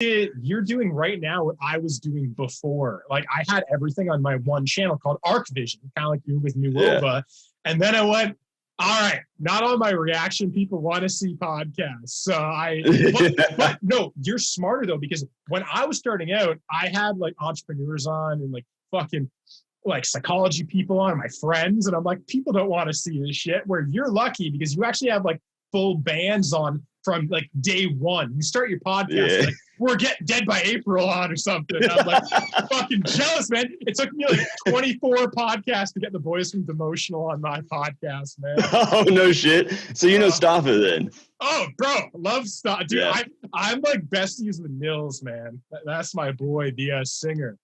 you're doing right now what I was doing before. Like I had everything on my one channel called Arc Vision, kind of like you with Newova. Yeah. And then I went, all right, not all my reaction people want to see podcasts. So but no, you're smarter though, because when I was starting out, I had like entrepreneurs on and like fucking like psychology people on, my friends. And I'm like, people don't want to see this shit, where you're lucky because you actually have like full bands on from like day one. You start your podcast, like, we're getting Dead by April on or something. I'm like fucking jealous, man. It took me like 24 podcasts to get the boys from Demotional on my podcast, man. Oh, no shit. So you know Staffa then? Oh, bro, love Staffa. Dude, I'm like besties with Nils, man. That's my boy, the singer.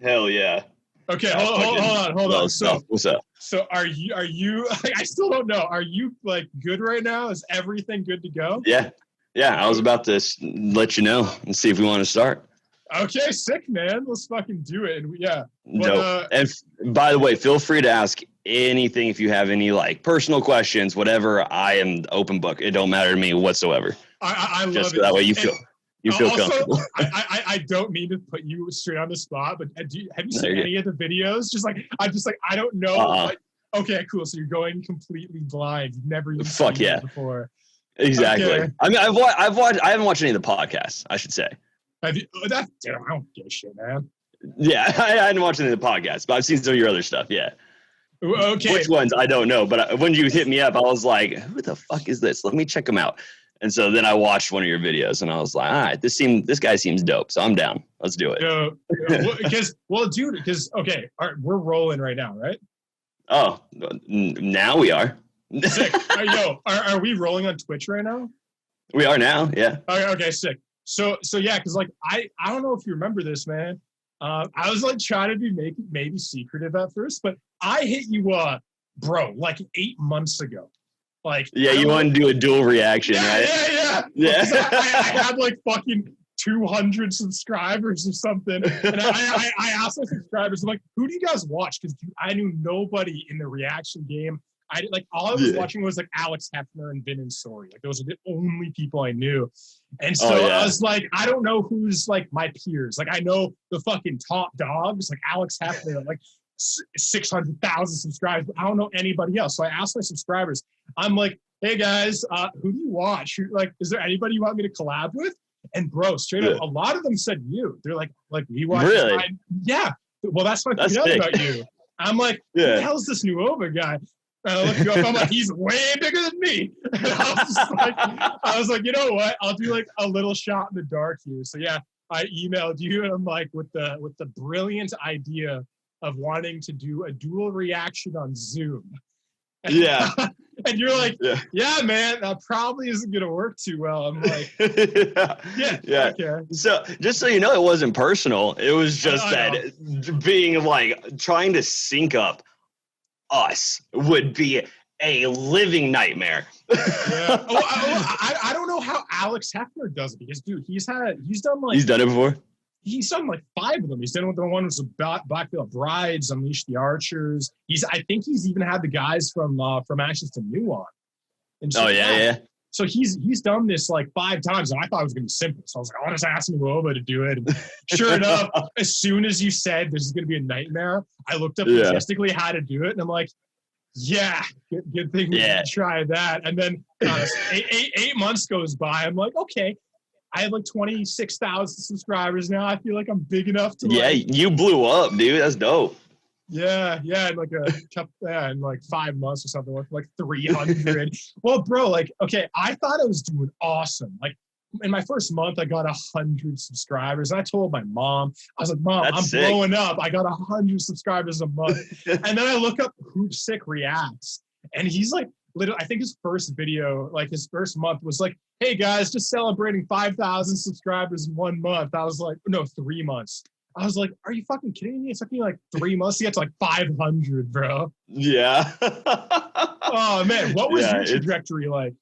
Hell yeah. Okay, hold on. So, what's up? So are you like, I still don't know. Are you like good right now? Is everything good to go? Yeah. I was about to let you know and see if we want to start. Okay, sick, man. Let's fucking do it. And no. And by the way, feel free to ask anything if you have any like personal questions, whatever. I am open book. It don't matter to me whatsoever. I love just it. That way you feel. You feel also, comfortable. I don't mean to put you straight on the spot, but have you seen any of the videos? I don't know. Like, okay, cool. So you're going completely blind. You've never even seen it before. Exactly. Okay. I mean, I haven't watched any of the podcasts, I should say. Dude, I don't give a shit, man. Yeah, I hadn't watched any of the podcasts, but I've seen some of your other stuff. Yeah. Okay. Which ones? I don't know. But when you hit me up, I was like, who the fuck is this? Let me check them out. And so then I watched one of your videos and I was like, all right, this guy seems dope. So I'm down. Let's do it. Okay, we're rolling right now, right? Oh, now we are. Sick. Are we rolling on Twitch right now? We are now, yeah. Okay, sick. So yeah, because like I don't know if you remember this, man. I was like trying to be maybe secretive at first, but I hit you bro, like 8 months ago. Like, yeah, you want to do a dual reaction, right? Yeah. I had like fucking 200 subscribers or something, and I asked my subscribers, I'm like, who do you guys watch? Because I knew nobody in the reaction game. All I was watching was like Alex Hefner and Vin and Story. Like those are the only people I knew, and so I was like, I don't know who's like my peers. Like I know the fucking top dogs, like Alex Hefner, like 600,000 subscribers, but I don't know anybody else. So I asked my subscribers, I'm like, hey guys, who do you watch? Like, is there anybody you want me to collab with? And bro, straight up, a lot of them said you. They're like we watch. Really? Yeah. Well, that's what I found out about you. I'm like, who the hell's this Newova guy? And I look you up. I'm like, he's way bigger than me. And I was like, you know what? I'll do like a little shot in the dark here. So yeah, I emailed you, and I'm like, with the brilliant idea of wanting to do a dual reaction on Zoom. And, and you're like, yeah, man, that probably isn't going to work too well. I'm like, yeah. Okay. So just so you know, it wasn't personal. It was just being like trying to sync up us would be a living nightmare. Yeah. I don't know how Alex Hefner does it, because dude, he's done it before. He's done like 5 of them. He's done with the one with Blackfield Brides, Unleash the Archers. I think he's even had the guys from Ashes to New on. And so, So he's done this like 5 times, and I thought it was gonna be simple. So I was like, I'll just ask Newova to do it. And sure enough, as soon as you said this is gonna be a nightmare, I looked up logistically how to do it, and I'm like, good thing we can try that. And then 8 months goes by. I'm like, okay. I have like 26,000 subscribers now. I feel like I'm big enough to. Yeah, you blew up, dude. That's dope. Yeah, in like in like 5 months or something, like 300. Well, bro, like, okay, I thought I was doing awesome. Like in my first month, I got 100 subscribers. And I told my mom, I was like, Mom, I'm blowing up. I got 100 subscribers a month. And then I look up Hoop Sick Reacts, and he's like, literally, I think his first video, like his first month, was like, hey guys, just celebrating 5,000 subscribers in 1 month. I was like, no, 3 months. I was like, are you fucking kidding me? It took me like 3 months to get to like 500, bro. Yeah. Oh man, what was your trajectory like?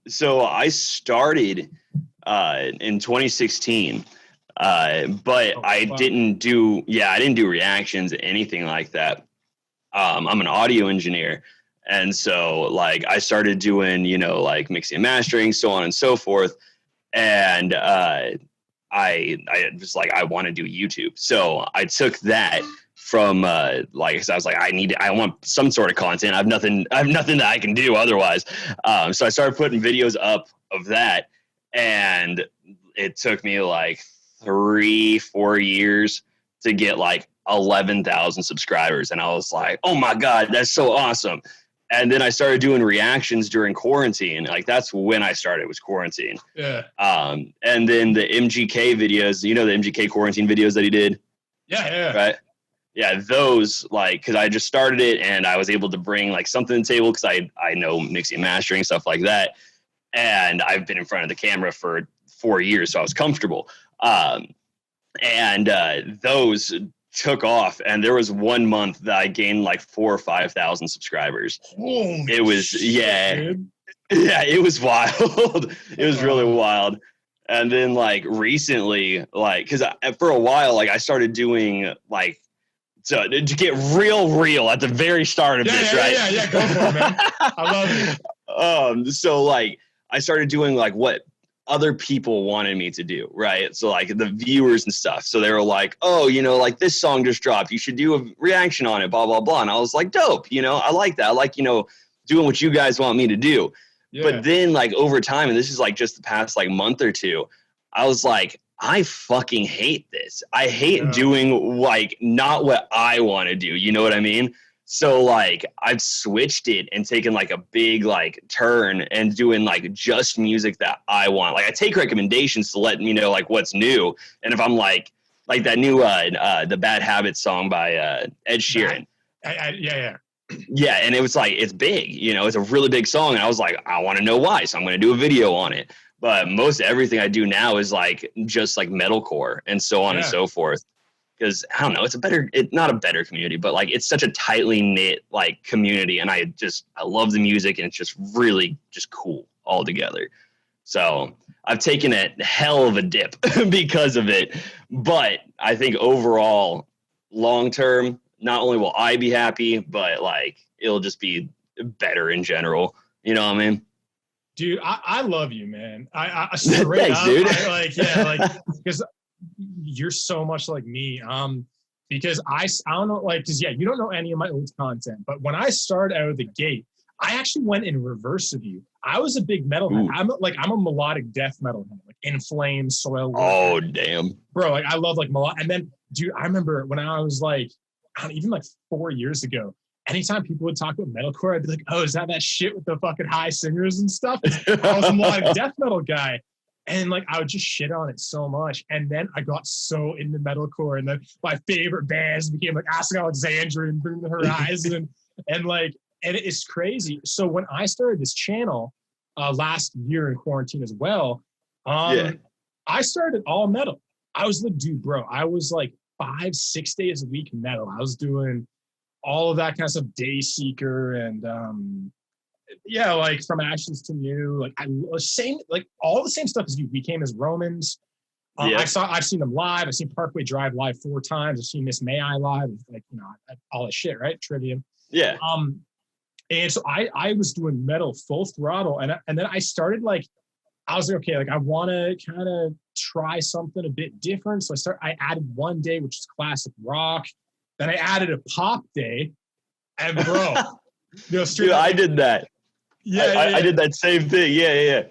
So I started in 2016. But I didn't do reactions, anything like that. I'm an audio engineer. And so like I started doing, like mixing and mastering, so on and so forth. and I was like, I want to do YouTube. So I took that from like, so I was like, I want some sort of content. I have nothing that I can do otherwise. So I started putting videos up of that, and it took me like 3-4 years to get like 11,000 subscribers. And I was like, oh my God, that's so awesome. And then I started doing reactions during quarantine. Like that's when I started, was quarantine. Yeah. And then the MGK videos, the MGK quarantine videos that he did? Yeah. Right? Yeah, those, like, because I just started it and I was able to bring like something to the table because I know mixing and mastering, stuff like that. And I've been in front of the camera for 4 years, so I was comfortable. Those took off, and there was 1 month that I gained like 4,000 or 5,000 subscribers. Holy it was shit, it was wild. It was really wild. And then like recently, like, because for a while, like I started doing like to get real at the very start of this, right? Yeah, go for it, man. I love it. So like I started doing like what other people wanted me to do, right? So like the viewers and stuff. So they were like, oh, like this song just dropped. You should do a reaction on it, blah, blah, blah. And I was like, dope. I like that. I like, doing what you guys want me to do. Yeah. But then like over time, and this is like just the past like month or two, I was like, I fucking hate this. I hate doing like not what I want to do. You know what I mean? So like I've switched it and taken like a big like turn and doing like just music that I want. Like I take recommendations to let me know like what's new. And if I'm like that new the Bad Habits song by Ed Sheeran. Yeah, and it was like, it's big, it's a really big song. And I was like, I want to know why. So I'm going to do a video on it. But most everything I do now is like just like metalcore and so on and so forth. Because I don't know, it's not a better community, but like it's such a tightly knit like community. And I love the music, and it's just really just cool all together. So I've taken a hell of a dip because of it. But I think overall, long term, not only will I be happy, but like it'll just be better in general. You know what I mean? Dude, I love you, man. I straight Thanks, up, dude. Because you're so much like me. Because I don't know, like, because you don't know any of my old content, but when I started out of the gate, I actually went in reverse of you. I was a big metalhead. I'm a melodic death metalhead, like In Flames, Soil. Oh, damn, bro! Like I love like melodic. And then, dude, I remember when I was like, even like 4 years ago, anytime people would talk about metalcore, I'd be like, oh, is that shit with the fucking high singers and stuff? I was a melodic death metal guy. And like, I would just shit on it so much. And then I got so into metalcore, and then my favorite bands became like Acid Alexandria and Bring the Horizon. and it's crazy. So when I started this channel last year in quarantine as well, I started all metal. I was like, dude, bro, I was like 5-6 days a week metal. I was doing all of that kind of stuff, Dayseeker and like From Ashes to New, like all the same stuff as you. We came as Romans. I've seen them live. I've seen Parkway Drive live 4 times. I've seen Miss May I live, like all that shit, right? Trivium. Yeah. And so I was doing metal full throttle, and then I started like, I was like, okay, like I want to kind of try something a bit different. So I added one day, which is classic rock. Then I added a pop day, and bro, dude, I did that. I did that same thing. Yeah.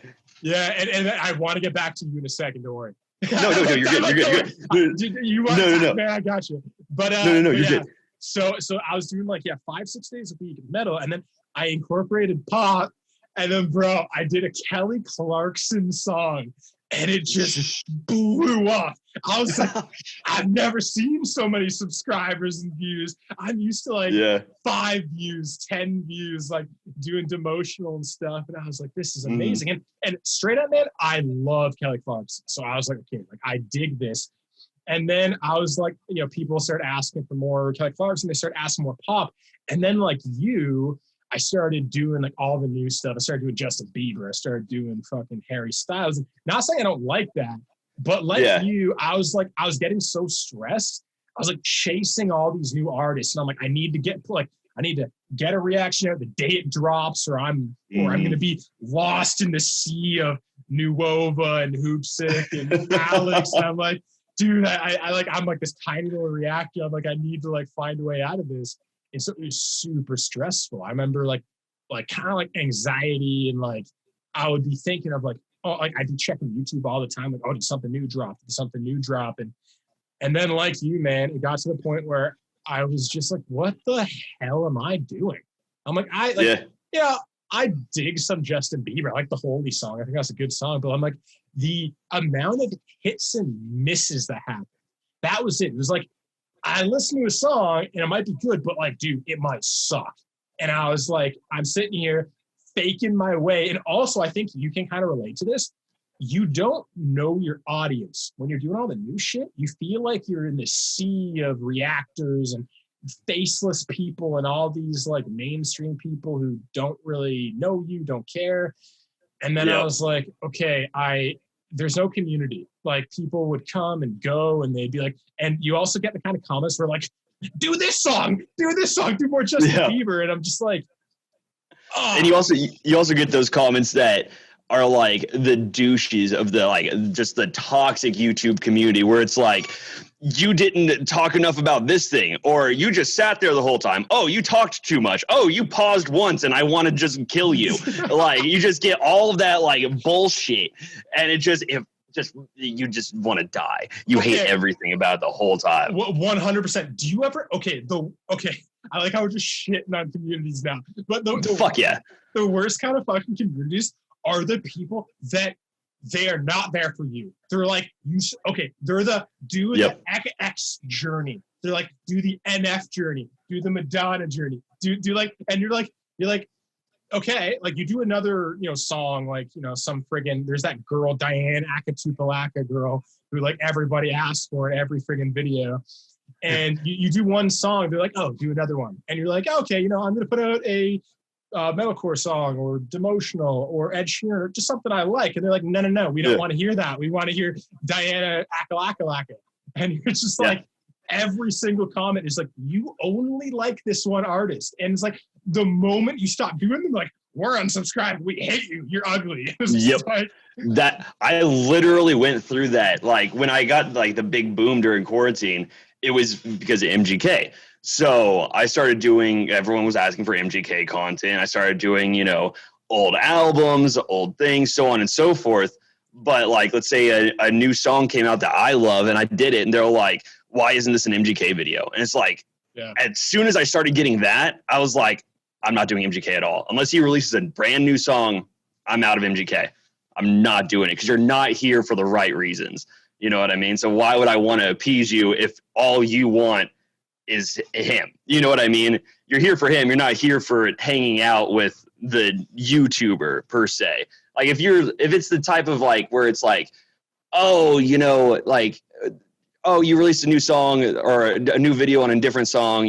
And I want to get back to you in a second. Don't worry. No, you're good. You want no. Man, I got you. But no, you're good. So I was doing like 5-6 days a week of metal, and then I incorporated pop, and then bro, I did a Kelly Clarkson song, and it just blew up. I was like, I've never seen so many subscribers and views. I'm used to like 5 views, 10 views, like doing demotional and stuff. And I was like, this is amazing. And straight up, man, I love Kelly Clarkson. So I was like, okay, like I dig this. And then I was like, people started asking for more Kelly Clarkson. They started asking more pop. And then like I started doing like all the new stuff. I started doing Justin Bieber. I started doing fucking Harry Styles. And not saying I don't like that, but like you, I was getting so stressed. I was like chasing all these new artists, and I'm like, I need to get a reaction out the day it drops, or I'm going to be lost in the sea of Newova and Hoopsick and Alex. And I'm like, dude, I'm like this tiny little reactor. I'm like, I need to like find a way out of this. And so it was super stressful. I remember like kind of like anxiety, and like I would be thinking of like, oh, like I'd be checking YouTube all the time, like, oh, did something new drop? Did something new drop? And then like you, man, it got to the point where I was just like, what the hell am I doing? I'm like, I dig some Justin Bieber. I like the Holy song. I think that's a good song. But I'm like, the amount of hits and misses that happened, that was it. It was like, I listened to a song and it might be good, but like, dude, it might suck. And I was like, I'm sitting here faking my way. And also, I think you can kind of relate to this. You don't know your audience. When you're doing all the new shit, you feel like you're in this sea of reactors and faceless people and all these like mainstream people who don't really know you, don't care. And then I was like, okay, there's no community. Like people would come and go and they'd be like, and you also get the kind of comments where like, do this song, do more Justin Bieber. And I'm just like, oh. And you also get those comments that are like the douches of the like just the toxic YouTube community, where it's like, you didn't talk enough about this thing, or you just sat there the whole time. Oh, you talked too much. Oh, you paused once and I want to just kill you. Like you just get all of that like bullshit, and you just want to die. You hate everything about it the whole time. 100%. Do you ever? Okay. I like how we're just shitting on communities now, but the worst kind of fucking communities are the people that they are not there for you. They're like, they're the do the X journey. They're like, do the NF journey, do the Madonna journey, do like, and you're like, okay, like you do another, song, like, some friggin', there's that girl, Diane Akatupalaka girl, who like everybody asks for in every friggin' video. And you do one song, they're like, oh, do another one. And you're like, okay, I'm going to put out a metalcore song or Demotional or Ed Sheeran, just something I like. And they're like, no, we don't want to hear that. We want to hear Diana Akalakalaka. And you're just like, every single comment is like, you only like this one artist. And it's like, the moment you stop doing them, like, we're unsubscribed. We hate you. You're ugly. Like, that I literally went through that. Like when I got like the big boom during quarantine, it was because of MGK. So I started doing, everyone was asking for MGK content. I started doing, old albums, old things, so on and so forth. But like, let's say a new song came out that I love and I did it, and they're like, why isn't this an MGK video? And it's like, as soon as I started getting that, I was like, I'm not doing MGK at all. Unless he releases a brand new song, I'm out of MGK. I'm not doing it because you're not here for the right reasons. You know what I mean? So why would I want to appease you if all you want is him? You know what I mean? You're here for him. You're not here for hanging out with the YouTuber per se. Like if it's the type of like where it's like, oh, like, oh, you released a new song or a new video on a different song,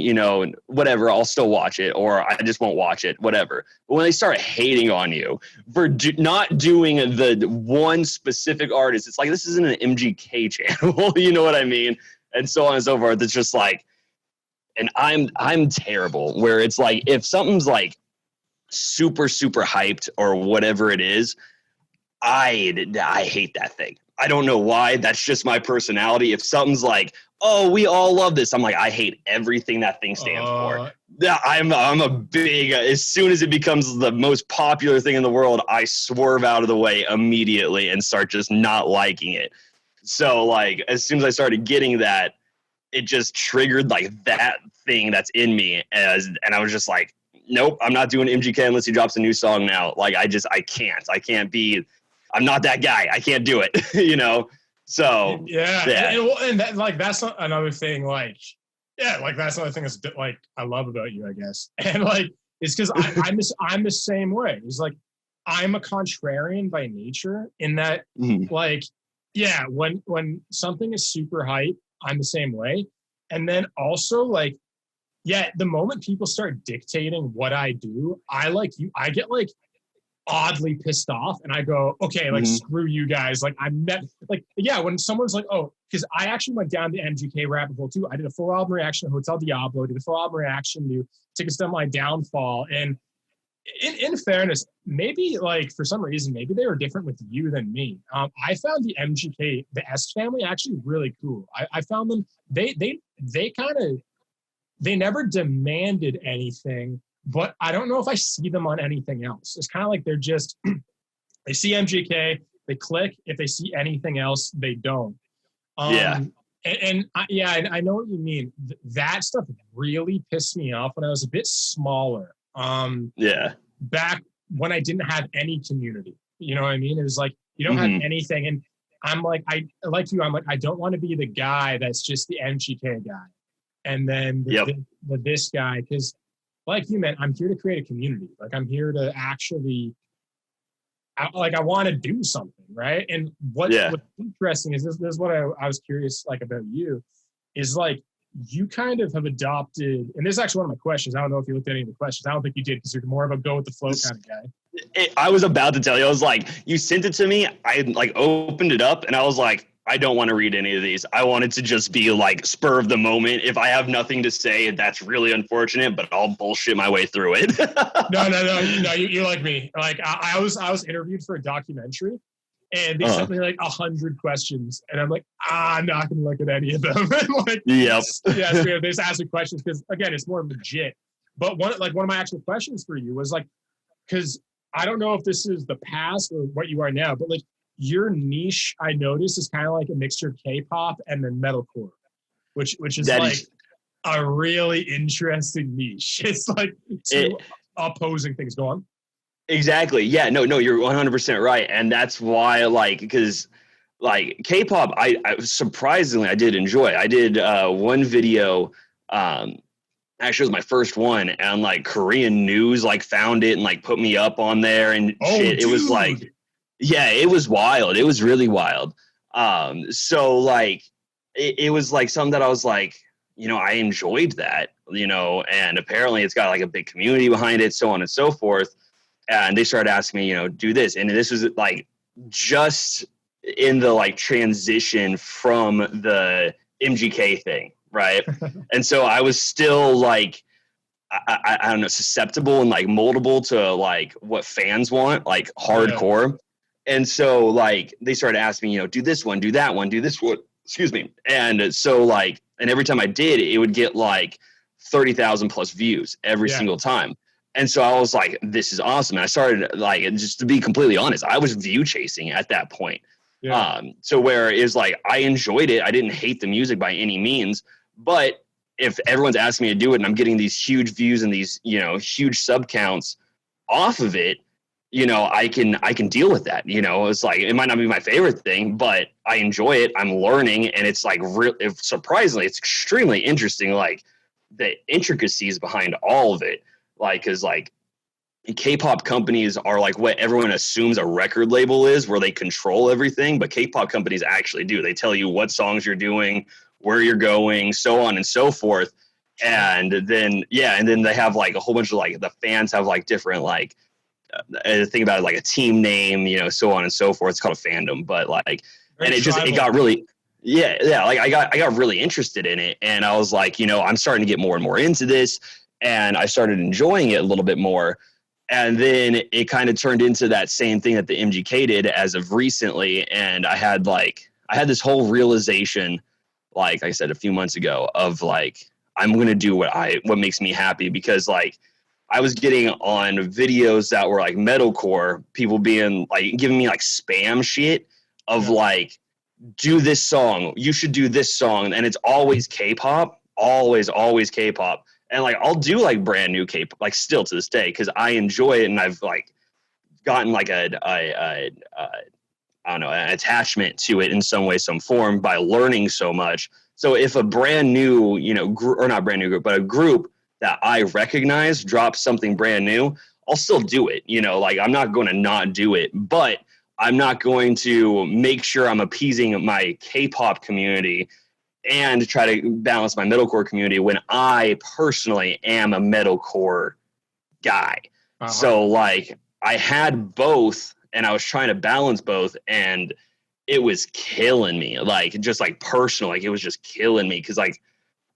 whatever, I'll still watch it, or I just won't watch it, whatever. But when they start hating on you for not doing the one specific artist, it's like, this isn't an MGK channel, you know what I mean? And so on and so forth. It's just like, and I'm terrible where it's like, if something's like super, super hyped or whatever it is, I hate that thing. I don't know why. That's just my personality. If something's like, oh, we all love this, I'm like, I hate everything that thing stands for. Yeah, I'm a big, as soon as it becomes the most popular thing in the world, I swerve out of the way immediately and start just not liking it. So like, as soon as I started getting that, it just triggered like that thing that's in me. And I was just like, nope, I'm not doing MGK unless he drops a new song now. Like, I can't be, I'm not that guy. I can't do it, So and that, like that's another thing. Like, like that's another thing that's like I love about you, I guess. And like it's because I'm the same way. It's like I'm a contrarian by nature in that like when something is super hype, I'm the same way. And then also like the moment people start dictating what I do, I get like oddly pissed off and I go, okay, like screw you guys. Like when someone's like, oh, because I actually went down the MGK rabbit hole too. I did a full album reaction to Hotel Diablo, did a full album reaction to Tickets to My Downfall. And in fairness, maybe like for some reason, maybe they were different with you than me. I found the MGK, the S family, actually really cool. I found them. They kind of, they never demanded anything, but I don't know if I see them on anything else. It's kind of like they're just they see MGK, they click. If they see anything else, they don't. Yeah. I know what you mean. That stuff really pissed me off when I was a bit smaller. Yeah. Back when I didn't have any community, you know what I mean? It was like, you don't have anything. And I'm like, I don't want to be the guy that's just the MGK guy. And then this guy, because like you meant, I'm here to create a community. Like I'm here to actually, I want to do something, right? And what's interesting is this is what I was curious like about you, is like you kind of have adopted, and this is actually one of my questions. I don't know if you looked at any of the questions. I don't think you did because you're more of a go with the flow kind of guy. I was about to tell you, I was like, you sent it to me. I like opened it up and I was like, I don't want to read any of these. I want it to just be like spur of the moment. If I have nothing to say, that's really unfortunate, but I'll bullshit my way through it. No. You're like me. Like I was interviewed for a documentary, and they sent me like 100 questions, and I'm like, I'm not gonna look at any of them. Like, yep. Yeah, so they just ask me questions because again, it's more legit. But one of my actual questions for you was like, because I don't know if this is the past or what you are now, but like your niche, I noticed, is kind of like a mixture of K-pop and then metalcore, which is that like a really interesting niche. It's like two opposing things. Go on. Exactly. Yeah. No, you're 100% right. And that's why, like, because like K-pop, I surprisingly, I did enjoy. I did one video, actually it was my first one, and like Korean news like found it and like put me up on there and shit. Dude. It was like, yeah, it was wild. It was really wild. So like, it was like something that I was like, you know, I enjoyed that, you know, and apparently it's got like a big community behind it, so on and so forth. And they started asking me, you know, do this. And this was like just in the like transition from the MGK thing, right? And so I was still like, I don't know, susceptible and like moldable to like what fans want, like hardcore. And so like they started asking me, you know, do this one, do that one, do this one, excuse me. And so like, and every time I did, it would get like 30,000 plus views every single time. And so I was like, this is awesome. And I started like, just to be completely honest, I was view chasing at that point. Yeah. So where it was like, I enjoyed it. I didn't hate the music by any means, but if everyone's asking me to do it and I'm getting these huge views and these, you know, huge sub counts off of it, you know, I can deal with that. You know, it's like, it might not be my favorite thing, but I enjoy it. I'm learning. And it's like, surprisingly, it's extremely interesting. Like the intricacies behind all of it. Like, cause like K-pop companies are like what everyone assumes a record label is, where they control everything, but K-pop companies actually do. They tell you what songs you're doing, where you're going, so on and so forth. And then, and then they have like a whole bunch of like, the fans have like different, like, think about it, like a team name, you know, so on and so forth. It's called a fandom, but like, and it got really, like I got really interested in it. And I was like, you know, I'm starting to get more and more into this. And I started enjoying it a little bit more. And then it kind of turned into that same thing that the MGK did as of recently. And I had this whole realization, like I said, a few months ago, of like, I'm going to do what makes me happy, because like I was getting on videos that were like metalcore, people being like, giving me like spam shit of like, do this song, you should do this song. And it's always K-pop, always K-pop. And like, I'll do like brand new K-pop, like still to this day, because I enjoy it. And I've like gotten like I don't know, an attachment to it in some way, some form, by learning so much. So if a brand new, you know, or not brand new group, but a group that I recognize drops something brand new, I'll still do it. You know, like I'm not going to not do it, but I'm not going to make sure I'm appeasing my K-pop community and try to balance my metalcore community when I personally am a metalcore guy. Uh-huh. So like I had both and I was trying to balance both, and it was killing me. Like just like personal, like it was just killing me. Cause like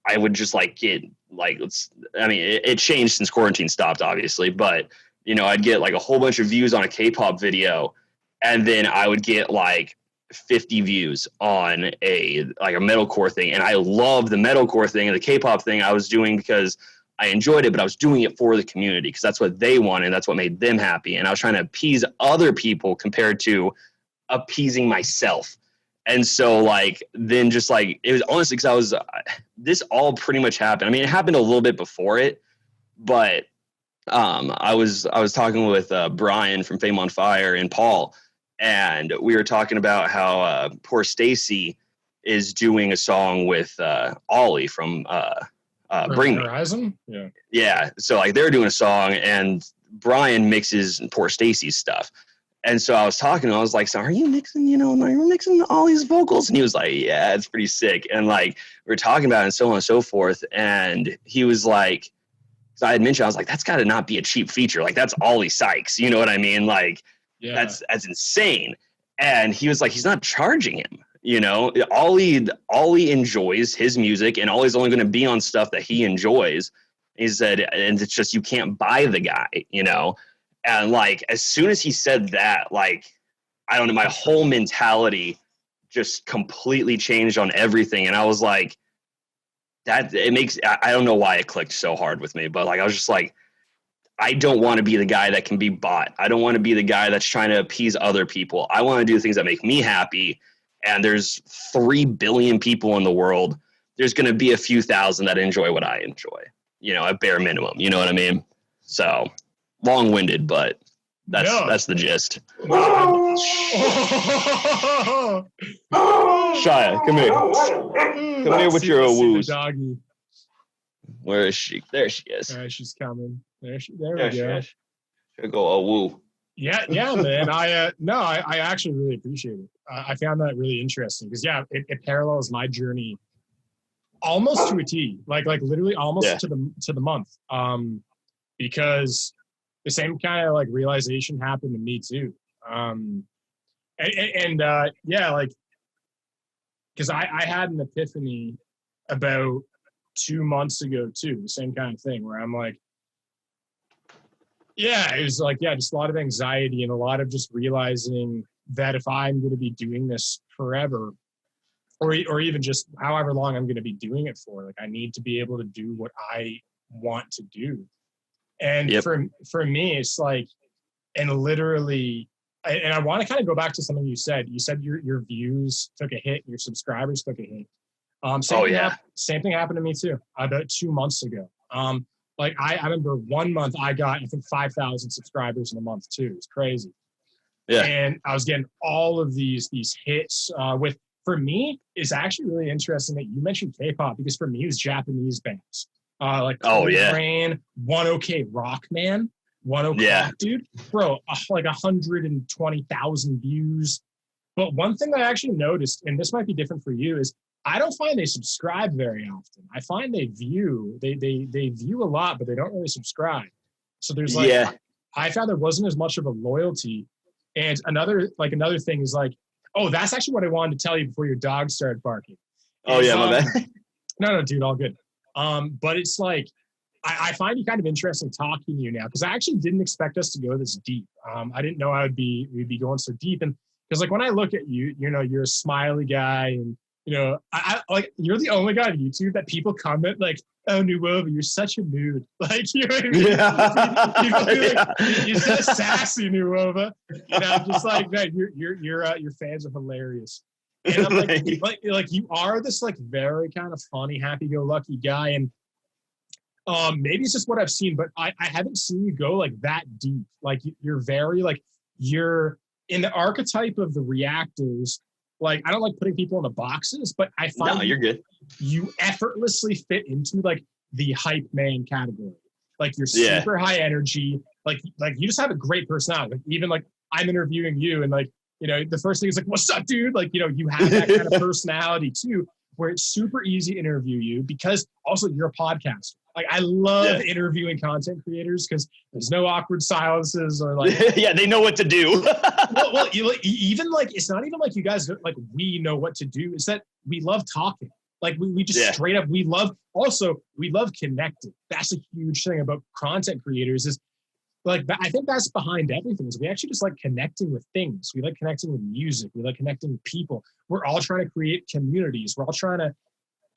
I would just like get like, it changed since quarantine stopped, obviously, but You know, I'd get like a whole bunch of views on a K-pop video, and then I would get like 50 views on a metalcore thing. And I loved the metalcore thing and the K-pop thing I was doing because I enjoyed it, but I was doing it for the community because that's what they wanted. That's what made them happy. And I was trying to appease other people compared to appeasing myself. And so like, then just like, it was honestly because this all pretty much happened. I mean, it happened a little bit before it, but I was talking with Brian from Fame on Fire and Paul, and we were talking about how poor Stacy is doing a song with Ollie from Bring Me. Horizon? Yeah. So like they're doing a song, and Brian mixes poor Stacy's stuff. And so I was talking to him, I was like, so are you mixing, you're mixing all these vocals? And he was like, yeah, it's pretty sick. And like, we were talking about it and so on and so forth. And he was like, so I had mentioned, I was like, that's got to not be a cheap feature. Like that's Ollie Sykes. You know what I mean? Like, that's insane. And he was like, he's not charging him. Ollie enjoys his music, and Ollie's only going to be on stuff that he enjoys. He said, and it's just, you can't buy the guy, And like, as soon as he said that, like, I don't know, my whole mentality just completely changed on everything. And I was like, I don't know why it clicked so hard with me, but like, I was just like, I don't want to be the guy that can be bought. I don't want to be the guy that's trying to appease other people. I want to do things that make me happy. And there's 3 billion people in the world. There's going to be a few thousand that enjoy what I enjoy, at bare minimum. You know what I mean? So long-winded, but that's the gist. Shia, come here. Come here with your woos. Where is she? There she is. All right, she's coming. There we go. She'll go a woo. Yeah, man. I actually really appreciate it. I found that really interesting because it parallels my journey almost to a T, like literally almost to the month. Because the same kind of like realization happened to me too. Because I had an epiphany about 2 months ago too, the same kind of thing where I'm like, it was like, just a lot of anxiety and a lot of just realizing that if I'm going to be doing this forever, or even just however long I'm going to be doing it for, like I need to be able to do what I want to do. And for me, it's like, and literally, and I want to kind of go back to something you said. You said your views took a hit, your subscribers took a hit. Same thing happened to me too, about 2 months ago. Like I remember 1 month I got, I think 5,000 subscribers in a month too. It's crazy. Yeah. And I was getting all of these hits for me, it's actually really interesting that you mentioned K-pop because for me it was Japanese bands. Like Rain, One OK Rock, man. One OK Rock, dude. Bro, like 120,000 views. But one thing that I actually noticed, and this might be different for you, is I don't find they subscribe very often. I find they view a lot, but they don't really subscribe. So there's I found there wasn't as much of a loyalty. And another thing is like, oh, that's actually what I wanted to tell you before your dog started barking. My bad. No, dude, all good. But it's like, I find it kind of interesting talking to you now because I actually didn't expect us to go this deep. I didn't know we'd be going so deep. And because like when I look at you, you're a smiley guy and I like you're the only guy on YouTube that people comment like, "Oh, Newova, you're such a mood." Like you know what I mean? Yeah. You're so sassy, Newova. And I'm just like, man, your fans are hilarious. And I'm like you are this like very kind of funny, happy-go-lucky guy, and maybe it's just what I've seen, but I haven't seen you go like that deep. Like you're very like you're in the archetype of the reactors. Like, I don't like putting people in the boxes, but I find you're good. You effortlessly fit into like the hype man category. Like you're super high energy. Like you just have a great personality. Like even like I'm interviewing you and like, the first thing is like, what's up, dude? Like, you have that kind of personality too, where it's super easy to interview you because also you're a podcaster. Like I love interviewing content creators because there's no awkward silences or like they know what to do. well, even like it's not even like you guys like we know what to do. It's that we love talking. Like we just straight up we love connecting. That's a huge thing about content creators is like, I think that's behind everything is we actually just like connecting with things. We like connecting with music. We like connecting with people. We're all trying to create communities. We're all trying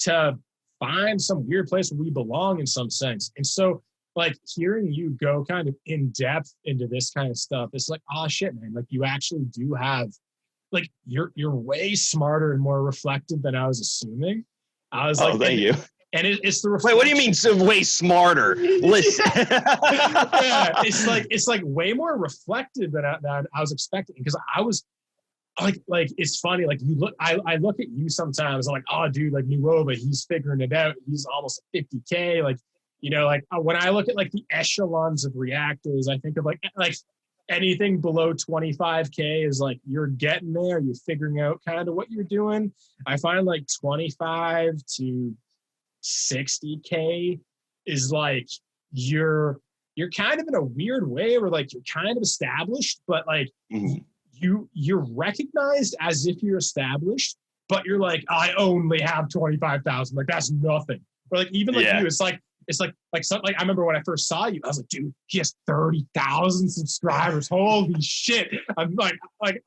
to find some weird place where we belong in some sense. And so like hearing you go kind of in depth into this kind of stuff, it's like, oh shit, man. Like you actually do have, like, you're way smarter and more reflective than I was assuming. I was like, thank you. And it's the Wait, what do you mean so way smarter? Listen. Yeah, it's like way more reflective than I was expecting, because I was like it's funny, like you look, I look at you sometimes, I'm like, oh dude, like Newova, he's figuring it out, he's almost 50K, like, you know, like when I look at like the echelons of reactors, I think of like anything below 25K is like you're getting there, you're figuring out kind of what you're doing. I find like 25 to 60K is like you're kind of in a weird way where like you're kind of established, but like you're recognized as if you're established, but you're like, I only have 25,000, like that's nothing. Or like even like you, it's like I remember when I first saw you, I was like, dude, he has 30,000 subscribers. Holy shit. I'm like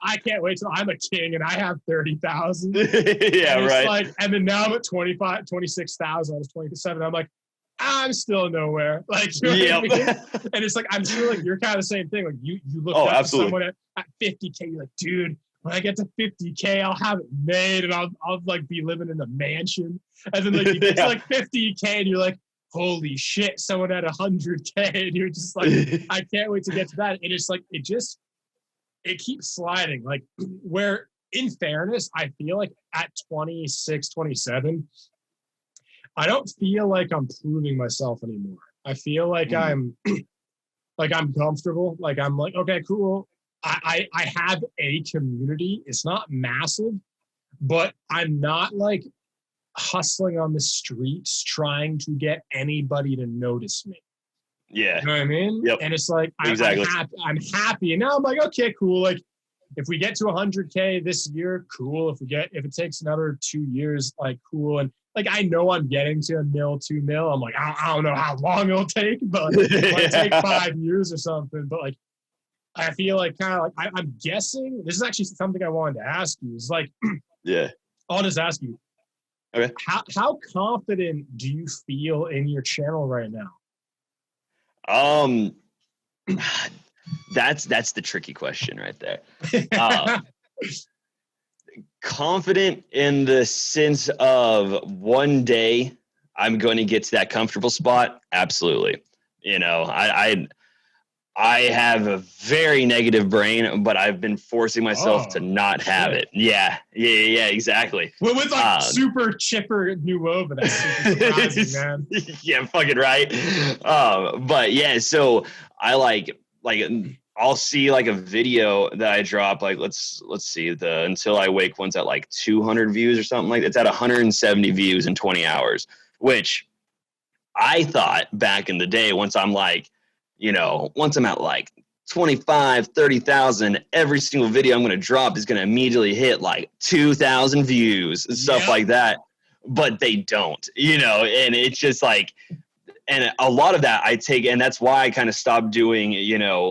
I can't wait till I'm a king and I have 30,000. Yeah, and right. Like, and then now I'm at 26,000. I was 27. I'm like, I'm still nowhere. Like, you know what I mean? And it's like, I'm sure like you're kind of the same thing. Like you look up to someone at 50K, you're like, dude, when I get to 50K, I'll have it made and I'll like be living in a mansion. And then like you get to like 50K and you're like, holy shit, someone at 100K, and you're just like, I can't wait to get to that. And it's like, it keeps sliding. Like, where in fairness, I feel like at 26, 27, I don't feel like I'm proving myself anymore. I feel like I'm comfortable. Like I'm like, okay, cool. I have a community. It's not massive, but I'm not like hustling on the streets trying to get anybody to notice me. Yeah. You know what I mean? Yep. And it's like, Exactly. I'm happy. And now I'm like, okay, cool. Like if we get to 100K this year, cool. If it takes another 2 years, like cool. And like, I know I'm getting to 1 mil, 2 mil. I'm like, I don't know how long it'll take, but it might take 5 years or something. But like, I feel like kind of like, I'm guessing, this is actually something I wanted to ask you is like, yeah, I'll just ask you, okay. How confident do you feel in your channel right now? That's the tricky question right there. Confident in the sense of one day I'm going to get to that comfortable spot. Absolutely. You know, I have a very negative brain, but I've been forcing myself to not have it. Yeah, exactly. Well, with like super chipper Newova, that's super surprising, man. Yeah, fucking right. But yeah, so I like I'll see like a video that I drop, like let's see, the Until I Wake one's at like 200 views or something like that. It's at 170 views in 20 hours, which I thought back in the day, once I'm at like 25, 30,000, every single video I'm going to drop is going to immediately hit like 2,000 views and stuff like that. But they don't, and it's just like, and a lot of that I take, and that's why I kind of stopped doing,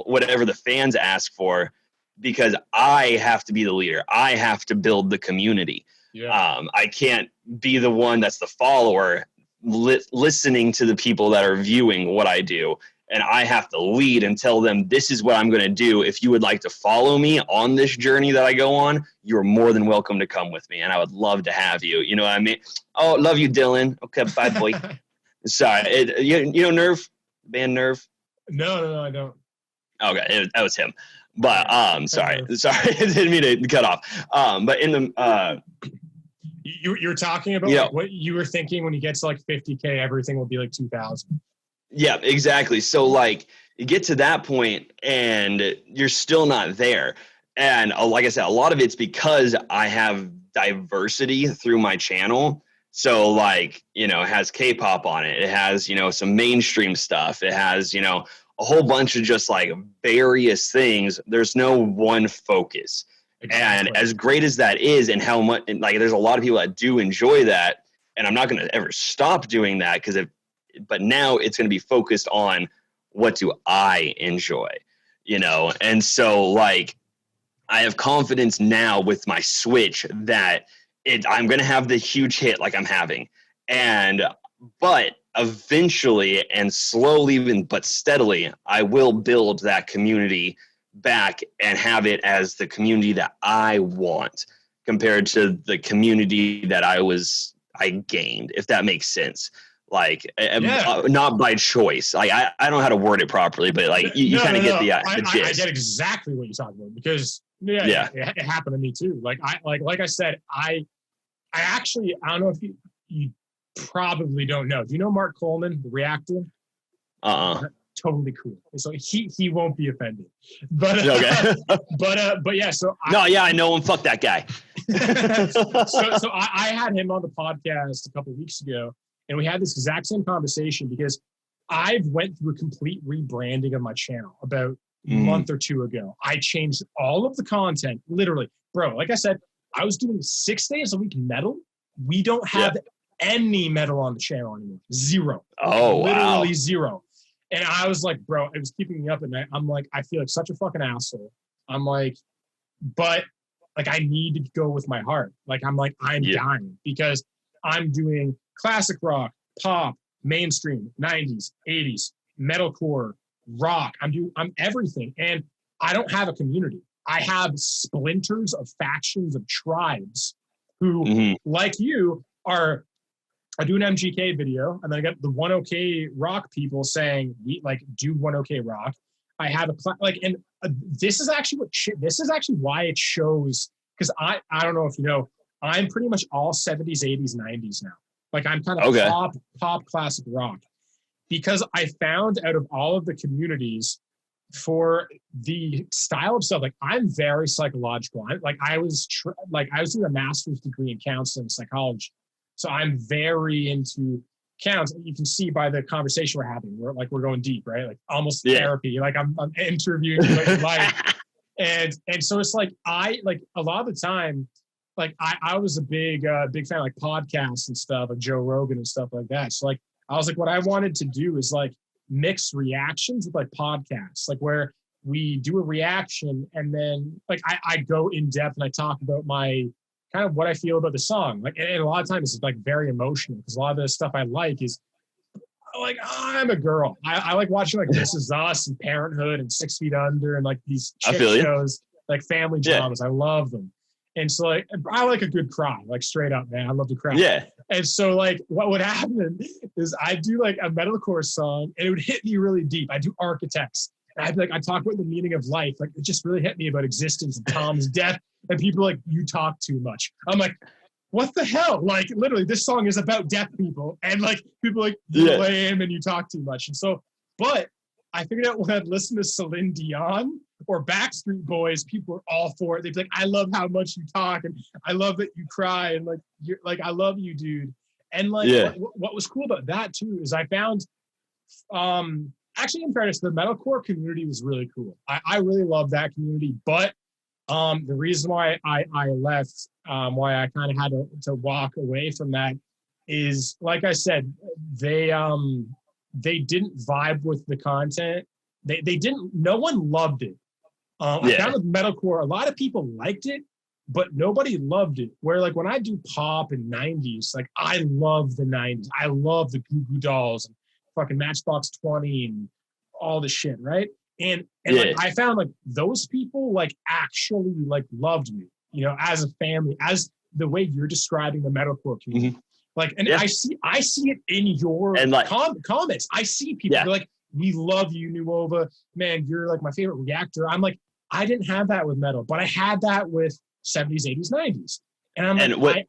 whatever the fans ask for, because I have to be the leader. I have to build the community. Yeah. I can't be the one that's the follower listening to the people that are viewing what I do. And I have to lead and tell them, this is what I'm going to do. If you would like to follow me on this journey that I go on, you're more than welcome to come with me. And I would love to have you. You know what I mean? Oh, love you, Dylan. Okay, bye, boy. Sorry. You know Nerve? Band Nerve? No, I don't. Okay, that was him. But sorry. I didn't mean to cut off. But in the you're talking about like what you were thinking when you get to like 50K, everything will be like 2,000. Yeah, exactly. So like you get to that point and you're still not there. And like I said, a lot of it's because I have diversity through my channel. So like, it has K-pop on it. It has, some mainstream stuff. It has, a whole bunch of just like various things. There's no one focus. Exactly. And as great as that is, and how much, and like, there's a lot of people that do enjoy that. And I'm not going to ever stop doing that but now it's going to be focused on what do I enjoy, you know? And so like, I have confidence now with my Switch that I'm going to have the huge hit like I'm having. But eventually and slowly, but steadily, I will build that community back and have it as the community that I want compared to the community that I gained, if that makes sense. Like, not by choice. Like, I don't know how to word it properly, but like you kind of get the gist. I get exactly what you're talking about because it happened to me too. Like I said, I actually, I don't know if you probably don't know. Do you know Mark Coleman, the Reactor? Totally cool. So he won't be offended. But okay. but yeah. So I know him. Fuck that guy. so I had him on the podcast a couple of weeks ago, and we had this exact same conversation because I've went through a complete rebranding of my channel about a month or two ago. I changed all of the content, literally, bro. Like I said, I was doing 6 days a week metal. We don't have any metal on the channel anymore. Zero. Oh, literally wow. Zero. And I was like, bro, it was keeping me up at night. I'm like, I feel like such a fucking asshole. I'm like, but like, I need to go with my heart. Like, I'm like, I'm dying because I'm doing classic rock, pop, mainstream, 90s, 80s, metalcore, rock. I'm everything. And I don't have a community. I have splinters of factions of tribes who, like you, I do an MGK video, and then I got the 1OK rock people saying, do 1OK rock. I have this is actually why it shows, because I don't know if you know, I'm pretty much all 70s, 80s, 90s now. Like, I'm kind of pop classic rock, because I found out of all of the communities for the style of stuff, like, I'm very psychological. I was doing a master's degree in counseling psychology. So I'm very into counts. You can see by the conversation we're having, we're going deep, right? Like, almost therapy. Like, I'm interviewing you about your life. And so it's like, a lot of the time, like, I was a big fan of like podcasts and stuff, like Joe Rogan and stuff like that. So like, I was like, what I wanted to do is like mix reactions with like podcasts, like where we do a reaction and then like I go in depth and I talk about my kind of what I feel about the song. Like, and a lot of times it's like very emotional because a lot of the stuff I like is like, I'm a girl. I like watching like This Is Us and Parenthood and 6 Feet Under and like these chick shows, like family dramas. I love them. And so like, I like a good cry, like straight up, man. I love to cry. Yeah. And so like, what would happen is I do like a metalcore song and it would hit me really deep. I do Architects. And I'd be like, I talk about the meaning of life. Like, it just really hit me about existence and Tom's death. And people are like, you talk too much. I'm like, what the hell? Like, literally, this song is about deaf people. And like, people are like, you're lame and you talk too much. And so, but I figured out when I'd listen to Celine Dion or Backstreet Boys, people were all for it. They'd be like, I love how much you talk. And I love that you cry. And like, you're like, I love you, dude. And like, what was cool about that too, is I found, actually, in fairness, the metalcore community was really cool. I really love that community. But the reason why I left, why I kind of had to walk away from that is, like I said, they didn't vibe with the content. They didn't, no one loved it. I found with metalcore, a lot of people liked it, but nobody loved it. Where like when I do pop and 90s, like I love the 90s. I love the Goo Goo Dolls and fucking Matchbox 20 and all the shit, right? And like I found like those people like actually like loved me, you know, as a family, as the way you're describing the metalcore community. Like, and I see it in your comments. I see people like, we love you, Newova. Man, you're like my favorite reactor. I'm like, I didn't have that with metal, but I had that with 70s, 80s, 90s. And I'm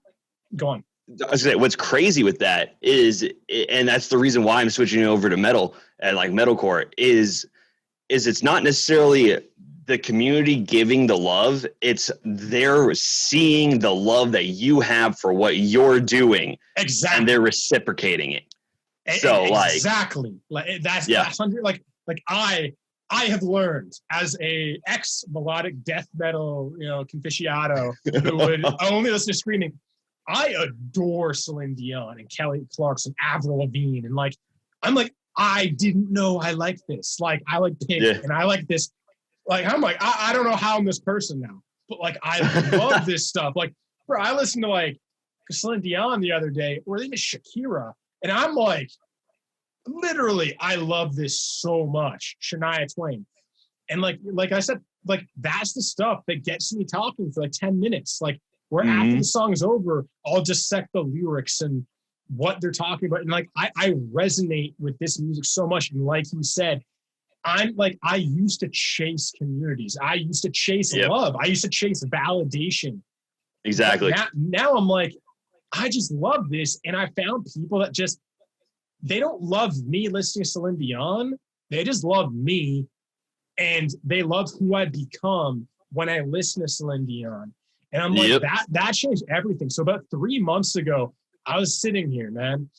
go on. I was gonna say, what's crazy with that is, and that's the reason why I'm switching over to metal and like metalcore is it's not necessarily the community giving the love. It's they're seeing the love that you have for what you're doing. Exactly. And they're reciprocating it. So exactly. Like that's 100. Like I have learned as a ex-melodic death metal, you know, conficiado who would only listen to screaming. I adore Celine Dion and Kelly Clarkson, Avril Lavigne, and like I'm like I didn't know I like this. Like, I like Pink and I like this. Like, I'm like, I don't know how I'm this person now, but like, I love this stuff. Like, bro, I listened to like Celine Dion the other day, or even Shakira, and I'm like, literally, I love this so much. Shania Twain. And like I said, like, that's the stuff that gets me talking for like 10 minutes. Like, where after the song's over, I'll dissect the lyrics and what they're talking about. And like, I resonate with this music so much. And like you said, I'm like, I used to chase communities. I used to chase love. I used to chase validation. Exactly. Now I'm like, I just love this. And I found people that just, they don't love me listening to Celine Dion. They just love me. And they love who I've become when I listen to Celine Dion. And I'm like, that changed everything. So about 3 months ago, I was sitting here, man,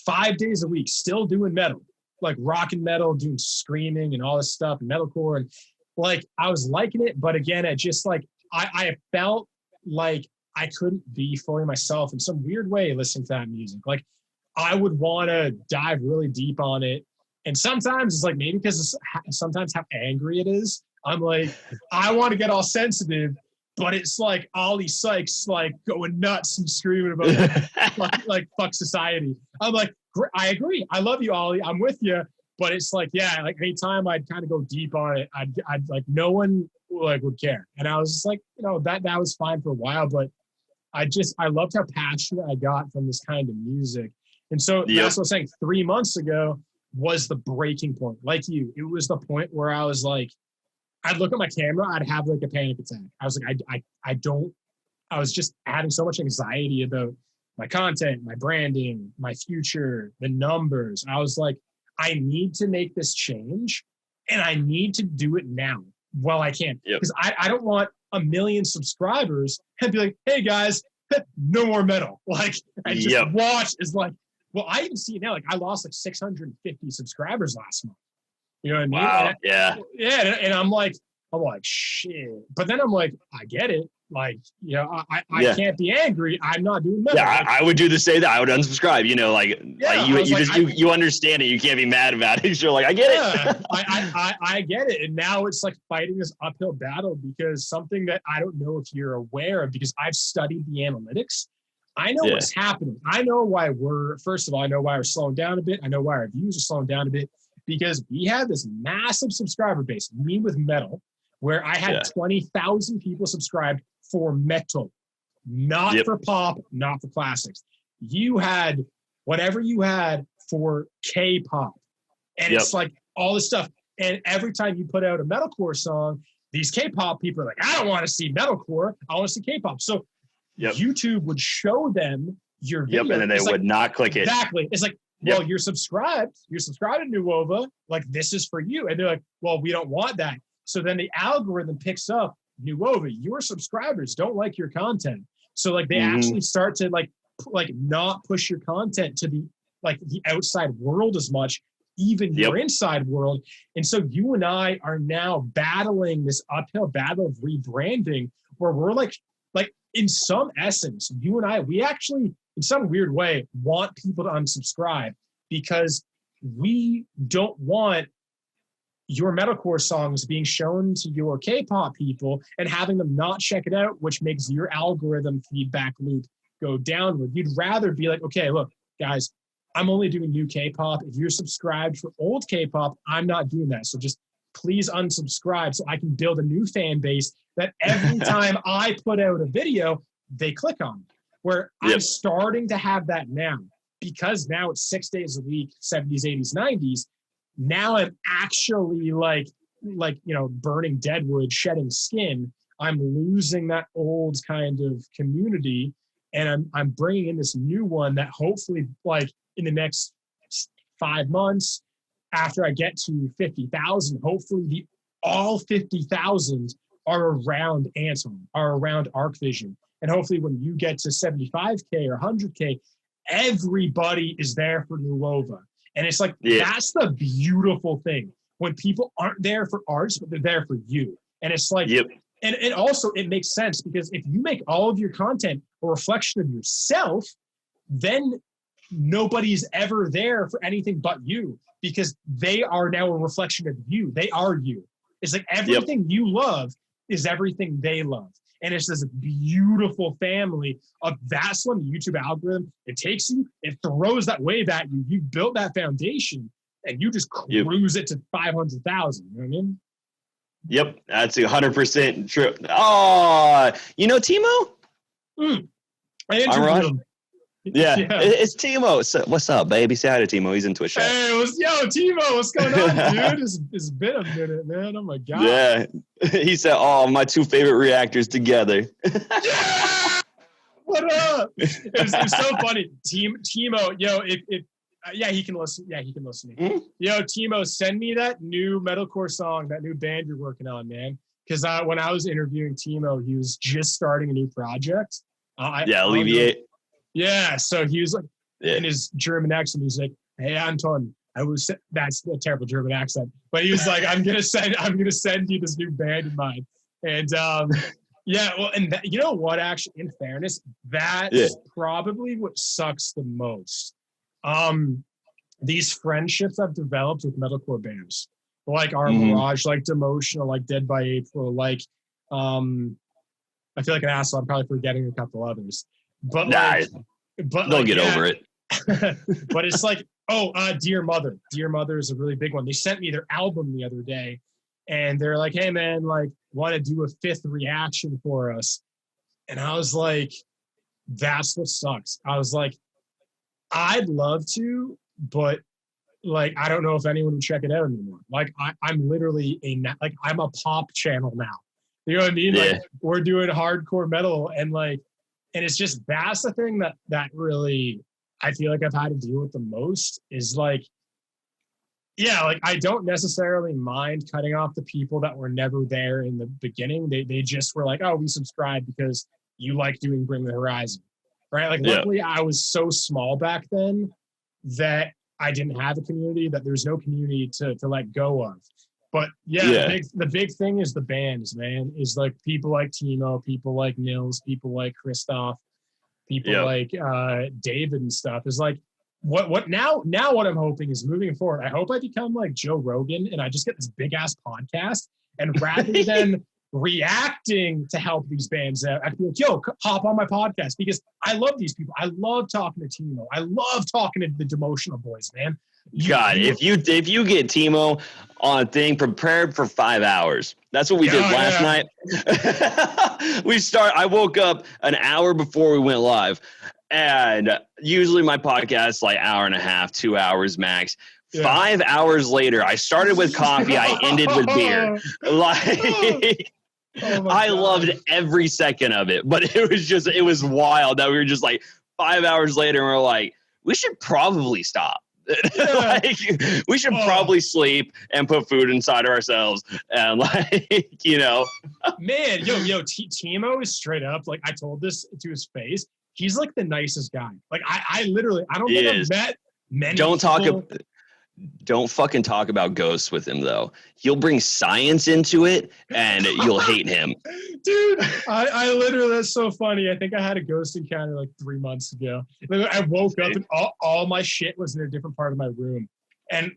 5 days a week, still doing metal, like rock and metal, doing screaming and all this stuff, and metalcore. And like, I was liking it. But again, it just like, I felt like I couldn't be fully myself in some weird way listening to that music. Like, I would want to dive really deep on it. And sometimes it's like, maybe because it's sometimes how angry it is, I'm like, I want to get all sensitive, but it's like Ollie Sykes like going nuts and screaming about like fuck society. I'm like, I agree. I love you, Ollie. I'm with you. But it's like, yeah, like anytime I'd kind of go deep on it, I'd like, no one like would care. And I was just like, you know, that was fine for a while, but I loved how passionate I got from this kind of music. And so that's what I'm saying. 3 months ago was the breaking point. Like you, it was the point where I was like, I'd look at my camera, I'd have like a panic attack. I was like, I was just having so much anxiety about my content, my branding, my future, the numbers. I was like, I need to make this change, and I need to do it now while I can. Because I don't want 1 million subscribers and be like, hey guys, no more metal. Like, I just watch is like, well, I even see it now. Like, I lost like 650 subscribers last month. You know what I mean? Wow. And I'm like, shit. But then I'm like, I get it. Like, you know, I can't be angry. I'm not doing metal. Yeah, like, I would do the same. I would unsubscribe. You know, you understand it. You can't be mad about it. You're like, I get it. I get it. And now it's like fighting this uphill battle, because something that I don't know if you're aware of, because I've studied the analytics. I know what's happening. I know why first of all, I know why we're slowing down a bit. I know why our views are slowing down a bit, because we have this massive subscriber base, me with metal, where I had 20,000 people subscribed for metal, not for pop, not for classics. You had whatever you had for K-pop. And it's like all this stuff. And every time you put out a metalcore song, these K-pop people are like, I don't want to see metalcore. I want to see K-pop. So YouTube would show them your video. And then they would not click it. Exactly. It's like, well, you're subscribed to Newova. Like, this is for you. And they're like, well, we don't want that. So then the algorithm picks up Newova. Your subscribers don't like your content. So like, they actually start to like not push your content to the outside world as much, even your inside world. And so you and I are now battling this uphill battle of rebranding, where we're like in some essence, you and I, we actually, in some weird way, want people to unsubscribe, because we don't want your metalcore songs being shown to your K-pop people and having them not check it out, which makes your algorithm feedback loop go downward. You'd rather be like, okay, look, guys, I'm only doing new K-pop. If you're subscribed for old K-pop, I'm not doing that. So just please unsubscribe so I can build a new fan base that every time I put out a video, they click on. Where I'm starting to have that now, because now it's 6 days a week, 70s, 80s, 90s. Now I'm actually like, you know, burning deadwood, shedding skin. I'm losing that old kind of community, and I'm bringing in this new one that hopefully, like, in the next 5 months, after I get to 50,000, hopefully all 50,000 are around Anton, are around Arc Vision. And hopefully when you get to 75K or 100K, everybody is there for Newova. And it's like, that's the beautiful thing. When people aren't there for arts, but they're there for you. And it's like, and also it makes sense, because if you make all of your content a reflection of yourself, then nobody's ever there for anything but you, because they are now a reflection of you. They are you. It's like everything you love is everything they love. And it's this beautiful family of that's when the YouTube algorithm, it takes you, it throws that wave at you. You built that foundation and you just cruise it to 500,000. You know what I mean? Yep. That's 100% true. Oh, you know Timo? I interviewed him. Yeah, it's Timo. So, what's up, baby? Say hi to Timo. He's in Twitch chat. Hey, Timo, what's going on, dude? It's been a minute, man. Oh my god. Yeah, he said, "Oh, my two favorite reactors together." Yeah! What up? It's so funny. Timo, he can listen. Yeah, he can listen to me. Mm-hmm. Yo, Timo, send me that new metalcore song, that new band you're working on, man. Because when I was interviewing Timo, he was just starting a new project. Alleviate. Yeah, so he was like in his German accent, he's like, "Hey Anton, that's a terrible German accent," but he was like, "I'm gonna send you this new band of mine," and and you know what? Actually, in fairness, that's probably what sucks the most. These friendships I've developed with metalcore bands, like our Mirage, like Demotional, like Dead by April, like I feel like an asshole. I'm probably forgetting a couple others. But they'll get over it. But it's like, Dear Mother. Dear Mother is a really big one. They sent me their album the other day, and they're like, "Hey man, like, want to do a 5th reaction for us?" And I was like, "That's what sucks." I was like, "I'd love to, but like, I don't know if anyone would check it out anymore." Like, I'm literally I'm a pop channel now. You know what I mean? Yeah. Like, we're doing hardcore metal, and it's just, that's the thing that really I feel like I've had to deal with the most is like, I don't necessarily mind cutting off the people that were never there in the beginning. They just were like, "Oh, we subscribed because you like doing Bring the Horizon," right? Like, luckily I was so small back then that I didn't have a community, that there's no community to let go of. But the big thing is the bands, man, is like people like Timo, people like Nils, people like Christoph, people like David and stuff. Is like what now what I'm hoping is moving forward, I hope I become like Joe Rogan and I just get this big ass podcast, and rather than reacting to help these bands out, I can be like, "Yo, hop on my podcast," because I love these people. I love talking to Timo. I love talking to the Demotional boys, man. If you get Timo on a thing, prepared for 5 hours. That's what we did last night. I woke up an hour before we went live, and usually my podcast like hour and a half, 2 hours max. 5 hours later, I started with coffee. I ended with beer. Like, I loved every second of it, but it was wild that we were just like 5 hours later and we're like, we should probably stop. Like, we should probably sleep and put food inside of ourselves, and like, you know. Man, Timo is straight up, like, I told this to his face, he's like the nicest guy. Like, I literally, I don't think I've met many people. Don't fucking talk about ghosts with him, though. He'll bring science into it, and you'll hate him. Dude, I literally, that's so funny. I think I had a ghost encounter like 3 months ago. I woke up and all my shit was in a different part of my room. And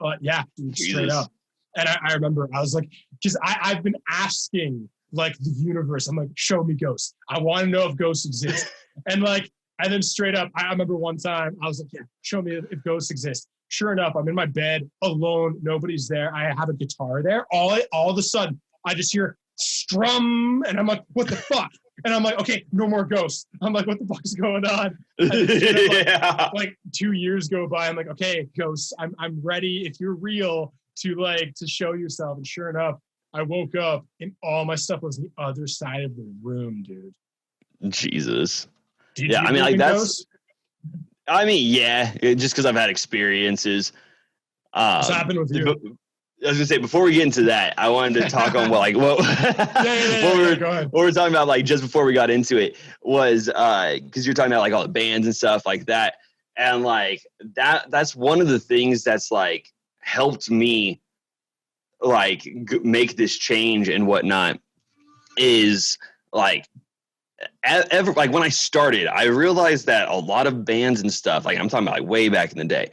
dude, straight up. And I remember, I was like, because I've been asking like the universe, I'm like, show me ghosts. I want to know if ghosts exist. And then straight up, I remember one time I was like, show me if ghosts exist. Sure enough, I'm in my bed alone. Nobody's there. I have a guitar there. All of a sudden, I just hear strum, and I'm like, what the fuck? And I'm like, okay, no more ghosts. I'm like, what the fuck is going on? Like 2 years go by. I'm like, okay, ghosts, I'm ready. If you're real, to show yourself. And sure enough, I woke up and all my stuff was on the other side of the room, dude. Jesus. I mean, like, that's. Ghosts? I mean, just because I've had experiences. What's happened with you? I was gonna say, before we get into that, I wanted to talk on what we're talking about, like, just before we got into it, was because you're talking about like all the bands and stuff like that, and like that's one of the things that's like helped me like make this change and whatnot, is like ever, like when I started, I realized that a lot of bands and stuff, like I'm talking about like way back in the day,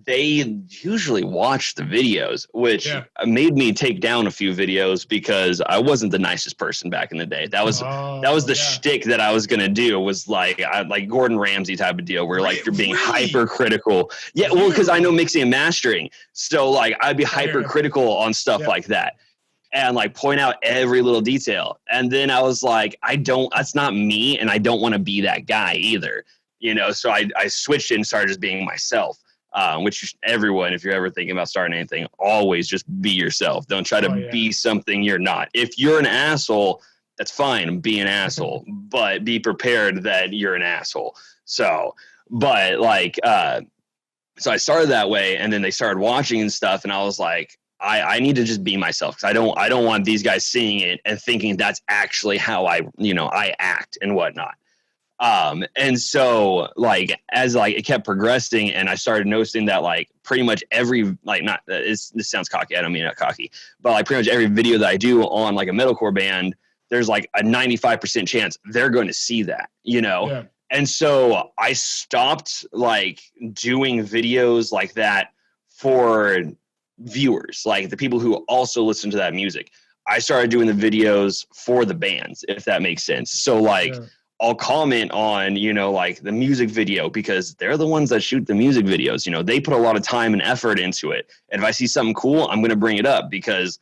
they usually watch the videos, which made me take down a few videos because I wasn't the nicest person back in the day. That was the shtick that I was gonna do, was like like Gordon Ramsay type of deal, where like you're being hypercritical. Yeah, well, because I know mixing and mastering, so like I'd be hypercritical on stuff like that, and like point out every little detail. And then I was like, that's not me, and I don't want to be that guy either, you know. So I switched it and started just being myself. Which everyone, if you're ever thinking about starting anything, always just be yourself. Don't try to be something you're not. If you're an asshole, that's fine. Be an asshole, but be prepared that you're an asshole. So, but like, so I started that way, and then they started watching and stuff, and I was like, I need to just be myself, because I don't want these guys seeing it and thinking that's actually how I act and whatnot. And so like, as like it kept progressing, and I started noticing that like pretty much every, like, not, this sounds cocky, I don't mean that cocky, but like pretty much every video that I do on like a metalcore band, there's like a 95% chance they're going to see that, you know? Yeah. And so I stopped like doing videos like that for viewers, like the people who also listen to that music. I started doing the videos for the bands, if that makes sense. So like, I'll comment on, you know, like the music video, because they're the ones that shoot the music videos. You know, they put a lot of time and effort into it. And if I see something cool, I'm going to bring it up, because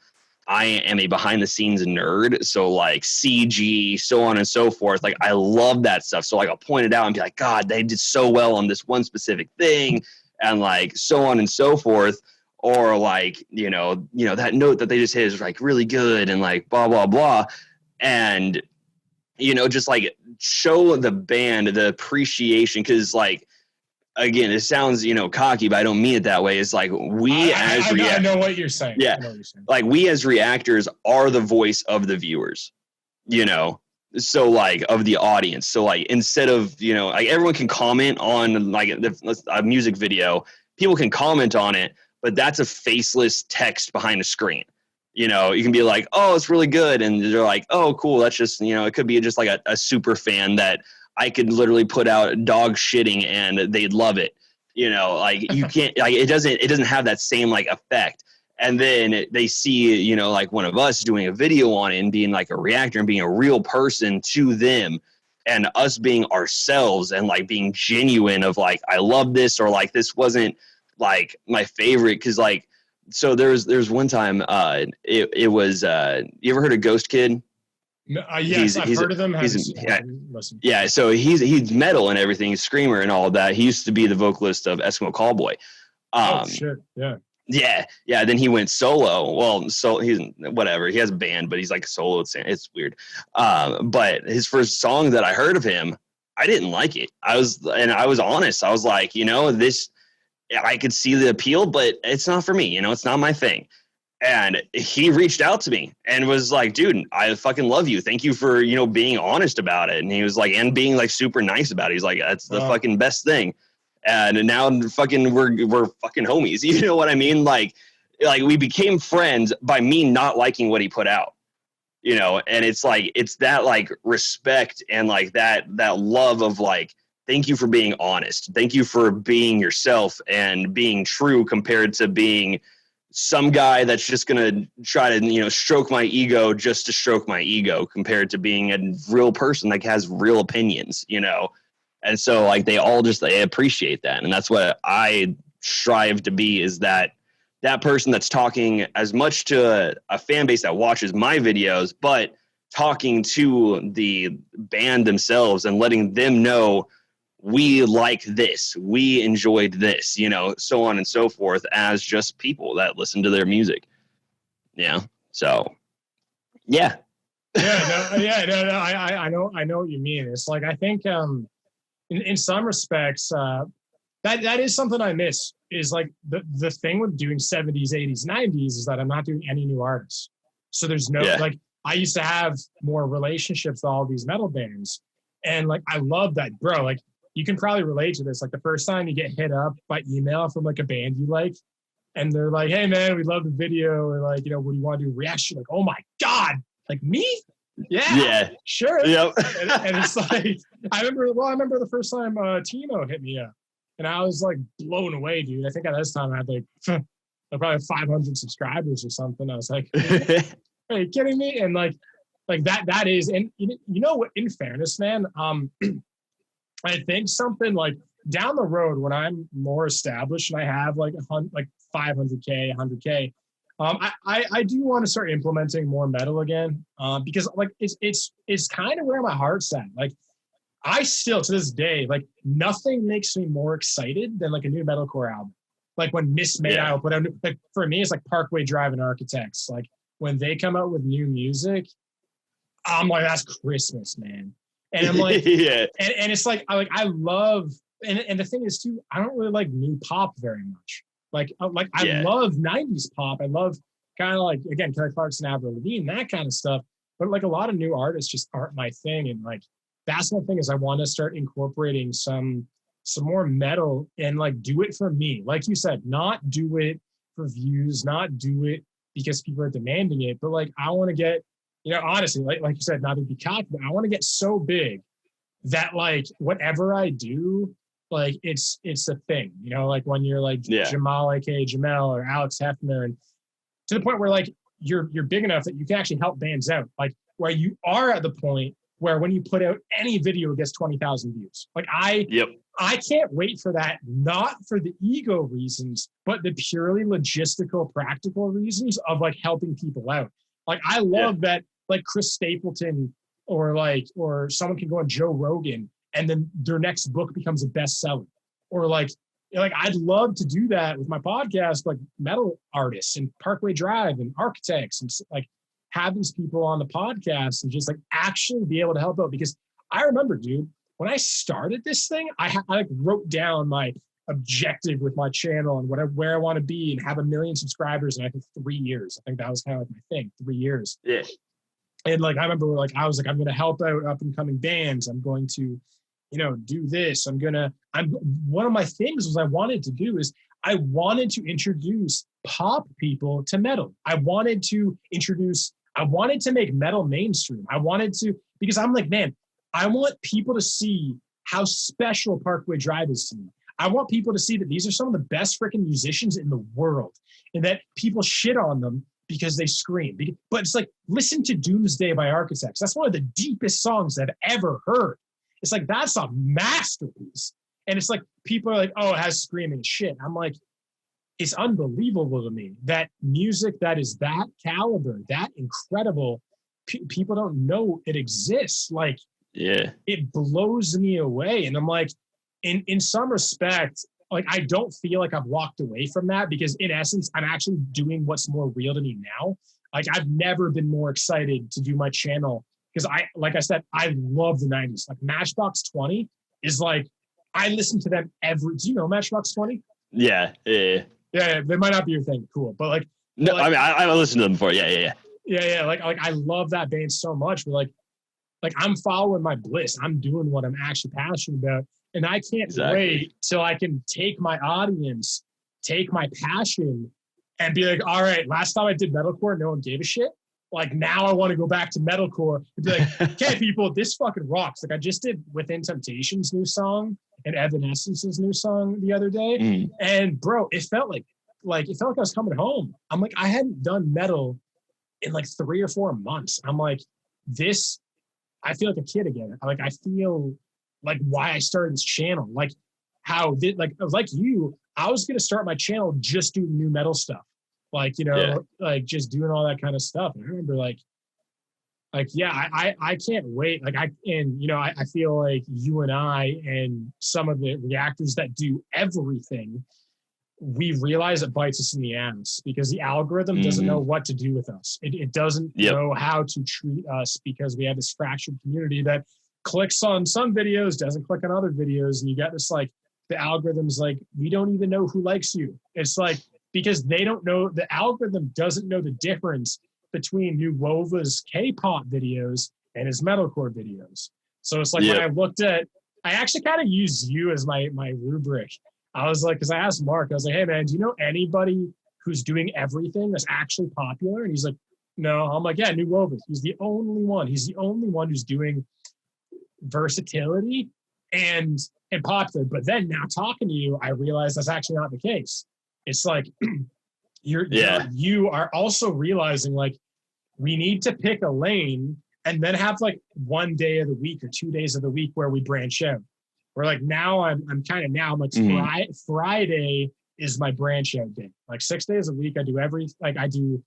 I am a behind the scenes nerd. So like CG, so on and so forth. Like I love that stuff. So like I'll point it out and be like, God, they did so well on this one specific thing, and like so on and so forth. Or like, you know, that note that they just hit is like really good, and like blah, blah, blah. And, you know, just like show the band the appreciation, because like, again, it sounds, you know, cocky, but I don't mean it that way. It's like I know what you're saying. Yeah, I know what you're saying. Like we as reactors are the voice of the viewers, you know, so like of the audience. So like, instead of, you know, like everyone can comment on like a music video, people can comment on it, but that's a faceless text behind a screen. You know, you can be like, oh, it's really good. And they're like, oh, cool. That's just, you know, it could be just like a super fan that I could literally put out dog shitting and they'd love it. You know, like you can't, like, it doesn't have that same like effect. And then they see, you know, like one of us doing a video on it and being like a reactor and being a real person to them, and us being ourselves and like being genuine of like, I love this, or like, this wasn't like my favorite. Cause like, so there's one time, it was, you ever heard of Ghost Kid? Yes, I've heard of him. Yeah, so he's metal and everything, he's screamer and all of that. He used to be the vocalist of Eskimo Callboy. Oh shit, yeah. Yeah. Then he went solo. Well, so he's whatever. He has a band, but he's like a solo. It's weird. But his first song that I heard of him, I didn't like it. I was honest. I was like, you know, this, I could see the appeal, but it's not for me. You know, it's not my thing. And he reached out to me and was like, dude, I fucking love you. Thank you for, you know, being honest about it. And he was like, and being like super nice about it. He's like, that's the fucking best thing. And now fucking we're fucking homies. You know what I mean? Like we became friends by me not liking what he put out, you know? And it's like, it's that like respect and like that love of like, thank you for being honest. Thank you for being yourself and being true, compared to being some guy that's just going to try to, you know, stroke my ego just to stroke my ego, compared to being a real person that has real opinions, you know? And so like, they appreciate that. And that's what I strive to be, is that person that's talking as much to a fan base that watches my videos, but talking to the band themselves and letting them know, we like this, we enjoyed this, you know, so on and so forth, as just people that listen to their music. Yeah. So, yeah. I know what you mean. It's like, I think, in some respects, that is something I miss, is like the thing with doing 70s, 80s, 90s is that I'm not doing any new artists. So there's no, like, I used to have more relationships with all these metal bands. And like, I love that, bro. Like, you can probably relate to this. Like the first time you get hit up by email from like a band you like, and they're like, hey man, we love the video. Or like, you know, what do you want to do? Reaction? Like, oh my God, like me? Yeah. Sure. Yep. And it's like, I remember the first time Timo hit me up, and I was like blown away, dude. I think at this time I had like probably 500 subscribers or something. I was like, are you kidding me? And like that is, and you know what, in fairness, man, I think something like down the road when I'm more established and I have like 500K, 100K, I do want to start implementing more metal again, because like it's kind of where my heart's at. Like I still to this day, like nothing makes me more excited than like a new metalcore album. Like when Miss May I will put out, like for me, it's like Parkway Drive and Architects. Like when they come out with new music, I'm like, that's Christmas, man. And I'm like, and it's like, I love, and the thing is too, I don't really like new pop very much. I love 90s pop. I love kind of like, again, Kelly Clarkson, Avril Lavigne, that kind of stuff. But like a lot of new artists just aren't my thing. And like, that's my thing is I want to start incorporating some more metal and like do it for me. Like you said, not do it for views, not do it because people are demanding it. But like, I want to get, you know, honestly, like you said, not to be cocky, but I want to get so big that like whatever I do, like it's a thing, you know, like when you're like Jamal, aka Jamel, or Alex Hefner, and to the point where like you're big enough that you can actually help bands out, like where you are at the point where when you put out any video it gets 20,000 views. Like I can't wait for that, not for the ego reasons, but the purely logistical, practical reasons of like helping people out. Like I love that like Chris Stapleton or someone can go on Joe Rogan and then their next book becomes a bestseller. Or like I'd love to do that with my podcast, like metal artists and Parkway Drive and architects, and like have these people on the podcast and just like actually be able to help out. Because I remember, dude, when I started this thing, I like wrote down my objective with my channel and where I want to be and have 1 million subscribers in I think 3 years. I think that was kind of like my thing, 3 years. Yeah. And like I remember like I was like, I'm gonna help out up and coming bands. I'm going to, you know, do this. I'm one of my things was I wanted to introduce pop people to metal. I wanted to make metal mainstream. Because I'm like, man, I want people to see how special Parkway Drive is to me. I want people to see that these are some of the best freaking musicians in the world and that people shit on them because they scream. But it's like, listen to Doomsday by Architects. That's one of the deepest songs I've ever heard. It's like, that's a masterpiece. And it's like, people are like, oh, it has screaming shit. I'm like, it's unbelievable to me that music that is that caliber, that incredible, people don't know it exists. Like, it blows me away. And I'm like, in some respect, like, I don't feel like I've walked away from that because in essence, I'm actually doing what's more real to me now. Like, I've never been more excited to do my channel because like I said, I love the 90s. Like Matchbox 20 is like, I listen to them do you know Matchbox 20? Yeah. They might not be your thing. Cool. But like, no, like, I mean, I listened to them before. Yeah. Like I love that band so much, but like I'm following my bliss. I'm doing what I'm actually passionate about. And I can't wait till I can take my audience, take my passion and be like, all right, last time I did metalcore, no one gave a shit. Like now I want to go back to metalcore and be like, okay, people, this fucking rocks. Like I just did Within Temptation's new song and Evanescence's new song the other day. And bro, it felt like I was coming home. I'm like, I hadn't done metal in like 3 or 4 months. I'm like, I feel like a kid again. Like I feel like why I started this channel. Like how like you, I was gonna start my channel just doing new metal stuff. Like, you know, like just doing all that kind of stuff. And I remember like yeah, I can't wait. Like I feel like you and I and some of the reactors that do everything, we realize it bites us in the ass because the algorithm doesn't know what to do with us. It doesn't know how to treat us because we have this fractured community that clicks on some videos, doesn't click on other videos. And you got this, like, the algorithm's like, we don't even know who likes you. It's like, because they don't know, the algorithm doesn't know the difference between Newova's K-pop videos and his metalcore videos. So it's like when I looked at, I actually kind of used you as my rubric. I was like, because I asked Mark, I was like, hey man, do you know anybody who's doing everything that's actually popular? And he's like, No, I'm like, yeah, Newova. He's the only one. He's the only one who's doing versatility and popular. But then now talking to you, I realize that's actually not the case. It's like you are also realizing like we need to pick a lane and then have like 1 day of the week or 2 days of the week where we branch out. We're like now I'm like Friday is my branch out day. Like 6 days a week I do I do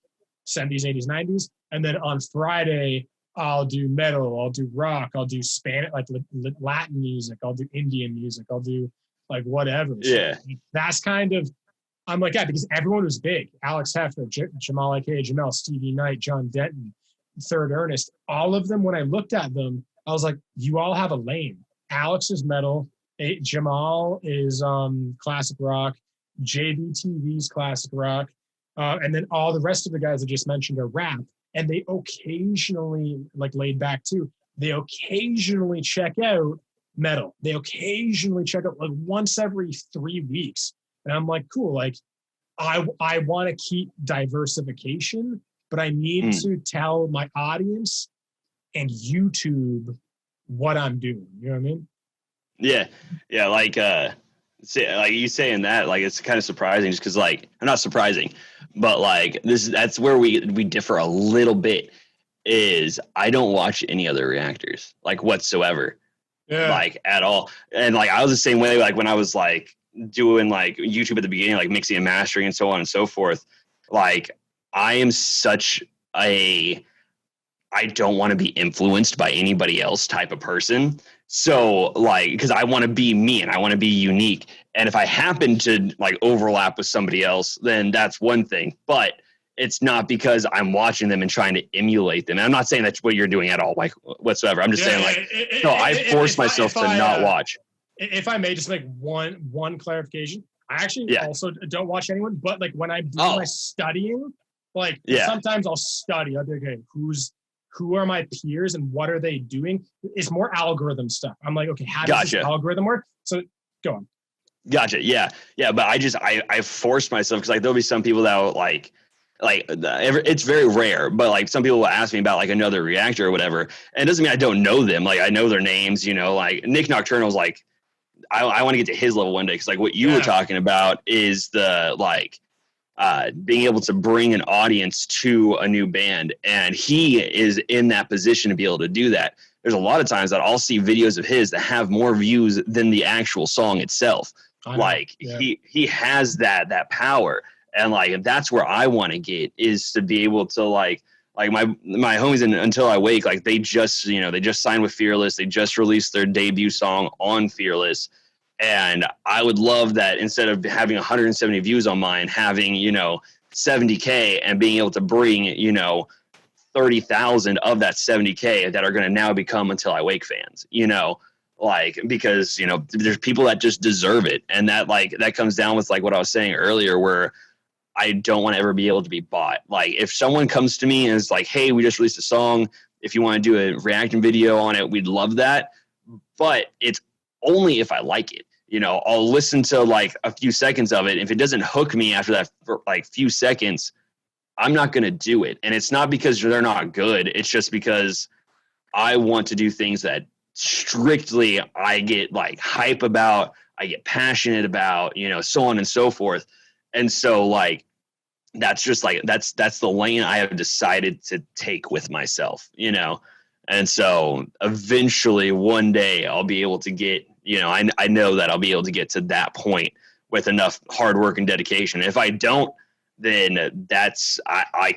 70s, 80s, 90s, and then on Friday I'll do metal, I'll do rock, I'll do Spanish, like Latin music, I'll do Indian music, I'll do like whatever. Yeah. So that's kind of, I'm like, yeah, because everyone was big. Alex Hefner, Jamal A.K. Jamel, Stevie Knight, John Denton, Third Ernest, all of them, when I looked at them, I was like, you all have a lane. Alex is metal, Jamal is classic rock, JBTV's classic rock, and then all the rest of the guys I just mentioned are rap. And they occasionally, like laid back too, they occasionally check out metal. They occasionally check out like once every 3 weeks. And I'm like, cool, like I want to keep diversification, but I need to tell my audience and YouTube what I'm doing. You know what I mean? Yeah. Yeah. Like you saying that, like, it's kind of surprising just because, like, not surprising, but like that's where we differ a little bit is I don't watch any other reactors, like, whatsoever. Yeah. Like, at all. And like, I was the same way, like, when I was like doing like YouTube at the beginning, like mixing and mastering and so on and so forth. Like, I am such I don't want to be influenced by anybody else type of person. So like, because I want to be me and I want to be unique. And if I happen to like overlap with somebody else, then that's one thing. But it's not because I'm watching them and trying to emulate them. And I'm not saying that's what you're doing at all, like, whatsoever. I'm just saying, like, I force myself to not watch. If I may just make one clarification, I actually also don't watch anyone, but like when I do my studying, like sometimes I'll study. I'll be like, okay, who are my peers and what are they doing? It's more algorithm stuff. I'm like, okay, how does this algorithm work? So go on. Gotcha. Yeah. Yeah. But I forced myself because like there'll be some people that will like it's very rare, but like some people will ask me about like another reactor or whatever. And it doesn't mean I don't know them. Like I know their names, you know, like Nick Nocturnal's like, I want to get to his level one day. Cause like what you were talking about is the like, being able to bring an audience to a new band, and he is in that position to be able to do that. There's a lot of times that I'll see videos of his that have more views than the actual song itself. Like he has that power, and like that's where I want to get, is to be able to like my homies in Until I Wake, like they just signed with Fearless. They just released their debut song on Fearless. And I would love that instead of having 170 views on mine, having, 70K and being able to bring, 30,000 of that 70K that are going to now become Until I Wake fans, like, because, there's people that just deserve it. And that comes down with like what I was saying earlier, where I don't want to ever be able to be bought. Like if someone comes to me and is like, hey, we just released a song, if you want to do a reaction video on it, we'd love that. But it's only if I like it. I'll listen to like a few seconds of it. If it doesn't hook me after that for like few seconds, I'm not going to do it. And it's not because they're not good. It's just because I want to do things that strictly I get like hype about, I get passionate about, so on and so forth. And so like, that's just like, that's the lane I have decided to take with myself, And so eventually one day I'll be able to get, I know that I'll be able to get to that point with enough hard work and dedication. If I don't, then that's, I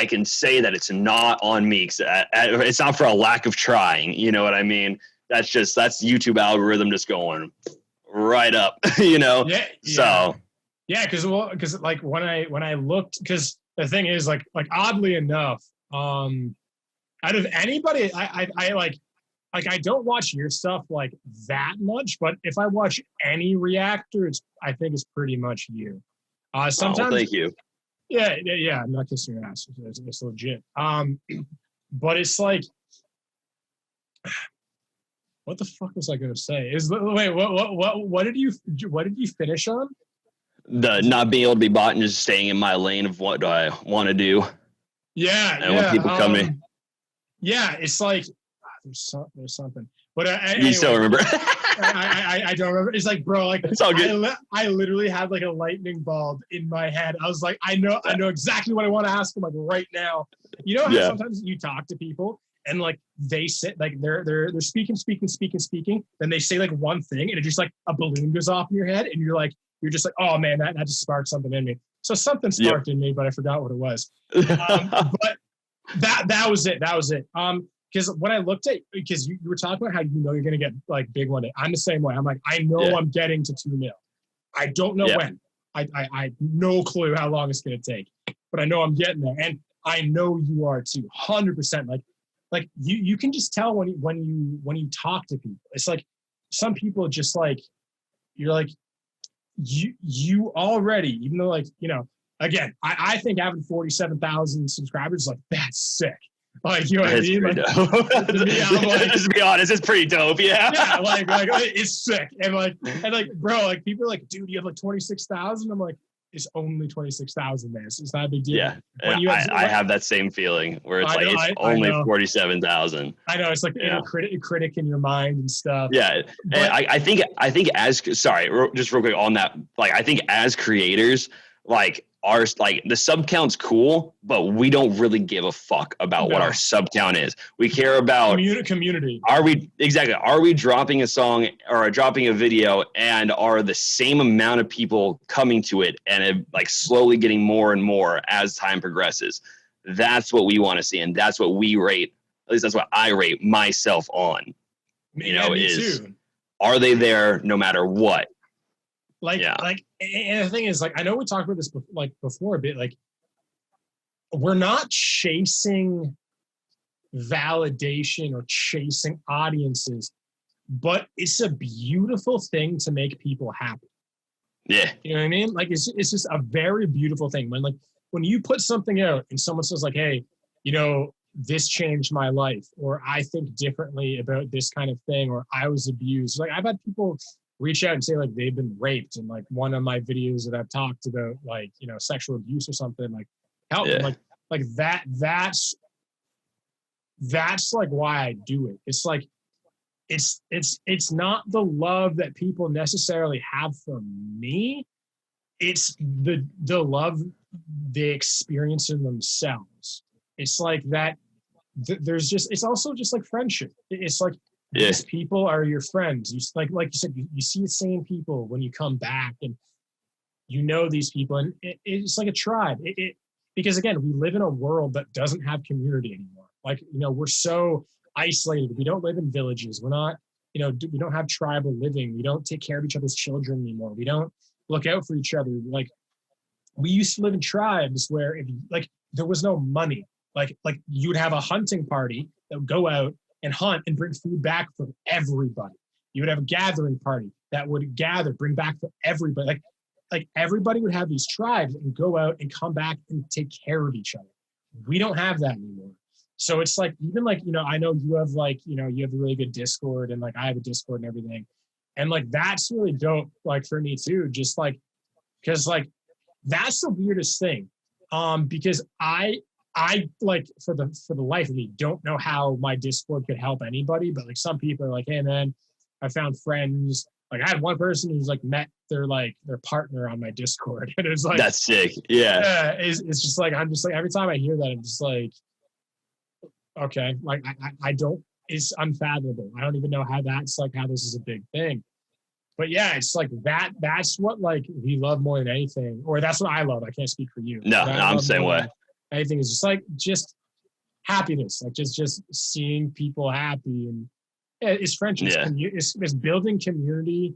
can say that it's not on me. It's not for a lack of trying. You know what I mean? That's YouTube algorithm just going right up, Yeah. So. Yeah. Cause like when I looked, cause the thing is like oddly enough, out of anybody, I don't watch your stuff like that much, but if I watch any reactor, I think it's pretty much you. Sometimes, thank you. Yeah. I'm not kissing your ass. It's legit. But it's like, what the fuck was I going to say? What did you finish on? The not being able to be bought and just staying in my lane of what do I want to do. Yeah. And when people come in, yeah, it's like there's something, but you still remember. I don't remember. It's like, bro, like it's all good. I literally had like a lightning bulb in my head. I was like, I know exactly what I want to ask him like right now. You know how sometimes you talk to people and like they sit like they're speaking, then they say like one thing and it just like a balloon goes off in your head and you're just like, oh man, that just sparked something in me. So something sparked in me, but I forgot what it was. But that was it. Because when I looked at, because you were talking about how you're going to get like big one day. I'm the same way. I'm like, I know I'm getting to 2 mil. I don't know when. I no clue how long it's going to take, but I know I'm getting there, and I know you are too. 100%. Like you can just tell when you talk to people. It's like some people just like you're like you already, even though like again, I think having 47,000 subscribers like that's sick. Like, you know what I mean? Like, to me, I'm like, just to be honest, it's pretty dope. Yeah. Yeah, like it's sick. And like, bro, like people are like, dude, you have like 26,000. I'm like, it's only 26,000, man. It's not a big deal. Yeah. I have that same feeling where it's it's only 47,000. I know. It's like the inner critic in your mind and stuff. Yeah. But, and I think just real quick on that, like, I think as creators, like, the sub count's cool, but we don't really give a fuck about what our sub count is. We care about community. Are we dropping a song or dropping a video and are the same amount of people coming to it and like slowly getting more and more as time progresses? That's what we want to see, and that's what we rate. At least that's what I rate myself on. Me too. Are they there no matter what? And the thing is, like, I know we talked about this before a bit. Like, we're not chasing validation or chasing audiences, but it's a beautiful thing to make people happy. Yeah, you know what I mean? Like, it's just a very beautiful thing when you put something out and someone says like, hey, this changed my life, or I think differently about this kind of thing, or I was abused. Like, I've had people reach out and say like they've been raped, and like one of my videos that I've talked about like sexual abuse or something, like help them. Like that's like why I do it. It's like it's not the love that people necessarily have for me, it's the love they experience in themselves. It's like that there's just, it's also just like friendship. It's like these people are your friends. You like you said, you see the same people when you come back, and these people, and it's like a tribe. Because again, we live in a world that doesn't have community anymore. Like, we're so isolated. We don't live in villages. We're not, we don't have tribal living. We don't take care of each other's children anymore. We don't look out for each other. Like, we used to live in tribes where there was no money. Like you would have a hunting party that would go out and hunt and bring food back for everybody. You would have a gathering party that would bring back for everybody. Like everybody would have these tribes and go out and come back and take care of each other. We don't have that anymore. So it's like, even like, I know you have you have a really good Discord, and like I have a Discord and everything. And like, that's really dope, like for me too, just like, because like, that's the weirdest thing. Because I like for the life of me don't know how my Discord could help anybody, but like some people are like, hey man, I found friends. Like I had one person who's like met their partner on my Discord, and it's like, that's sick. Yeah. It's just like, I'm just like, every time I hear that, I'm just like, okay, like I don't, it's unfathomable. I don't even know how this is a big thing. But yeah, it's like that's what like we love more than anything, or that's what I love. I can't speak for you. No, I'm the same way. Anything is just happiness, like just seeing people happy, and it's friendship. Yeah. It's building community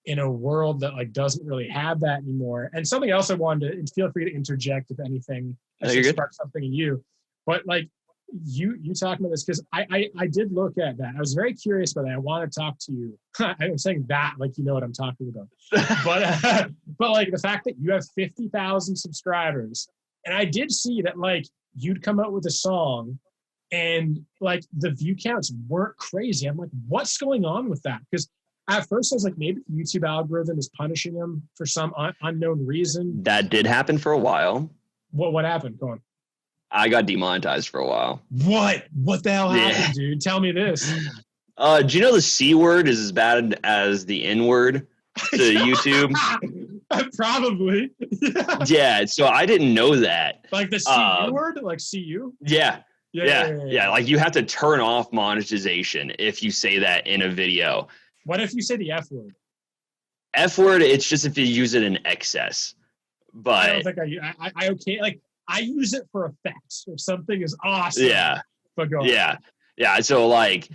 in a world that like doesn't really have that anymore. And something else I wanted to, and feel free to interject if anything spark something in you. But like you talking about this, because I did look at that. I was very curious about that. I want to talk to you. I'm saying that like you know what I'm talking about. but like the fact that you have 50,000 subscribers. And I did see that like you'd come out with a song and like the view counts weren't crazy. I'm like, what's going on with that? Because at first I was like, maybe the YouTube algorithm is punishing them for some unknown reason. That did happen for a while. What happened? Go on. I got demonetized for a while. What the hell happened, dude? Tell me this. Do you know the C word is as bad as the N word to YouTube? Probably. Yeah, so I didn't know that. Like the CU word? Like CU? Yeah. Like you have to turn off monetization if you say that in a video. What if you say the F word? F word, it's just if you use it in excess. But I don't think I okay. Like I use it for effects. If something is awesome. Yeah. But go on. Yeah. So like,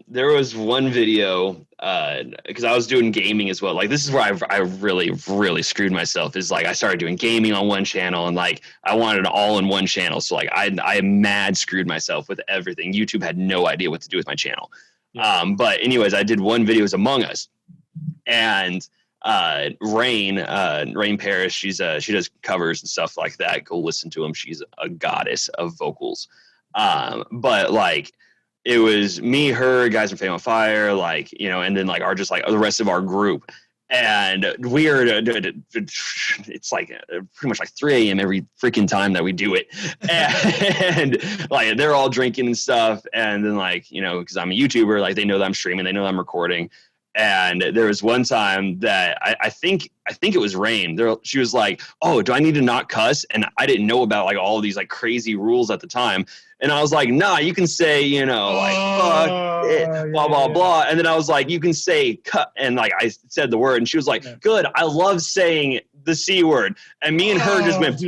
there was one video, because I was doing gaming as well. Like this is where I really, really screwed myself, is like I started doing gaming on one channel and like I wanted it all in one channel. So like I mad screwed myself with everything. YouTube had no idea what to do with my channel. Yeah. But anyways, I did one video, it was Among Us, and Rain Paris, she does covers and stuff like that. Go listen to them. She's a goddess of vocals. But like it was me, her, guys from Fame on Fire, like, you know, and then like just like the rest of our group. And it's like pretty much like 3 a.m. every freaking time that we do it. And like they're all drinking and stuff. And then like, you know, because I'm a YouTuber, like they know that I'm streaming, they know that I'm recording. And there was one time that I think it was Rain. She was like, "Oh, do I need to not cuss?" And I didn't know about like all of these like crazy rules at the time. And I was like, "Nah, you can say, you know, like fuck, blah blah blah." And then I was like, "You can say cut," and like I said the word, and she was like, "Good, I love saying the C word." And me and her just went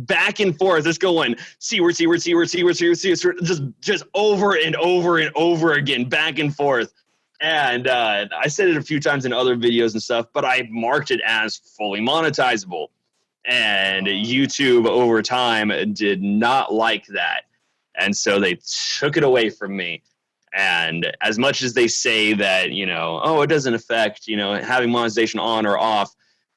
back and forth, just going C word, C word, C word, C word, C word, C word, just over and over and over again, back and forth. And I said it a few times in other videos and stuff, but I marked it as fully monetizable. And YouTube over time did not like that. And so they took it away from me. And as much as they say that, you know, oh, it doesn't affect, you know, having monetization on or off,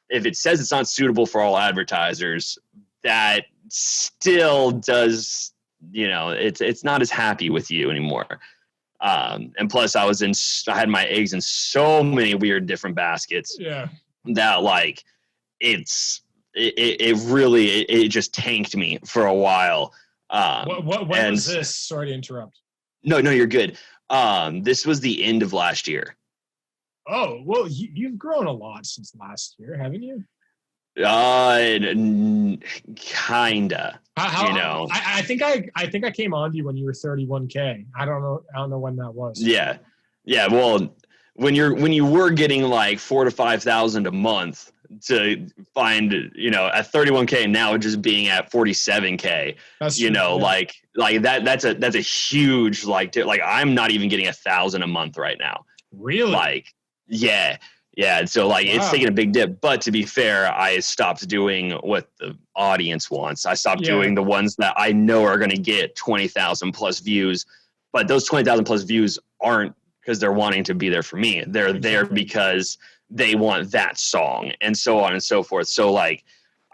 if it says it's not suitable for all advertisers, that still does, you know, it's not as happy with you anymore. And plus I had my eggs in so many weird different baskets that like it really just tanked me for a while. When was this? Sorry to interrupt. No, you're good. This was the end of last year. Oh, well, you've grown a lot since last year, haven't you? Kinda. How, you know, I think I came on to you when you were 31K. I don't know when that was. Yeah. Well, when you were getting like 4,000 to 5,000 a month to find, you know, at 31K now just being at 47K. That's you true, know, like that's a huge like I'm not even getting 1,000 a month right now. Really? Like, yeah. Yeah, so like it's taking a big dip. But to be fair, I stopped doing what the audience wants. I stopped doing the ones that I know are going to get 20,000 plus views. But those 20,000 plus views aren't because they're wanting to be there for me. They're there because they want that song and so on and so forth. So like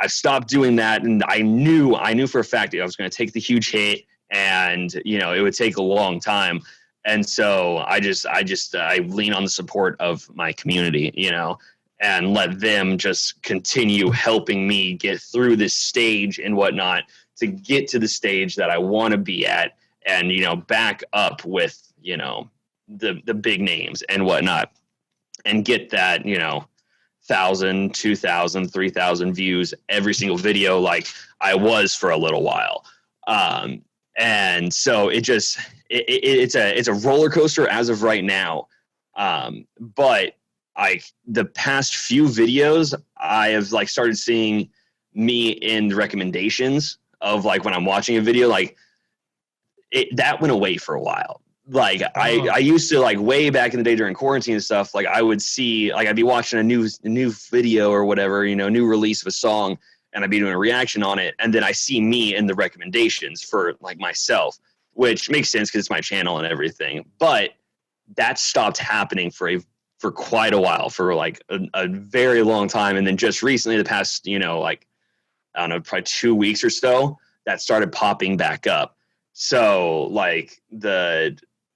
I've stopped doing that, and I knew for a fact that I was going to take the huge hit, and you know it would take a long time. And so I lean on the support of my community, you know, and let them just continue helping me get through this stage and whatnot to get to the stage that I want to be at, and, you know, back up with, you know, the big names and whatnot, and get that, you know, 1,000, 2,000, 3,000 views every single video like I was for a little while. And so it's a roller coaster as of right now. But the past few videos, I have like started seeing me in the recommendations of like when I'm watching a video, like that went away for a while. Like I used to, like way back in the day during quarantine and stuff, like I would see, like I'd be watching a new video or whatever, you know, new release of a song, and I'd be doing a reaction on it. And then I see me in the recommendations for like myself, which makes sense because it's my channel and everything. But that stopped happening for quite a while, for like a very long time. And then just recently, the past, you know, like, I don't know, probably 2 weeks or so, that started popping back up. So like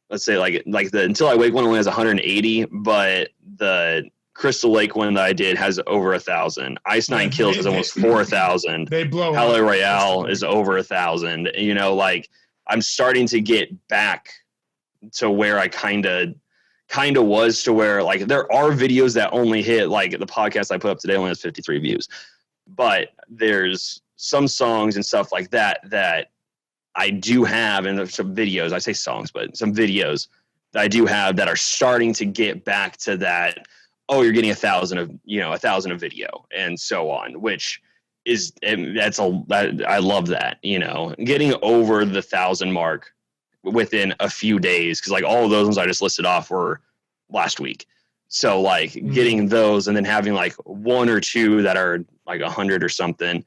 let's say like the Until I Wake one only has 180, but the Crystal Lake one that I did has over 1,000. Ice Nine Kills is almost 4,000. They blow Palais up. Royale is over 1,000. You know, like I'm starting to get back to where I kind of was, to where like there are videos that only hit, like the podcast I put up today only has 53 views, but there's some songs and stuff like that that I do have, and there's some videos, I say songs, but some videos that I do have that are starting to get back to that, oh, you're getting 1,000 of video and so on, which is, I love that, you know, getting over the 1,000 mark within a few days. Cause like all of those ones I just listed off were last week. So like getting those and then having like one or two that are like 100 or something,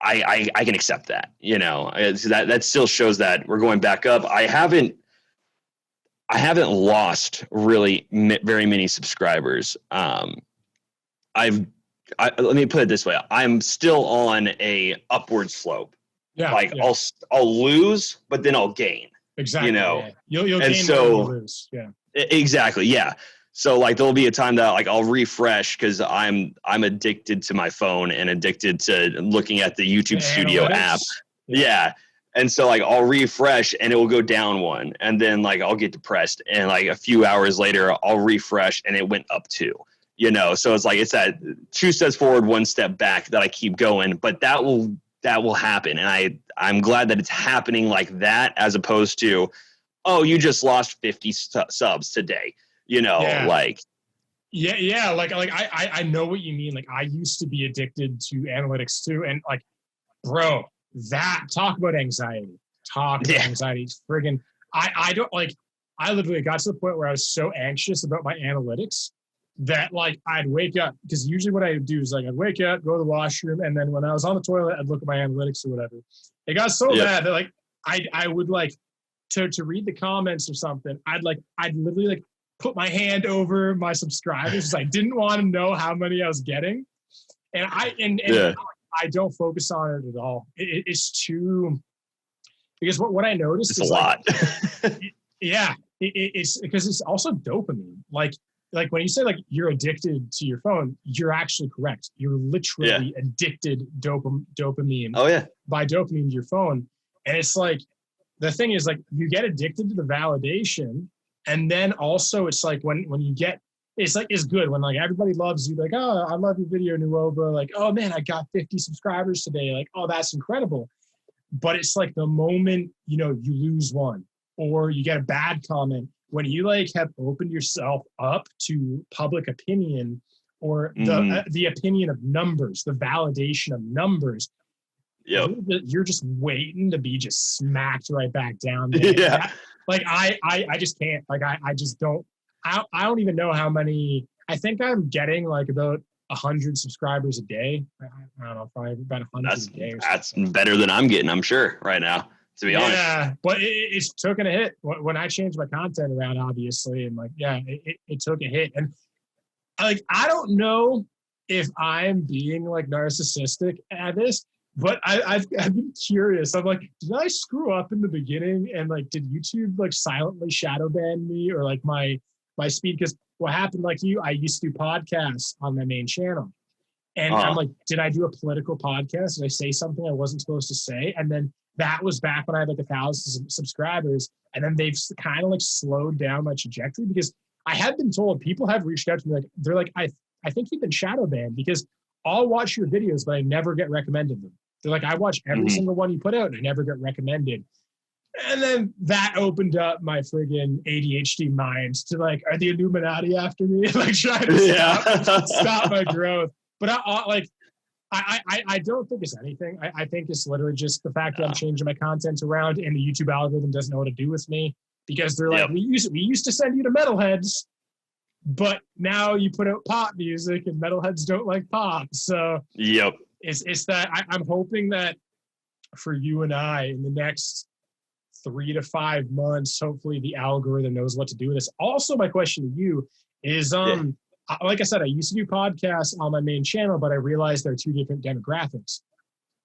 I can accept that, you know. That still shows that we're going back up. I haven't lost really very many subscribers. Let me put it this way. I'm still on a upward slope. Yeah. Like I'll lose, but then I'll gain. Exactly. You know, you'll gain more than you lose. Yeah. Exactly. Yeah. So like there'll be a time that like I'll refresh because I'm addicted to my phone and addicted to looking at the YouTube Studio app. Yeah. And so like I'll refresh and it will go down one, and then like I'll get depressed, and like a few hours later I'll refresh and it went up two. You know, so it's like it's that 2 steps forward, 1 step back that I keep going, but that will happen, and I'm glad that it's happening like that, as opposed to, oh, you just lost 50 subs today. You know, like. Yeah. Like I know what you mean. Like I used to be addicted to analytics too. And like, bro, talk about anxiety. Anxiety. Friggin', I don't like, I literally got to the point where I was so anxious about my analytics that like I'd wake up, because usually what I would do is like I'd wake up, go to the washroom, and then when I was on the toilet, I'd look at my analytics or whatever. It got so bad that like I would like to read the comments or something. I'd literally like put my hand over my subscribers because I didn't want to know how many I was getting. And I don't focus on it at all. It's too, because what I noticed is a lot. It's because it's also dopamine. Like when you say like you're addicted to your phone, you're actually correct. You're literally addicted dopamine. Oh yeah. By dopamine to your phone. And it's like, the thing is like you get addicted to the validation. And then also it's like when you get, it's like, it's good when like everybody loves you, like, oh, I love your video, Newova. Like, oh man, I got 50 subscribers today. Like, oh, that's incredible. But it's like the moment, you know, you lose one or you get a bad comment, when you like have opened yourself up to public opinion or the opinion of numbers, the validation of numbers, you're just waiting to be just smacked right back down there. Yeah. Like I just can't, like I just don't, I don't even know how many. I think I'm getting like about 100 subscribers a day. I don't know, probably about 100 a day. That's better than I'm getting, I'm sure, right now, to be honest. Yeah, but it's taken a hit when I changed my content around, obviously, and like, it took a hit. And like, I don't know if I'm being like narcissistic at this, but I've been curious. I'm like, did I screw up in the beginning? And like, did YouTube like silently shadow ban me or like my speed? Because what happened, like you, I used to do podcasts on my main channel. And I'm like, did I do a political podcast? Did I say something I wasn't supposed to say? And then that was back when I had like 1,000 subscribers. And then they've kind of like slowed down my trajectory, because I have been told, people have reached out to me, like, they're like, I think you've been shadow banned because I'll watch your videos, but I never get recommended them. They're like, I watch every single one you put out and I never get recommended. And then that opened up my friggin' ADHD mind to like, are the Illuminati after me? Like trying to stop my growth. But I don't think it's anything. I think it's literally just the fact that I'm changing my content around and the YouTube algorithm doesn't know what to do with me, because they're like, we used to send you to metalheads, but now you put out pop music and metalheads don't like pop. So it's that I'm hoping that for you and I in the next 3 to 5 months, hopefully the algorithm knows what to do with this. Also, my question to you is, like I said, I used to do podcasts on my main channel, but I realized there are 2 different demographics.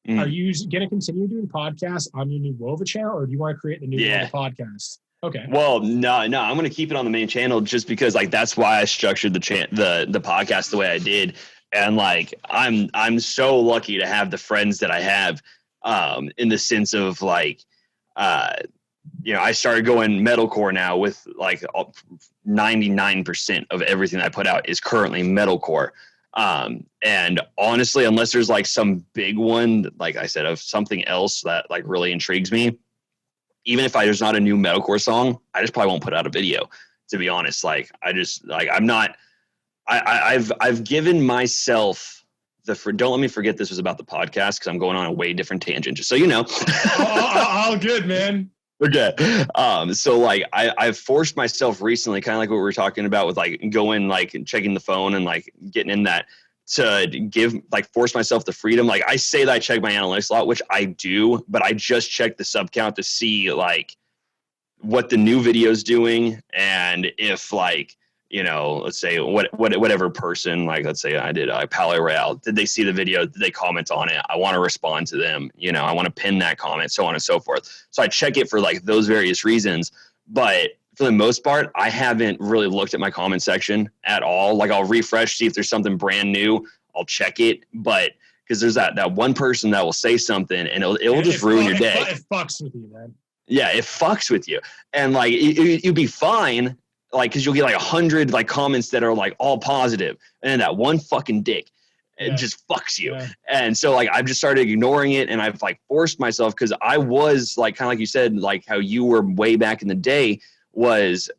Are you going to continue doing podcasts on your Newova channel, or do you want to create the Newova podcast? Okay. Well, no, I'm going to keep it on the main channel just because like that's why I structured the podcast the way I did. And like I'm so lucky to have the friends that I have, in the sense of like, I started going metalcore now with like 99% of everything I put out is currently metalcore. And honestly, unless there's like some big one, like I said, of something else that like really intrigues me, even if there's not a new metalcore song, I just probably won't put out a video, to be honest. Like, I just like, I'm not, I've given myself don't let me forget this was about the podcast, because I'm going on a way different tangent, just so you know. All good, man. Okay. So like I've forced myself recently, kind of like what we were talking about with like going, like checking the phone and like getting in that, to force myself the freedom. Like I say that I check my analytics a lot, which I do, but I just check the sub count to see like what the new video is doing. And if like, let's say whatever person, like let's say I did Palais Royale, did they see the video? Did they comment on it? I want to respond to them. I want to pin that comment, so on and so forth. So I check it for like those various reasons. But for the most part, I haven't really looked at my comment section at all. Like I'll refresh, see if there's something brand new. I'll check it. But because there's that one person that will say something and it will just ruin your day. It fucks with you, man. Yeah, it fucks with you. And like you'd be fine, like, because you'll get like 100 like comments that are like all positive, and then that one fucking dick, it just fucks you. Yeah. And so like I've just started ignoring it, and I've like forced myself, because I was like, kind of like you said, like how you were way back in the day, was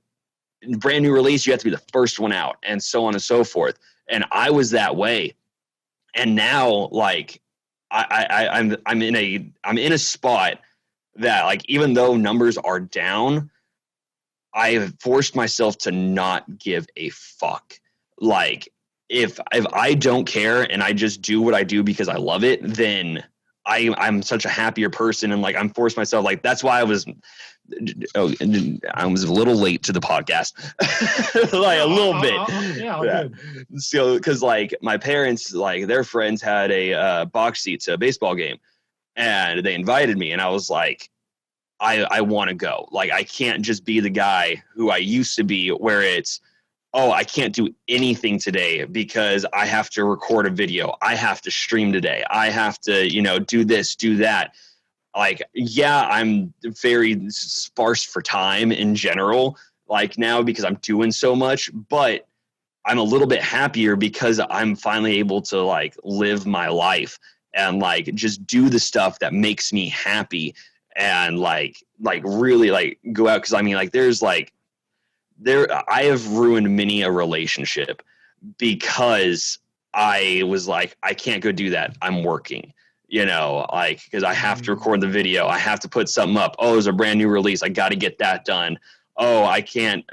brand new release, you have to be the first one out, and so on and so forth. And I was that way. And now like I'm in a spot that like, even though numbers are down, I have forced myself to not give a fuck. Like if I don't care and I just do what I do because I love it, then I'm such a happier person. And like I'm forced myself, like that's why I was a little late to the podcast. Like a little bit. Yeah. Good. So because like my parents, like their friends had a box seat to a baseball game, and they invited me, and I was like, I want to go. Like, I can't just be the guy who I used to be, where it's, oh, I can't do anything today because I have to record a video. I have to stream today. I have to, do this, do that. Like, yeah, I'm very sparse for time in general, like now, because I'm doing so much, but I'm a little bit happier because I'm finally able to like live my life and like just do the stuff that makes me happy. And like really like go out. Cause I mean, like I have ruined many a relationship because I was like, I can't go do that. I'm working, like, cause I have to record the video. I have to put something up. Oh, there's a brand new release. I got to get that done. Oh, I can't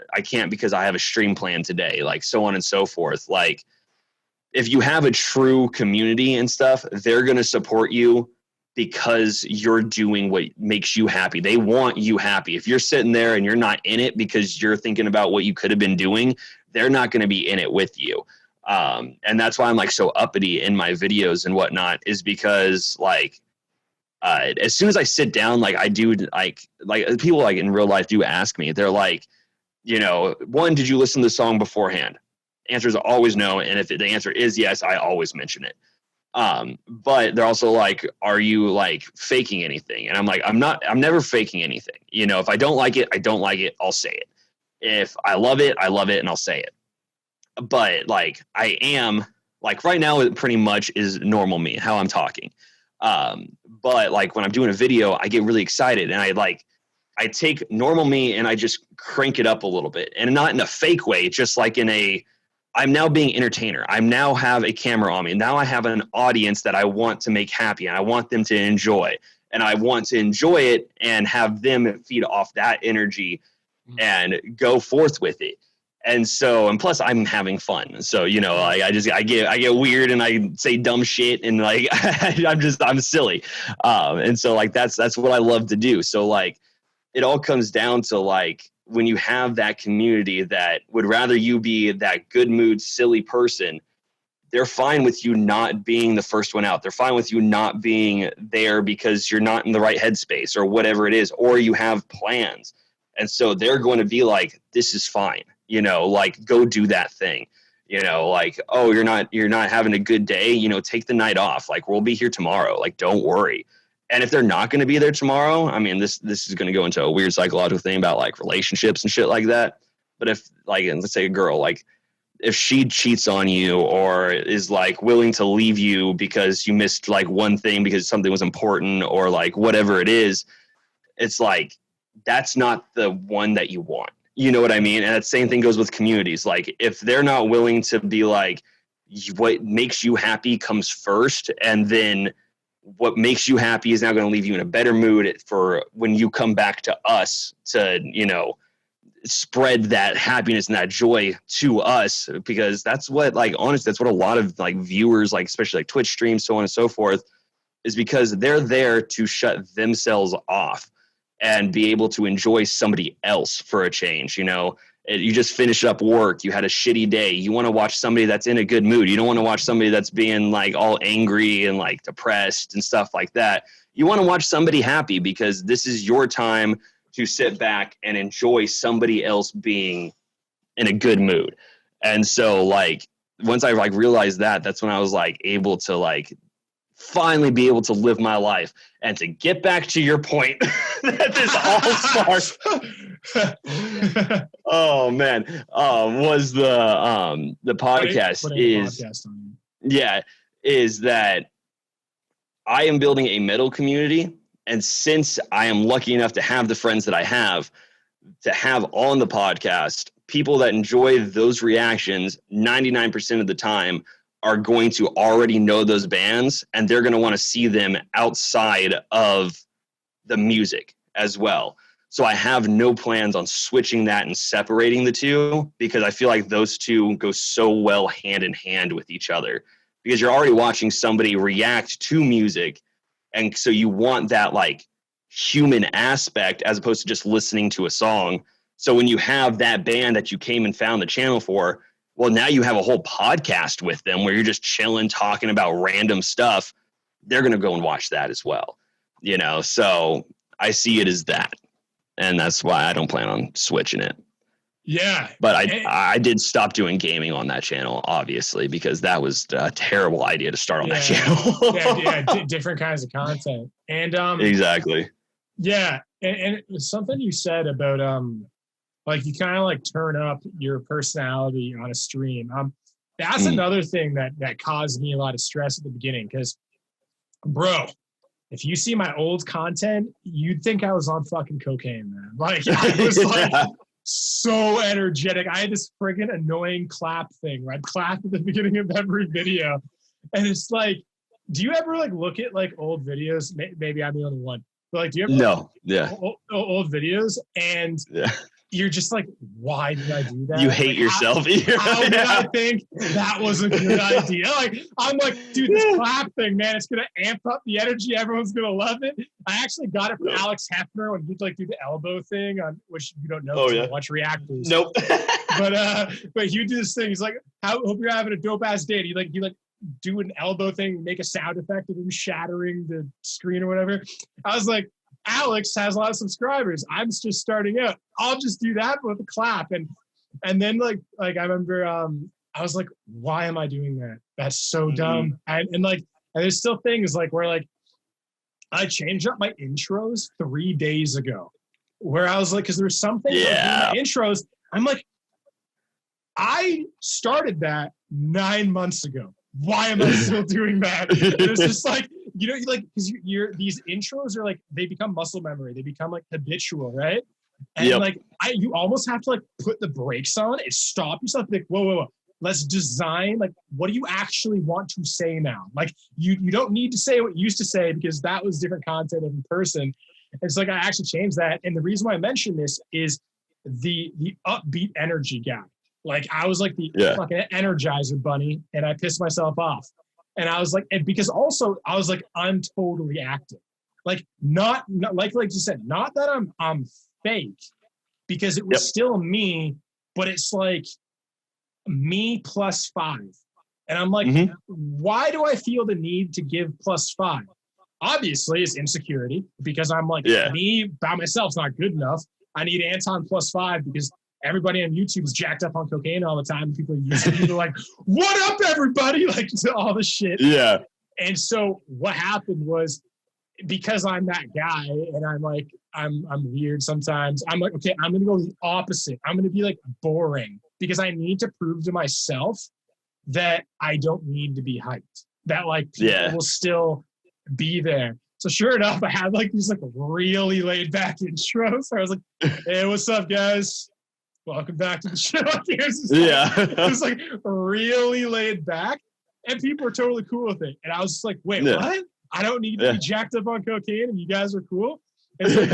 because I have a stream plan today, like so on and so forth. Like if you have a true community and stuff, they're going to support you because you're doing what makes you happy. They want you happy. If you're sitting there and you're not in it because you're thinking about what you could have been doing, they're not going to be in it with you. And that's why I'm like so uppity in my videos and whatnot, is because like, as soon as I sit down, like I do, like people like in real life do ask me, they're like, one, did you listen to the song beforehand? Answer is always no. And if the answer is yes, I always mention it. But they're also like, are you like faking anything? And I'm like, I'm never faking anything. If I don't like it, I don't like it. I'll say it. If I love it, and I'll say it. But like, I am like right now, it pretty much is normal me, how I'm talking. But like when I'm doing a video, I get really excited, and I take normal me and I just crank it up a little bit, and not in a fake way, just like I'm now being entertainer. I now have a camera on me. Now I have an audience that I want to make happy, and I want them to enjoy, and I want to enjoy it and have them feed off that energy and go forth with it. And so, and plus I'm having fun. So, like I get weird and I say dumb shit, and like, I'm silly. And so like, that's what I love to do. So like, it all comes down to like, when you have that community that would rather you be that good mood, silly person, they're fine with you not being the first one out. They're fine with you not being there because you're not in the right headspace or whatever it is, or you have plans. And so they're going to be like, this is fine, you know, like go do that thing, you know, like, oh, you're not having a good day, you know, take the night off. Like we'll be here tomorrow. Like, don't worry. And if they're not going to be there tomorrow, I mean, this is going to go into a weird psychological thing about like relationships and shit like that. But if like, let's say a girl, like if she cheats on you or is like willing to leave you because you missed like one thing because something was important or like whatever it is, it's like, that's not the one that you want. You know what I mean? And that same thing goes with communities. Like if they're not willing to be like, what makes you happy comes first, and then what makes you happy is now going to leave you in a better mood for when you come back to us to, you know, spread that happiness and that joy to us, because that's what, like, honestly, that's what a lot of like viewers, like especially like Twitch streams, so on and so forth, is because they're there to shut themselves off and be able to enjoy somebody else for a change. You know, you just finished up work, you had a shitty day, you want to watch somebody that's in a good mood. You don't want to watch somebody that's being like all angry and like depressed and stuff like that. You want to watch somebody happy, because this is your time to sit back and enjoy somebody else being in a good mood. And so like once I like realized that, that's when I was like able to like finally be able to live my life. And to get back to your point that this all starts oh man, was the podcast is that I am building a metal community. And since I am lucky enough to have the friends that I have on the podcast, people that enjoy those reactions 99% of the time are going to already know those bands, and they're going to want to see them outside of the music as well. So I have no plans on switching that and separating the two, because I feel like those two go so well hand in hand with each other, because you're already watching somebody react to music. And so you want that like human aspect as opposed to just listening to a song. So when you have that band that you came and found the channel for, well, now you have a whole podcast with them where you're just chilling, talking about random stuff. They're going to go and watch that as well, you know? So I see it as that. And that's why I don't plan on switching it. Yeah. But I did stop doing gaming on that channel, obviously, because that was a terrible idea to start on that channel. Different kinds of content. And exactly. Yeah. And it was something you said about like you kind of like turn up your personality on a stream. That's another thing that caused me a lot of stress at the beginning, because bro, if you see my old content, you'd think I was on fucking cocaine, man. Like I was like so energetic. I had this friggin' annoying clap thing where I'd clap at the beginning of every video. And it's like, do you ever like look at like old videos? Maybe I'm the only one. But like, do you ever old videos and you're just like, why did I do that? You hate yourself. How did I think that was a good idea? Like, I'm like, dude, this clap thing, man, it's going to amp up the energy. Everyone's going to love it. I actually got it from Alex Hefner when he'd like do the elbow thing, on which you don't know. Watch reactors. Nope. but he would do this thing. He's like, hope you're having a dope ass day. He like do an elbow thing, make a sound effect of him shattering the screen or whatever. I was like, Alex has a lot of subscribers. I'm just starting out. I'll just do that with a clap. And then like I remember I was like, why am I doing that? That's so dumb. And there's still things like where like I changed up my intros 3 days ago, where I was like, because there's something my intros. I'm like, I started that 9 months ago. Why am I still doing that? It's just like, you know, like, because these intros are like, they become muscle memory. They become like habitual, right? And like, you almost have to like put the brakes on and stop yourself. Like, whoa. Let's design, like, what do you actually want to say now? Like, you don't need to say what you used to say, because that was different content in person. And so like, I actually changed that. And the reason why I mentioned this is the upbeat energy guy. Like I was like the fucking Energizer bunny, and I pissed myself off. And I was like, and because also I was like, I'm totally acting. Like not like you said, not that I'm fake, because it was still me, but it's like me +5. And I'm like, why do I feel the need to give +5? Obviously it's insecurity, because I'm like, me by myself is not good enough. I need Anton +5 because everybody on YouTube is jacked up on cocaine all the time. People are like, what up, everybody? Like all the shit. Yeah. And so what happened was, because I'm that guy and I'm like, I'm weird sometimes, I'm like, okay, I'm going to go the opposite. I'm going to be like boring because I need to prove to myself that I don't need to be hyped, that like people will still be there. So sure enough, I had like these like really laid back intros. So I was like, hey, what's up, guys? Welcome back to the show. It was like really laid back, and people were totally cool with it. And I was just like, wait, what? I don't need to be jacked up on cocaine, and you guys are cool. And so